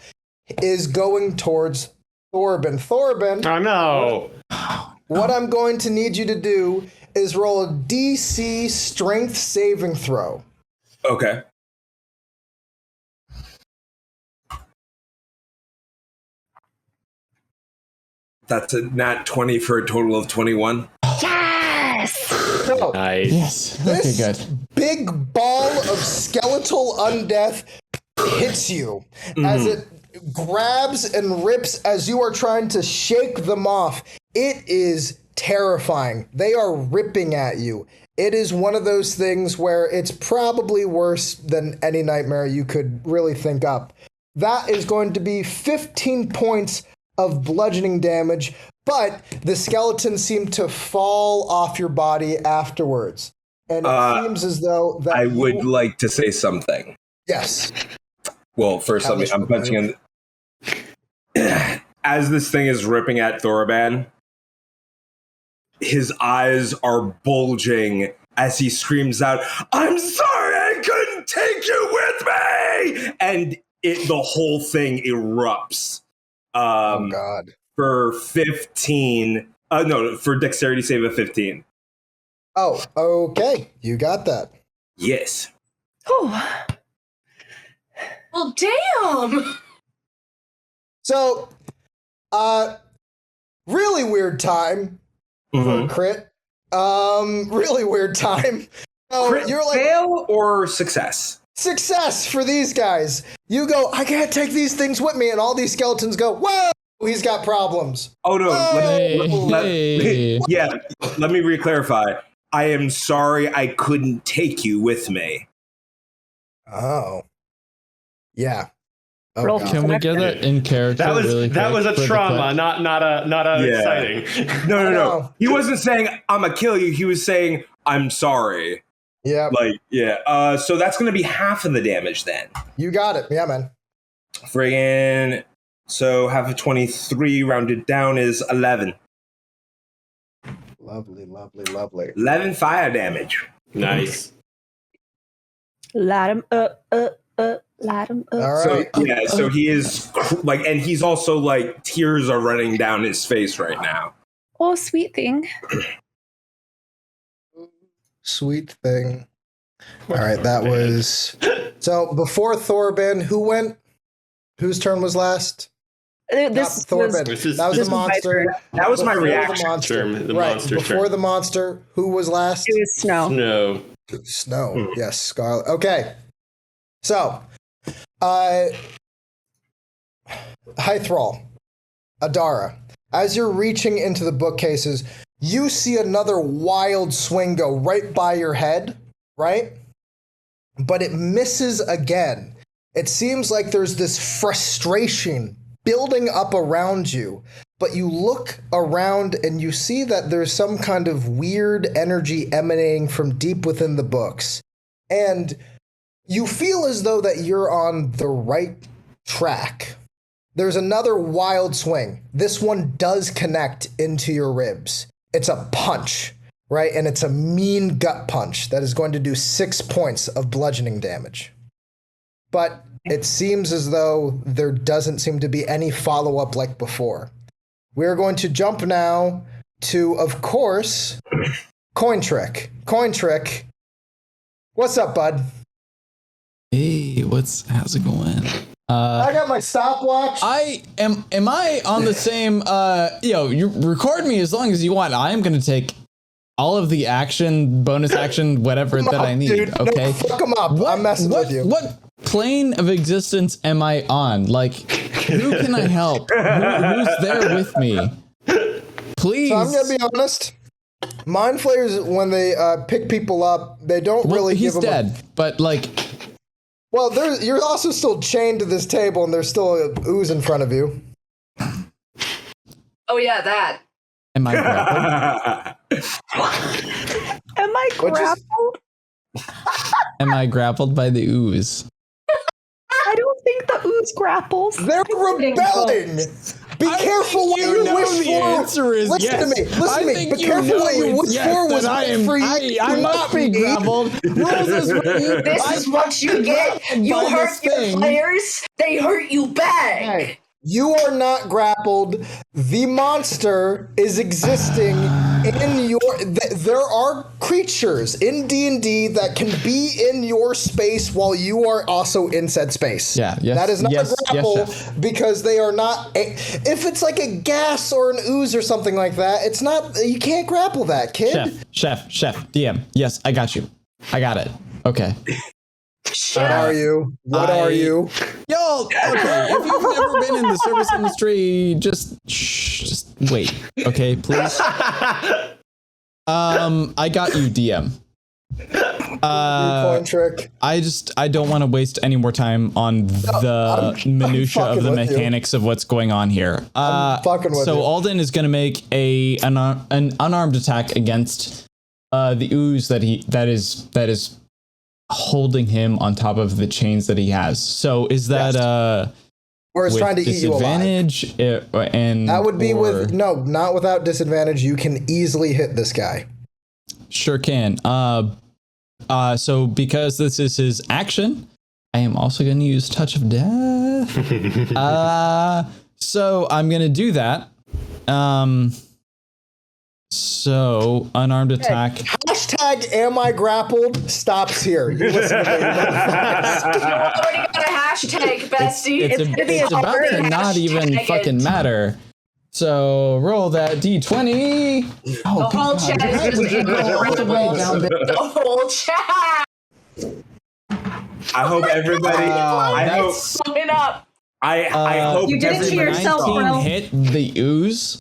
is going towards Thorben. Thorben. Oh no. What I'm going to need you to do is roll a DC strength saving throw. Okay. That's a nat 20 for a total of 21. Yes! So, Nice. Yes. Okay, this good. big ball of skeletal undeath hits you as it grabs and rips as you are trying to shake them off. It is terrifying. They are ripping at you. It is one of those things where it's probably worse than any nightmare you could really think up. That is going to be 15 points of bludgeoning damage, but the skeletons seem to fall off your body afterwards. And it seems as though that I would like to say something. Yes. Well, first, I'm punching in. As this thing is ripping at Thorban, his eyes are bulging as he screams out, "I'm sorry I couldn't take you with me!" And the whole thing erupts. Oh, God. For 15. For dexterity save of 15. Oh, okay. You got that. Yes. Oh. Well, damn. So, really weird time for a crit. Really weird time. So Crit you're like, fail or success? Success for these guys. You go, I can't take these things with me, and all these skeletons go, whoa! He's got problems. Oh no! Hey. Let me re-clarify. I am sorry I couldn't take you with me. Oh. Yeah. Oh, Roll God. Can we get that in character? That was really that quick was for a the trauma, clip? not a Yeah. exciting. No. No. He wasn't saying I'm gonna kill you. He was saying I'm sorry. Yeah. So that's gonna be half of the damage then. You got it. Yeah, man. Friggin'. So half of 23 rounded down is 11. Lovely, lovely, lovely. 11 fire damage. Nice. Light him up, light him up. All right. So he is like, and he's also like, tears are running down his face right now. Oh, sweet thing. Sweet thing. All right, that was... So before Thorbin, who went? Whose turn was last? This Not Thorbin. This is- That was this the was my monster. turn. That was my Before the reaction. monster. The Right, monster before turn. the monster, who was last? It was snow. No. Snow. Yes, Scarlet. Okay. So, Hythrall, Adara, as you're reaching into the bookcases, you see another wild swing go right by your head, right? But it misses again. It seems like there's this frustration building up around you, but you look around and you see that there's some kind of weird energy emanating from deep within the books. And you feel as though that you're on the right track. There's another wild swing. This one does connect into your ribs. It's a punch, right? And it's a mean gut punch that is going to do 6 points of bludgeoning damage. But it seems as though there doesn't seem to be any follow-up like before. We're going to jump now to, of course, Cointrick. Cointrick, what's up, bud? Hey, how's it going? I got my stopwatch. Am I on the same you record me as long as you want. I am gonna take all of the action, bonus action, whatever that I need. Dude. Okay. No, fuck them up. I'm messing with you. What plane of existence am I on? Like, who can I help? Who's there with me? Please. So I'm gonna be honest. Mind flayers, when they pick people up, they don't really give he's them. dead, but like. Well, you're also still chained to this table, and there's still a ooze in front of you. Oh yeah, that. Am I grappled? Am I grappled? Am I grappled by the ooze? I don't think the ooze grapples. They're rebelling. Be careful what you wish for. Answer is Listen yes. to me. Listen to me. Be careful what you wish for was meant for you. I Do must not be be grappled. Rules is written. This is what you get. You by hurt this your thing. players, they hurt you back. Hey, you are not grappled. The monster is existing in your... There are creatures in D&D that can be in your space while you are also in said space. Yeah, yes, that is not yes, a grapple yes, because they are not... If it's like a gas or an ooze or something like that, it's not... You can't grapple that, kid. Chef, DM. Yes, I got you. I got it. Okay. What are you? What are you? Yo, okay. If you've never been in the service industry, just wait. Okay, please. I got you, DM. Cointrick. I don't want to waste any more time on the minutia fucking of the with you. mechanics of what's going on here. I'm fucking with so you. Alden is going to make an unarmed attack against the ooze that is holding him on top of the chains that he has. So is that Or it's with trying to eat you alive. disadvantage? And That would be or- with... No, not without disadvantage. You can easily hit this guy. Sure can. So because this is his action, I am also going to use Touch of Death. So I'm going to do that. So unarmed attack. Hashtag am I grappled stops here. You listen to me. You already got a hashtag, bestie. It's about to not even fucking matter. So roll that d20. The whole chat is just the whole chat. I hope everybody. I hope. Sign up. I hope You did it to yourself, 19 Brill. hit the ooze.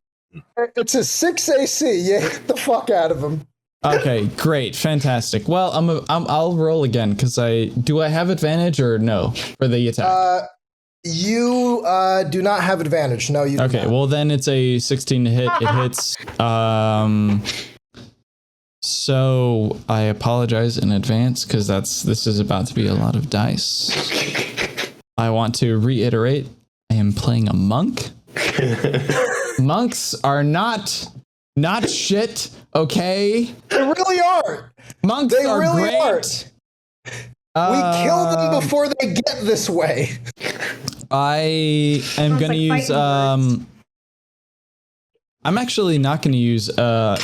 It's a 6 AC. You hit the fuck out of him. Okay, great, fantastic. Well, I'll roll again because I have advantage or no for the attack. You do not have advantage. No, you do Okay, not. well then it's a 16 to hit. It hits. So I apologize in advance because this is about to be a lot of dice. I want to reiterate, I am playing a monk. Monks are not shit, okay? They really are. Monks They are really great. are. We kill them before they get this way. I am Sounds going to like use fighting words. I'm actually not going to use a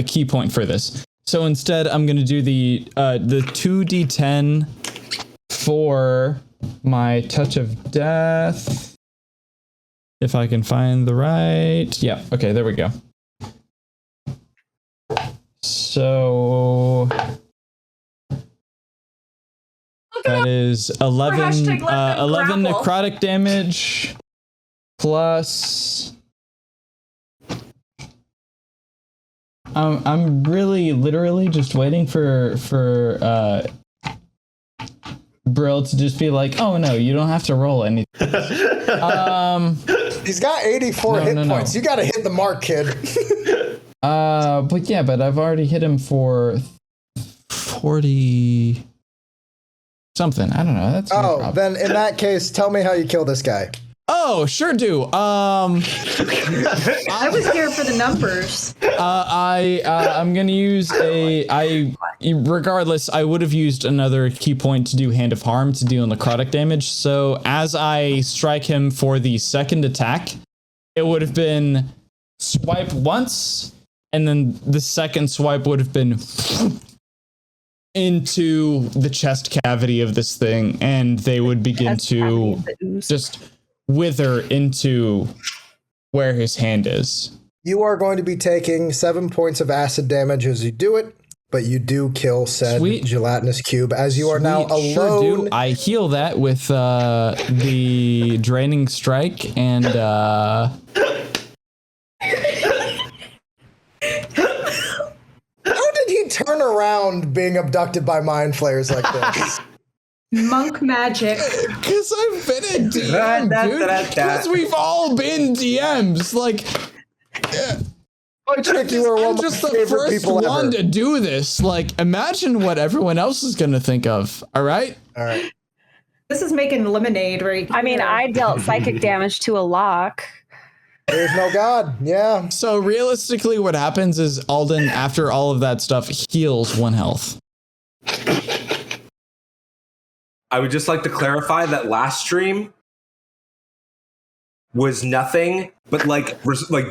key point for this. So instead I'm going to do the 2d10 for my touch of death. If I can find the right. Yeah, okay, there we go. So that is 11 hashtag let them 11 grapple. necrotic damage plus I'm really literally just waiting for Brill to just be like, "Oh no, you don't have to roll anything." He's got 84 hit points. You got to hit the mark, kid. But I've already hit him for 40 something. I don't know. That's no problem. Then in that case, tell me how you kill this guy. Oh, sure do. I was here for the numbers. I'm gonna use regardless, I would have used another key point to do Hand of Harm to deal necrotic damage. So as I strike him for the second attack, it would have been swipe once, and then the second swipe would have been into the chest cavity of this thing, and they would begin to just wither into where his hand is. You are going to be taking 7 points of acid damage as you do it, but you do kill said gelatinous cube as you are now alone. Sure do. I heal that with the draining strike and How did he turn around being abducted by mind flayers like this? Monk magic. because I've been a DM, dude. Because we've all been DMs. Like, Cointrick, you are one I'm of my just the favorite first people one ever. to do this. Like, imagine what everyone else is gonna think of. All right. All right. This is making lemonade right I mean, here. I dealt psychic damage to a lock. There's no god. Yeah. So realistically, what happens is Alden, after all of that stuff, heals 1 health. I would just like to clarify that last stream was nothing but like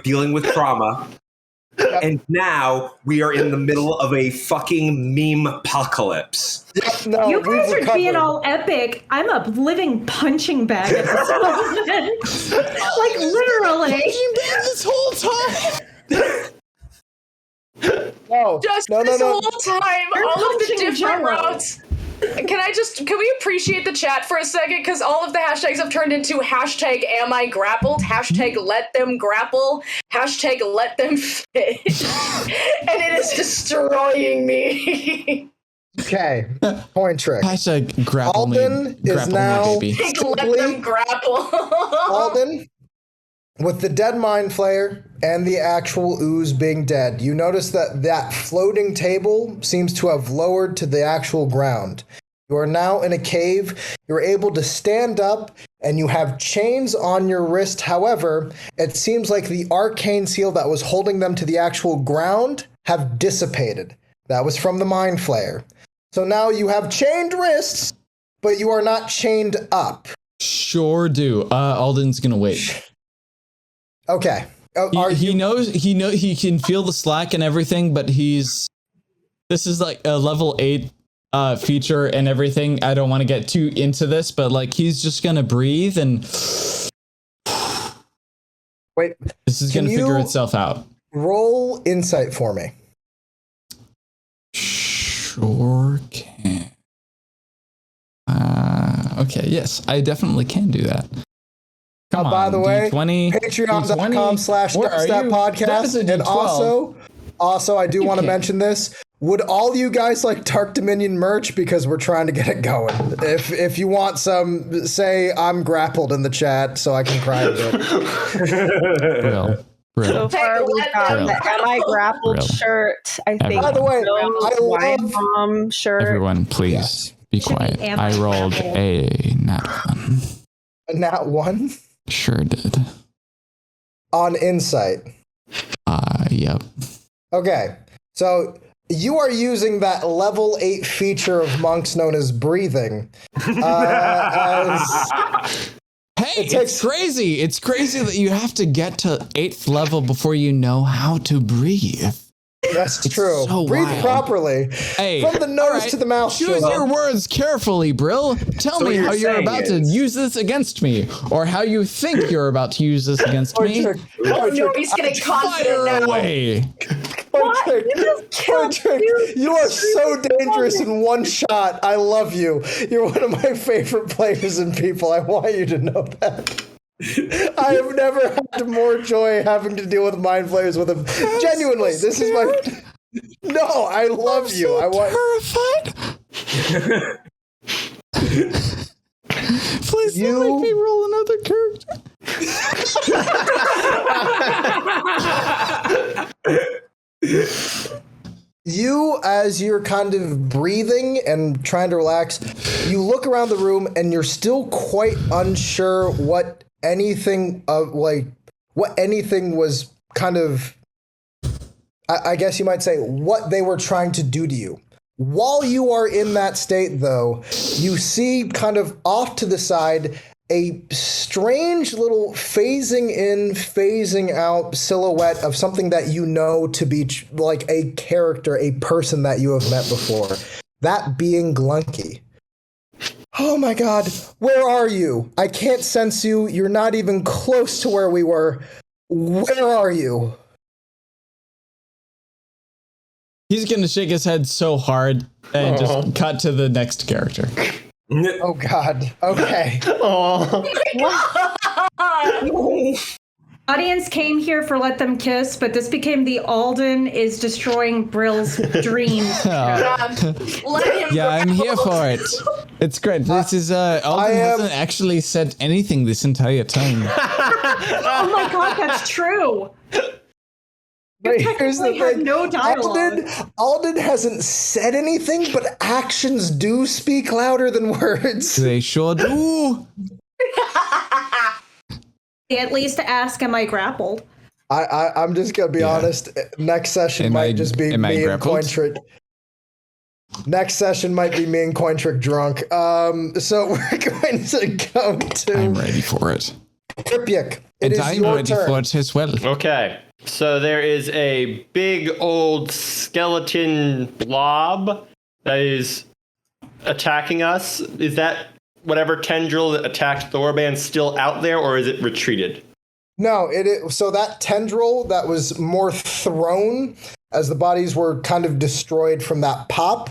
dealing with trauma. And now we are in the middle of a fucking meme apocalypse. No, You we've guys are being recovered. all epic. I'm a living punching bag at this moment. Like literally. This whole time. No, Just no, this no. whole time, You're all of the punching different Jello. routes. Can we appreciate the chat for a second? Because all of the hashtags have turned into hashtag am I grappled, hashtag let them grapple, hashtag let them fit. And it is destroying me. Okay. Cointrick. Hashtag grapple Alden me. is Grapple now- me, baby. Let them grapple. Alden, with the dead mind flayer and the actual ooze being dead, you notice that that floating table seems to have lowered to the actual ground. You are now in a cave. You're able to stand up, and you have chains on your wrist. However, it seems like the arcane seal that was holding them to the actual ground have dissipated. That was from the mind flayer. So now you have chained wrists, but you are not chained up. Sure do. Alden's gonna wait. Okay. Are He you knows he can feel the slack and everything, but this is like a level 8 feature and everything. I don't want to get too into this, but like he's just gonna breathe and wait? this is gonna figure itself out. Roll insight for me. Sure can. Okay, yes, I definitely can do that. Come on, by the way, D20, patreon.com/DumpStat podcast. And also, I do want to mention this. Would all you guys like Dark Dominion merch? Because we're trying to get it going. If you want some, say I'm grappled in the chat so I can cry a bit. Brill. So far, we've got the Am I Grappled Brill. shirt. I think. By the way, I love Mom shirt. Everyone, please be quiet. I rolled a nat 1. a nat 1 Sure did. on Insight. Yep. Okay, so you are using that level 8 feature of monks known as breathing. Hey, it's crazy. It's crazy that you have to get to 8th level before you know how to breathe. That's true. So Breathe wild. properly. Hey, from the nose to the mouth. Choose your words carefully, Brill. Tell me how you're about to use this against me, or how you think you're about to use this against me. Oh no, he's getting confident Fire now. away. Cointrick, you are so dangerous in one shot. I love you. You're one of my favorite players and people. I want you to know that. I have never had more joy having to deal with mind players with him. Genuinely, this is my. No, I love you. So I want. terrified. Please don't make me roll another character. You, as you're kind of breathing and trying to relax, you look around the room and you're still quite unsure what anything was kind of, I guess you might say, what they were trying to do to you. While you are in that state, though, you see kind of off to the side a strange little phasing in, phasing out silhouette of something that you know to be like a character, a person that you have met before. That being Glunky. Oh my god, where are you? I can't sense you. You're not even close to where we were. Where are you? He's gonna shake his head so hard and just cut to the next character. Oh god. Okay. Audience came here for Let Them Kiss, but this became the Alden is destroying Brill's dreams. Yeah, I'm here for it. It's great. This is Alden hasn't actually said anything this entire time. Oh my god, that's true. But here's the had thing. no dialogue. Alden hasn't said anything, but actions do speak louder than words. They sure do. At least ask, am I grappled? I'm just gonna be honest. Next session might just be me and Cointrick. Next session might be me and Cointrick drunk. So we're going to go to. I'm ready for it. Kripyuk, it And is I'm your ready turn. for it as well. Okay, so there is a big old skeleton blob that is attacking us. Is that whatever tendril that attacked Thorban still out there, or is it retreated? No, so that tendril that was more thrown as the bodies were kind of destroyed from that pop.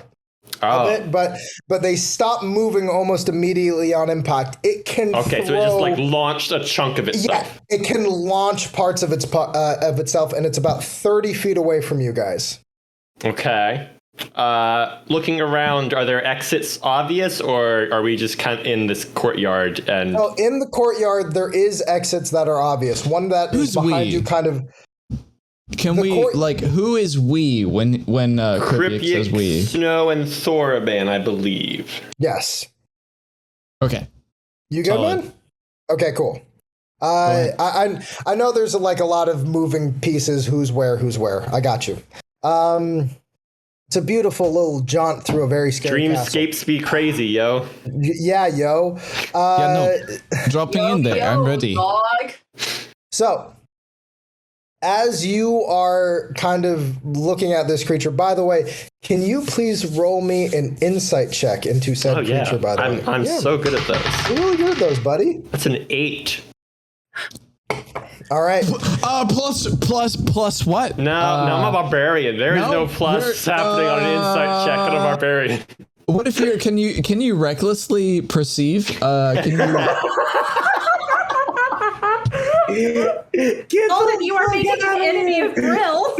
Of it, but they stop moving almost immediately on impact. It can so it just like launched a chunk of itself. Yeah, it can launch parts of itself, and it's about 30 feet away from you guys. Okay. Looking around, are there exits obvious, or are we just kind of in this courtyard? And well, in the courtyard, there is exits that are obvious. One that is behind you, kind of. Can we who is we when Kripyuk says we? Snow and Thoraban, I believe. Yes. Okay. You good, man? Okay, cool. I know there's a lot of moving pieces. Who's where? I got you. It's a beautiful little jaunt through a very scary Dreamscapes be crazy, yo. Yeah, yo. Dropping in there. I'm ready. Dog. So, as you are kind of looking at this creature, by the way, can you please roll me an insight check into said creature, by the way? I'm so good at those. You're really good at those, buddy. That's an 8. All right. Plus what? No, I'm a barbarian. There is no plus happening on an insight check on a barbarian. What if you're? Can you recklessly perceive? Can you? Alden, you are making an enemy of Brill.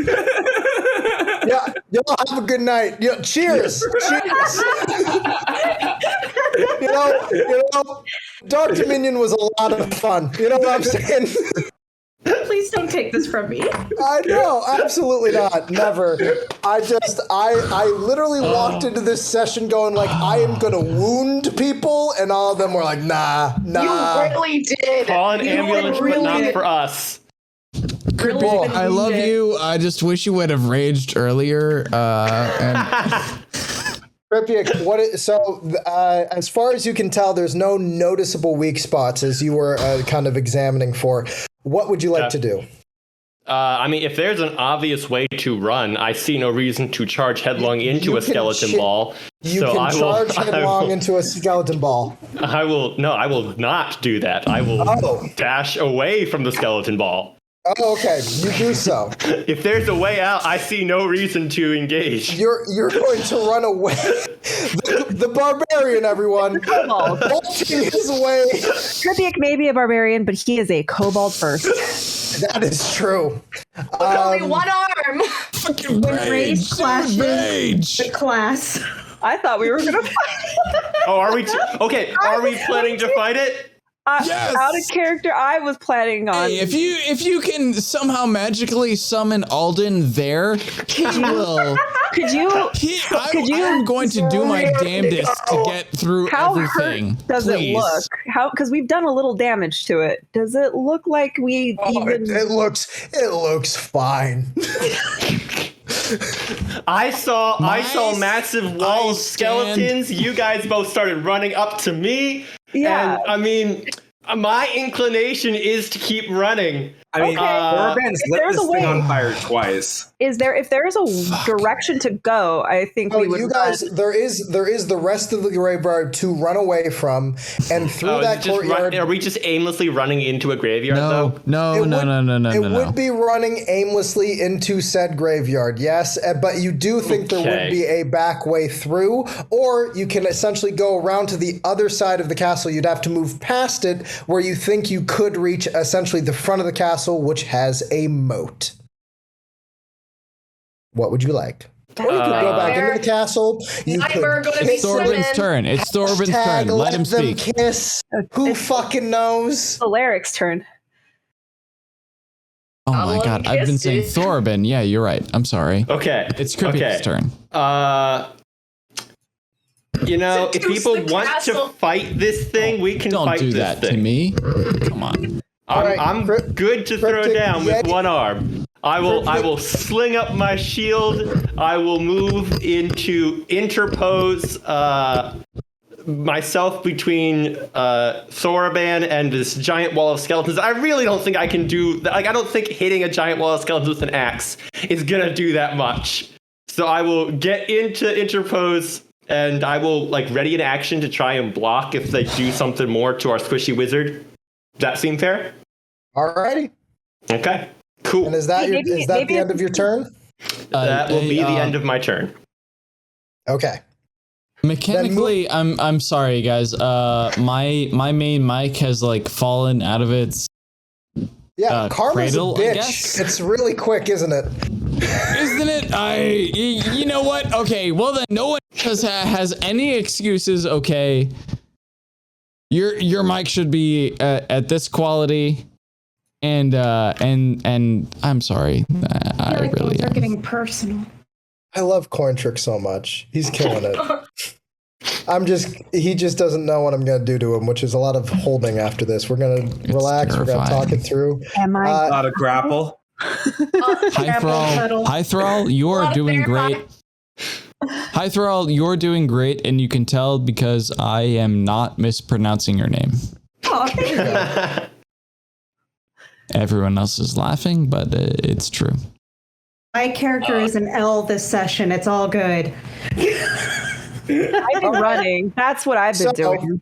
Yeah, y'all have a good night. Yeah, cheers. Cheers. you know, Dark Dominion was a lot of fun. You know what I'm saying? Please don't take this from me. I know, absolutely not. Never. I literally walked into this session going like, I am gonna wound people, and all of them were like, nah. You really did. Call an ambulance, but not did. for us. Cool. I love you. I just wish you would have raged earlier. And Kripyak, as far as you can tell, there's no noticeable weak spots as you were kind of examining for. What would you like to do? I mean, if there's an obvious way to run, I see no reason to charge headlong into a skeleton ball. You can charge headlong into a skeleton ball. I will not do that. I will dash away from the skeleton ball. Oh, okay. You do so. If there's a way out, I see no reason to engage. You're going to run away. The barbarian, everyone. Kobold. Bolting his way. Kripyak may be a barbarian, but he is a kobold first. That is true. With only one arm. fucking Rage clashes the class. I thought we were gonna fight. Oh, are we? Okay, are we planning to fight it? Yes! Out of character, I was planning on. Hey, if you can somehow magically summon Alden there, he will. Could you? I'm going to do my damnedest to get through How everything. hurt does Please. it look? How? Because we've done a little damage to it. Does it look like we even? It looks fine. I saw massive wall of stand. skeletons. You guys both started running up to me. Yeah. And, I mean, my inclination is to keep running. I mean, Warban's lit there's this a thing way- on fire twice. If there is a direction to go, I think we would. You guys, there is the rest of the graveyard to run away from, and through that courtyard. Are we just aimlessly running into a graveyard though? No. It would be running aimlessly into said graveyard, yes, but you do think there would be a back way through, or you can essentially go around to the other side of the castle. You'd have to move past it, where you think you could reach essentially the front of the castle, which has a moat. What would you like? Or you could go back into the castle. You could It's Thorben's turn. It's Thorben's turn. Let him speak. Kiss. Who fucking knows? Alaric's turn. Oh my god, I've been saying Thorben. Yeah, you're right. I'm sorry. Okay. It's Kripik's turn. You know, if people want to fight this thing, we can Don't fight do this that thing. to me. Come on. I'm good to throw down with one arm. I will sling up my shield. I will move interpose myself between Thorban and this giant wall of skeletons. I really don't think I can do that. Like, I don't think hitting a giant wall of skeletons with an axe is gonna do that much. So I will get into interpose, and I will ready an action to try and block if they do something more to our squishy wizard. Does that seem fair? Alrighty. Okay. Cool. And is that the end of your turn? That will be the end of my turn. Okay. Mechanically, I'm sorry, guys. My main mic has fallen out of its Karma's cradle, a I bitch. guess. It's really quick, isn't it? Isn't it? You know what? Okay, well then, no one has any excuses. Okay, your mic should be at this quality, and I'm sorry. I really are am. getting personal. I love Cointrick so much. He's killing it. He just doesn't know what I'm going to do to him, which is a lot of holding after this. We're going to relax. Terrifying. We're going to talk it through. Am I? A lot of grapple. Hythrall, you're doing great. Hythrall, you're doing great, and you can tell because I am not mispronouncing your name. Oh, thank you. Everyone else is laughing, but it's true. My character is an L this session. It's all good. I've been running. That's what I've been doing.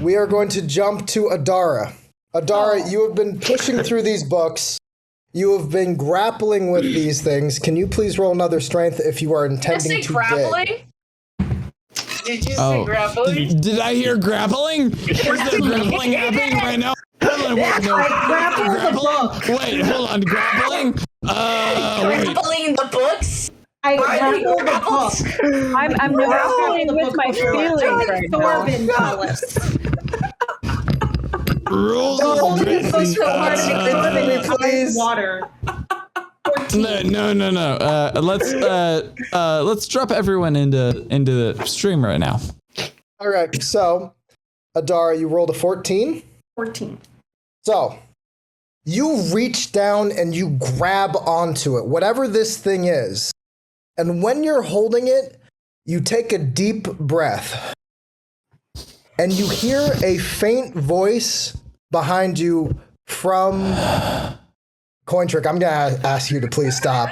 We are going to jump to Adara. Adara, you have been pushing through these books. You have been grappling with these things. Can you please roll another strength if you are intending to dig? grappling? Did you Oh. say grappling? Did I hear grappling? Is there grappling happening right now? Hold on, wait, no. Grappling? Wait, hold on, grappling? Wait. Grappling the books? I Grappling grapple the books? book. I'm grappling with my feelings right now. Thorvin Palace. Rules of Holding the book so hard please. that Thorvin water. 14. No. Let's drop everyone into the stream right now. All right, so Adara, you rolled a 14. 14. So you reach down and you grab onto it, whatever this thing is. And when you're holding it, you take a deep breath. And you hear a faint voice behind you from Cointrick. I'm going to ask you to please stop.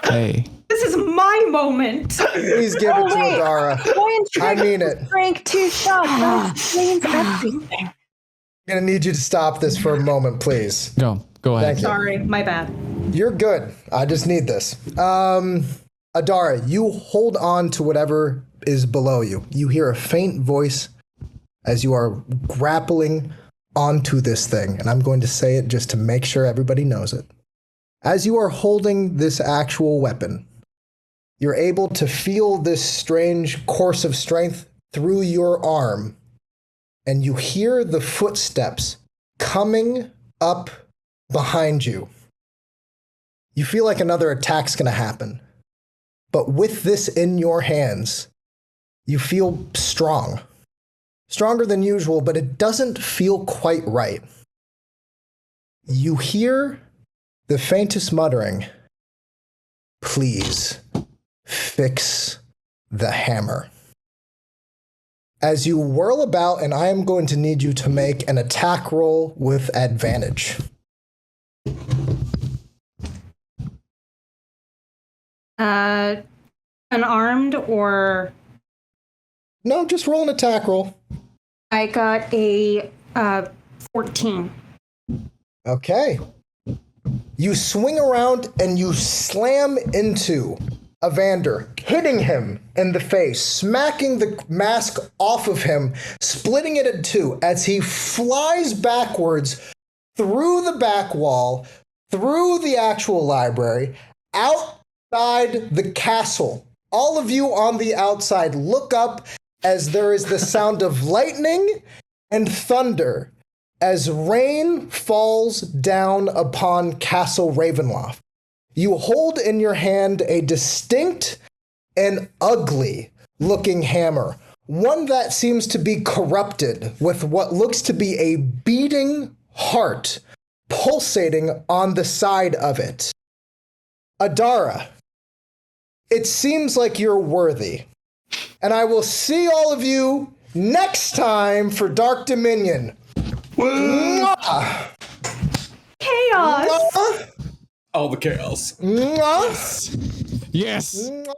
Hey. This is my moment. Please give it to Adara. I mean it. Drank 2 shots. That explains everything. I'm going to need you to stop this for a moment, please. Go ahead. Thank you. Sorry, my bad. You're good. I just need this. Adara, you hold on to whatever is below you. You hear a faint voice as you are grappling onto this thing. And I'm going to say it just to make sure everybody knows it. As you are holding this actual weapon, you're able to feel this strange course of strength through your arm. And you hear the footsteps coming up behind you. You feel like another attack's going to happen. But with this in your hands, you feel strong. Stronger than usual, but it doesn't feel quite right. You hear the faintest muttering, "Please fix the hammer." As you whirl about, and I am going to need you to make an attack roll with advantage. Unarmed or No, just roll an attack roll. I got a 14. Okay. You swing around and you slam into Evander, hitting him in the face, smacking the mask off of him, splitting it in two as he flies backwards through the back wall, through the actual library, outside the castle. All of you on the outside look up as there is the sound of lightning and thunder as rain falls down upon Castle Ravenloft. You hold in your hand a distinct and ugly looking hammer, one that seems to be corrupted with what looks to be a beating heart pulsating on the side of it. Adara, it seems like you're worthy. And I will see all of you next time for Dark Dominion. Mwah! Chaos! Mwah! All the chaos. Mwah! Yes. Mwah!